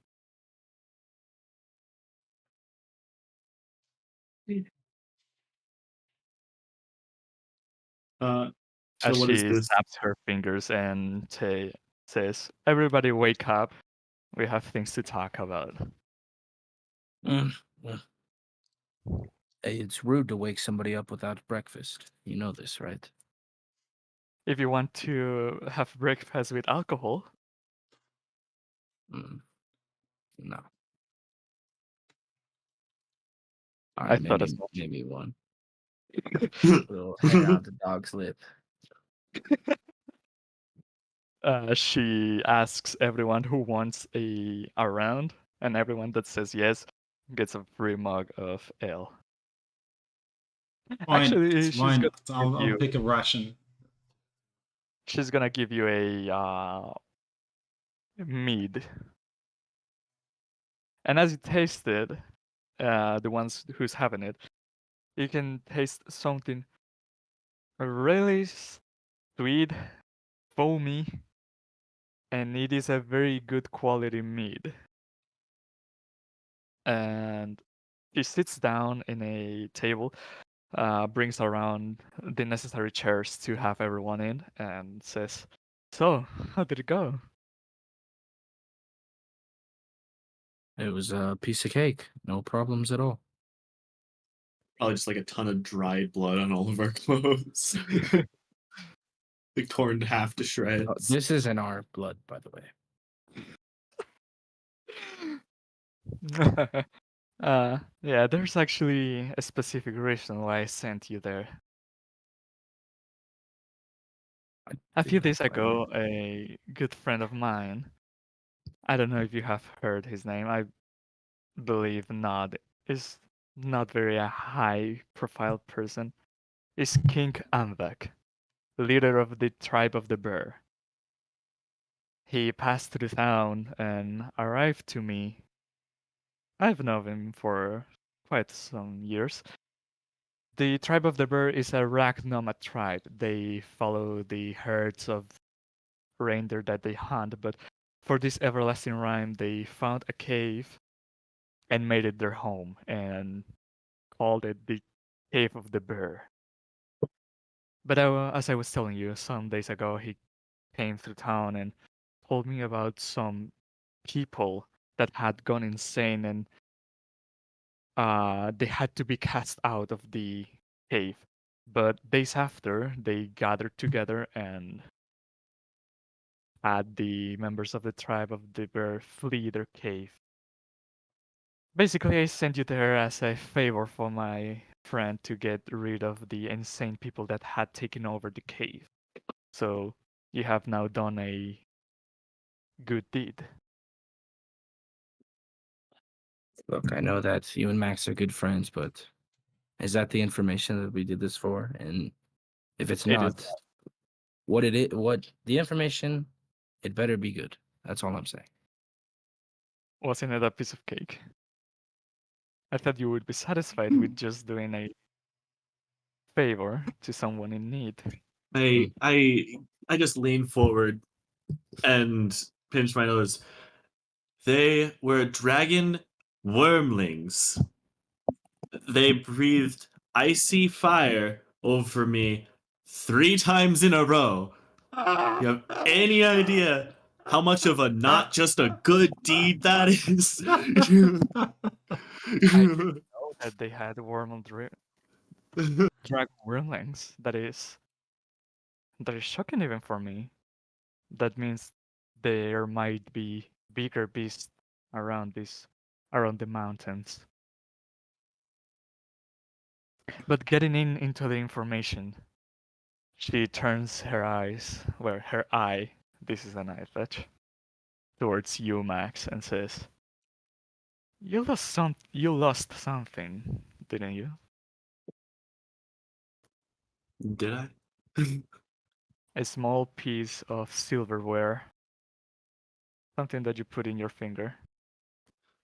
So As what is she this? snaps her fingers and says, "Everybody wake up. We have things to talk about." Mm, well, hey, it's rude to wake somebody up without breakfast. You know this, right? If you want to have breakfast with alcohol, Mm, no. I Alright, thought as much. maybe one. Little hair on the dog's lip. She asks everyone who wants a round, and everyone that says yes gets a free mug of ale. Fine, Actually, it's fine. I'll you. pick a ration. She's gonna give you a mead. And as you taste it, the ones who's having it, you can taste something really sweet, foamy, and it is a very good quality mead. And she sits down in a table, brings around the necessary chairs to have everyone in, and says, "So, how did it go?" It was a piece of cake. No problems at all. Probably just like a ton of dried blood on all of our clothes. Like torn half to shreds. This isn't our blood, by the way. Yeah, there's actually a specific reason why I sent you there. A few days ago, a good friend of mine, I don't know if you have heard his name, I believe not, is not very a high profile person, is King Anvek, leader of the tribe of the bear. He passed through town and arrived to me. I've known him for quite some years. The tribe of the bear is a rack nomad tribe. They follow the herds of reindeer that they hunt, but for this everlasting rhyme, they found a cave and made it their home and called it the Cave of the Bear. But as I was telling you, some days ago, he came through town and told me about some people that had gone insane and they had to be cast out of the cave. But days after, they gathered together and had the members of the tribe of the bear flee their cave. Basically, I sent you there as a favor for my friend to get rid of the insane people that had taken over the cave. So you have now done a good deed. Look, I know that you and Max are good friends, but is that the information that we did this for? And if it's It is not, what the information, it better be good. That's all I'm saying. wasn't it a piece of cake? I thought you would be satisfied with just doing a favor to someone in need. I just lean forward and pinch my nose. They were dragon wormlings. They breathed icy fire over me 3 times in a row. You have any idea how much of a not just a good deed that is? I didn't know that they had dragon wormlings. That is shocking even for me. That means there might be bigger beasts around around the mountains. But getting into the information, she turns her eyes, well, her eye, this is an eye fetch, towards you, Max, and says, you lost something, didn't you?" Did I? A small piece of silverware, something that you put in your finger.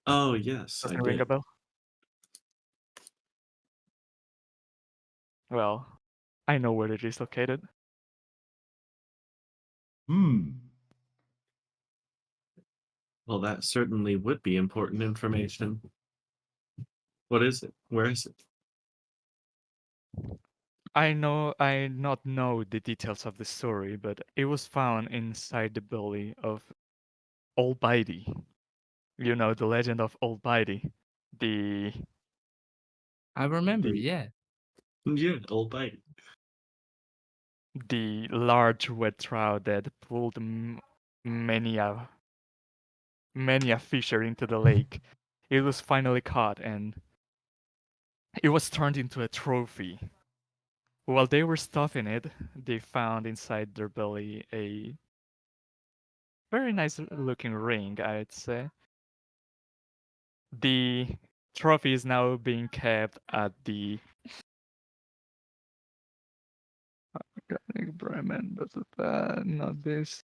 Oh, yes, Does I it ring a did. bell? Well, I know where it is located. Well, that certainly would be important information. What is it? Where is it? I not know the details of the story, but it was found inside the belly of Old Bitey. You know the legend of Old Bitey, the I remember, the yeah. Yeah, old bite. the large red trout that pulled many a fisher into the lake. It was finally caught and it was turned into a trophy. While they were stuffing it, they found inside their belly a very nice looking ring, I'd say. The trophy is now being kept at the Bremen, but not this.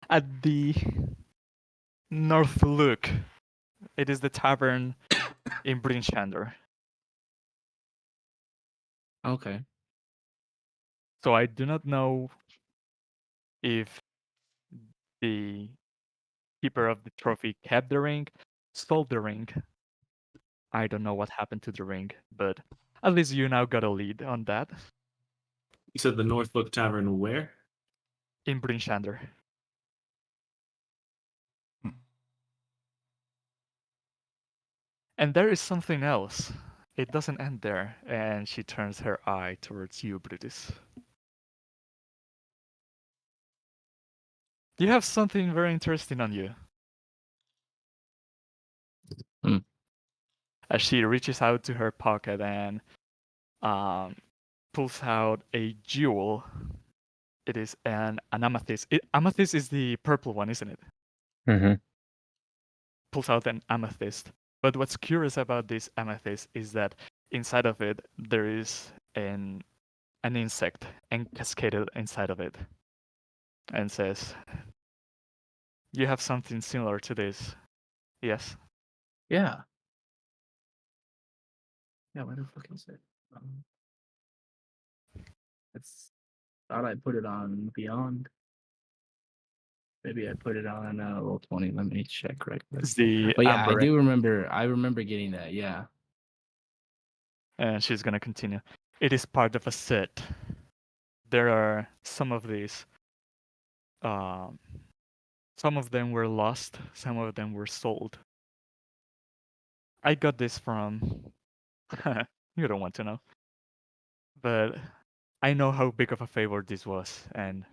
At the North Look. It is the tavern in Brinchander. Okay. So I do not know if the keeper of the trophy kept the ring, stole the ring. I don't know what happened to the ring, but at least you now got a lead on that You said the Northbrook Tavern where? in Brinchander. And there is something else. It doesn't end there, and she turns her eye towards you, Brutus. You have something very interesting on you. Hmm. As she reaches out to her pocket and pulls out a jewel. It is an amethyst. Amethyst is the purple one, isn't it? Mm-hmm. Pulls out an amethyst. But what's curious about this amethyst is that inside of it there is an insect encascaded inside of it, and says, "You have something similar to this, yes?" Yeah. Yeah, where the fuck is it? It's thought I put it on Beyond. Maybe I put it on roll 20. Let me check right quick. It's the But yeah, I amber, do remember. I remember getting that. Yeah. and she's gonna continue. It is part of a set. There are some of these. Some of them were lost. Some of them were sold. I got this from. You don't want to know. But I know how big of a favor this was, and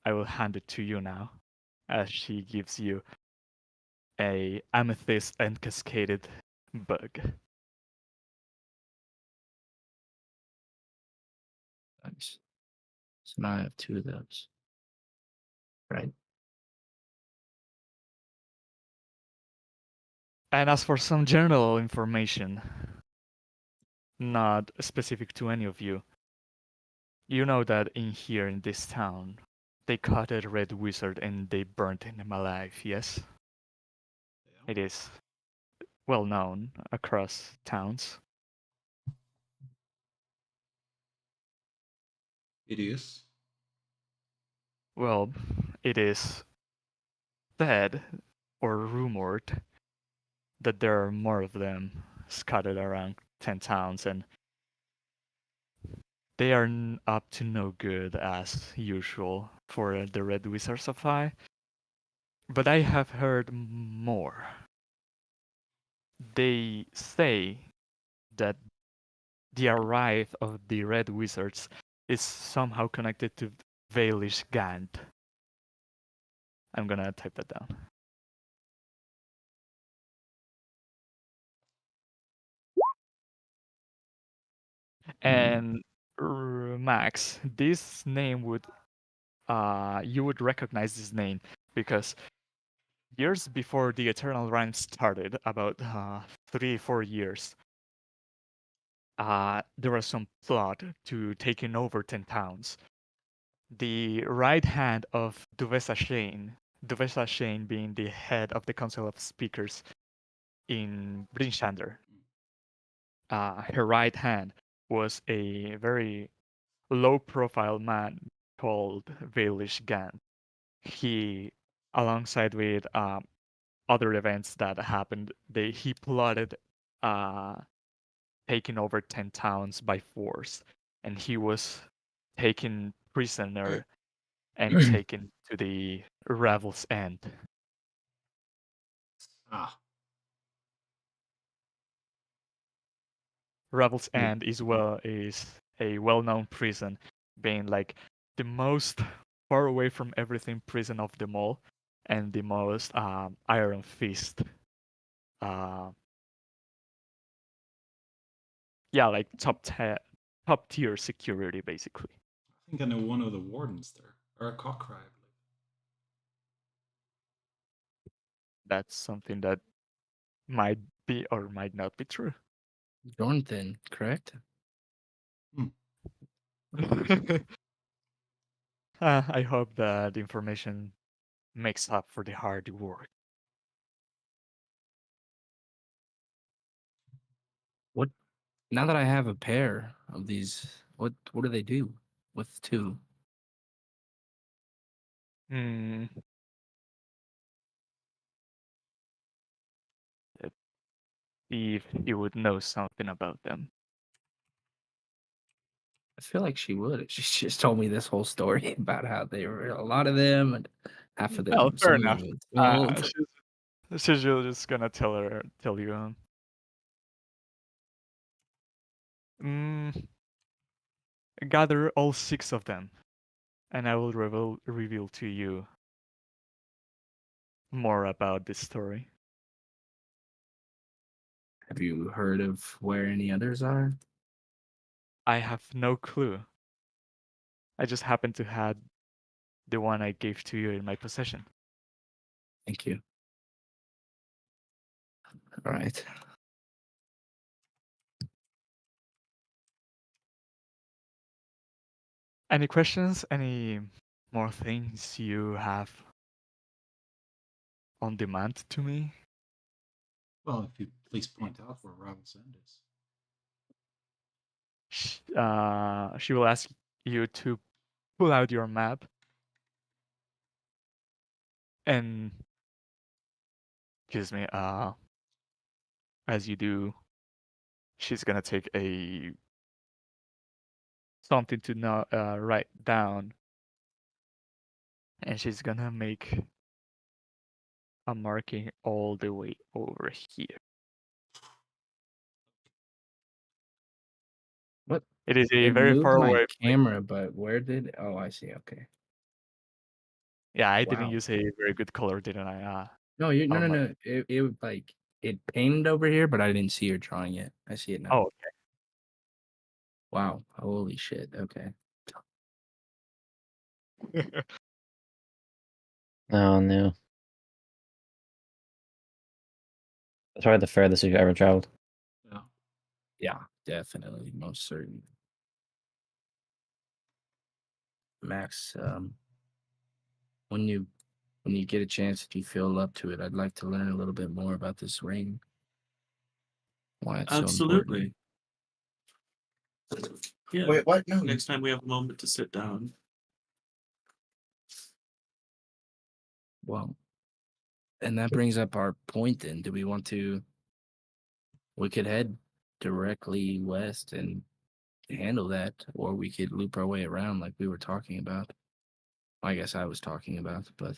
I will hand it to you now, as she gives you a amethyst and cascaded bug. Nice. So now I have 2 of those. Right. And as for some general information, not specific to any of you, you know that in here in this town, they caught a red wizard and they burnt him alive, yes? It is well known across towns. It is. Well, it is said or rumored that there are more of them scattered around 10 towns, and they are up to no good as usual for the Red Wizards of High. But I have heard more. They say that the arrival of the Red Wizards is somehow connected to Valish Gant. I'm gonna type that down. And Max, this name would you would recognize this name because years before the Eternal Rhyme started, about 3-4 years, there was some plot to taking over 10 towns. The right hand of Duvesa Shane being the head of the Council of Speakers in Brinchander, her right hand was a very low-profile man called Valish Gan. He, alongside with other events that happened, he plotted taking over 10 towns by force, and he was taken prisoner and taken to the Ravel's End. Ah. Ravel's End is a well-known prison, being like the most far away from everything prison of them all, and the most iron fist. Uh, yeah, like top tier security basically. I think I know one of the wardens there, or a cockcry, I believe. That's something that might be or might not be true. Jordan, correct? I hope that the information makes up for the hard work. What? Now that I have a pair of these, what do they do with two? Hmm. Let's see if you would know something about them. I feel like she would if she just told me this whole story about how they were a lot of them and half of Well, them. fair Some of enough. them were told. She's just gonna tell you. Mm, gather all 6 of them, and I will reveal to you more about this story. Have you heard of where any others are? I have no clue. I just happen to have the one I gave to you in my possession. Thank you. All right. Any questions? Any more things you have on demand to me? Well, if you please point out where Ravel's End is. She will ask you to pull out your map, and excuse me, as you do, she's gonna take a something to write down, and she's gonna make a marking all the way over here. What? It is a It very moved far my away. camera, but where did? Oh, I see. Okay. Yeah, I didn't Wow. use a very good color, didn't I? No, Oh, no. It was like it painted over here, but I didn't see her drawing it. I see it now. Oh, Wow. Holy shit. Okay. okay. Oh no. It's probably the furthest you've ever traveled. Yeah. Yeah, definitely, most certain. Max, when you get a chance, if you feel up to it, I'd like to learn a little bit more about this ring. Why it's so Absolutely. important. Yeah. Wait, what? No. Next time we have a moment to sit down. Well, and that brings up our point then. Do we want to? We could head directly west and handle that, or we could loop our way around like we were talking about. I guess I was talking about, but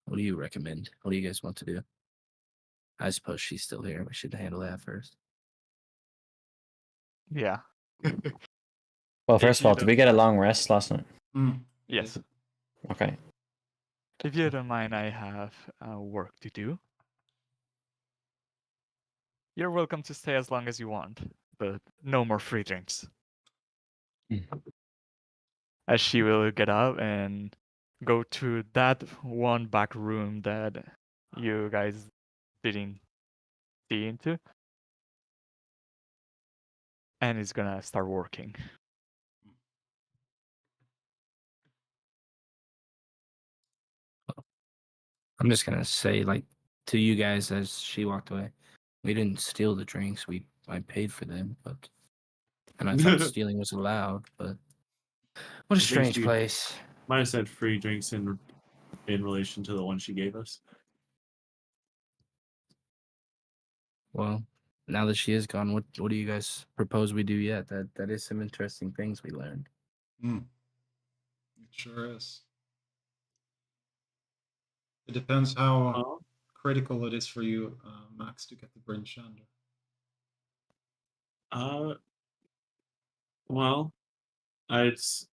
what do you recommend? What do you guys want to do? I suppose she's still here. We should handle that first. Yeah. Well, If first of you all, did we get a long rest last night? Yes. Okay. If you don't mind, I have work to do. You're welcome to stay as long as you want, but no more free drinks. As she will get up and go to that one back room that you guys didn't see into, and is gonna start working. I'm just gonna say, like, to you guys as she walked away, we didn't steal the drinks. I paid for them, but and I thought stealing was allowed. But what a strange place. Might have said free drinks in relation to the one she gave us. Well, now that she is gone, what do you guys propose we do yet? That is some interesting things we learned. It sure is. It depends how critical it is for you, Max, to get the Bryn Shander. Well, it's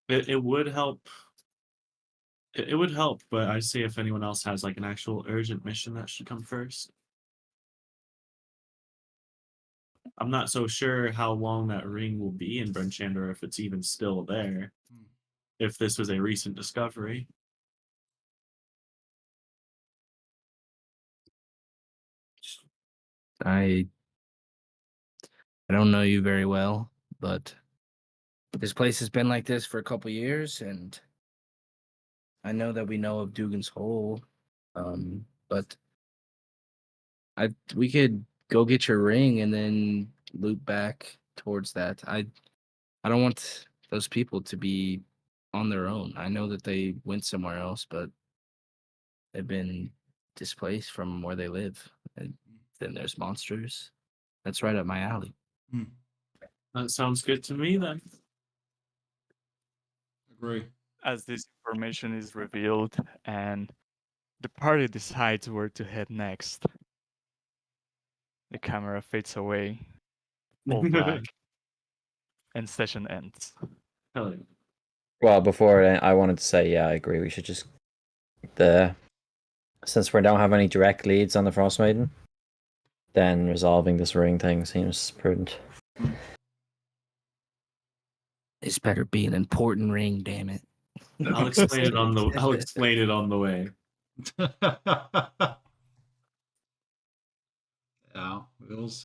it would help. It would help, but I see if anyone else has like an actual urgent mission that should come first. I'm not so sure how long that ring will be in Burnchand or if it's even still there. Hmm. If this was a recent discovery. I don't know you very well, but this place has been like this for a couple years, and I know that we know of Dugan's Hole, but we could go get your ring and then loop back towards that. I don't want those people to be on their own. I know that they went somewhere else, but they've been displaced from where they live. And then there's monsters. That's right up my alley. Hmm. That sounds good to me then. Agree. As this information is revealed and the party decides where to head next, the camera fades away, all black, and session ends. Hell yeah. Well, before I wanted to say, yeah, I agree. We should just since we don't have any direct leads on the Frost Maiden, then resolving this ring thing seems prudent. This better be an important ring, damn it. I'll explain it on the way. Yeah, we'll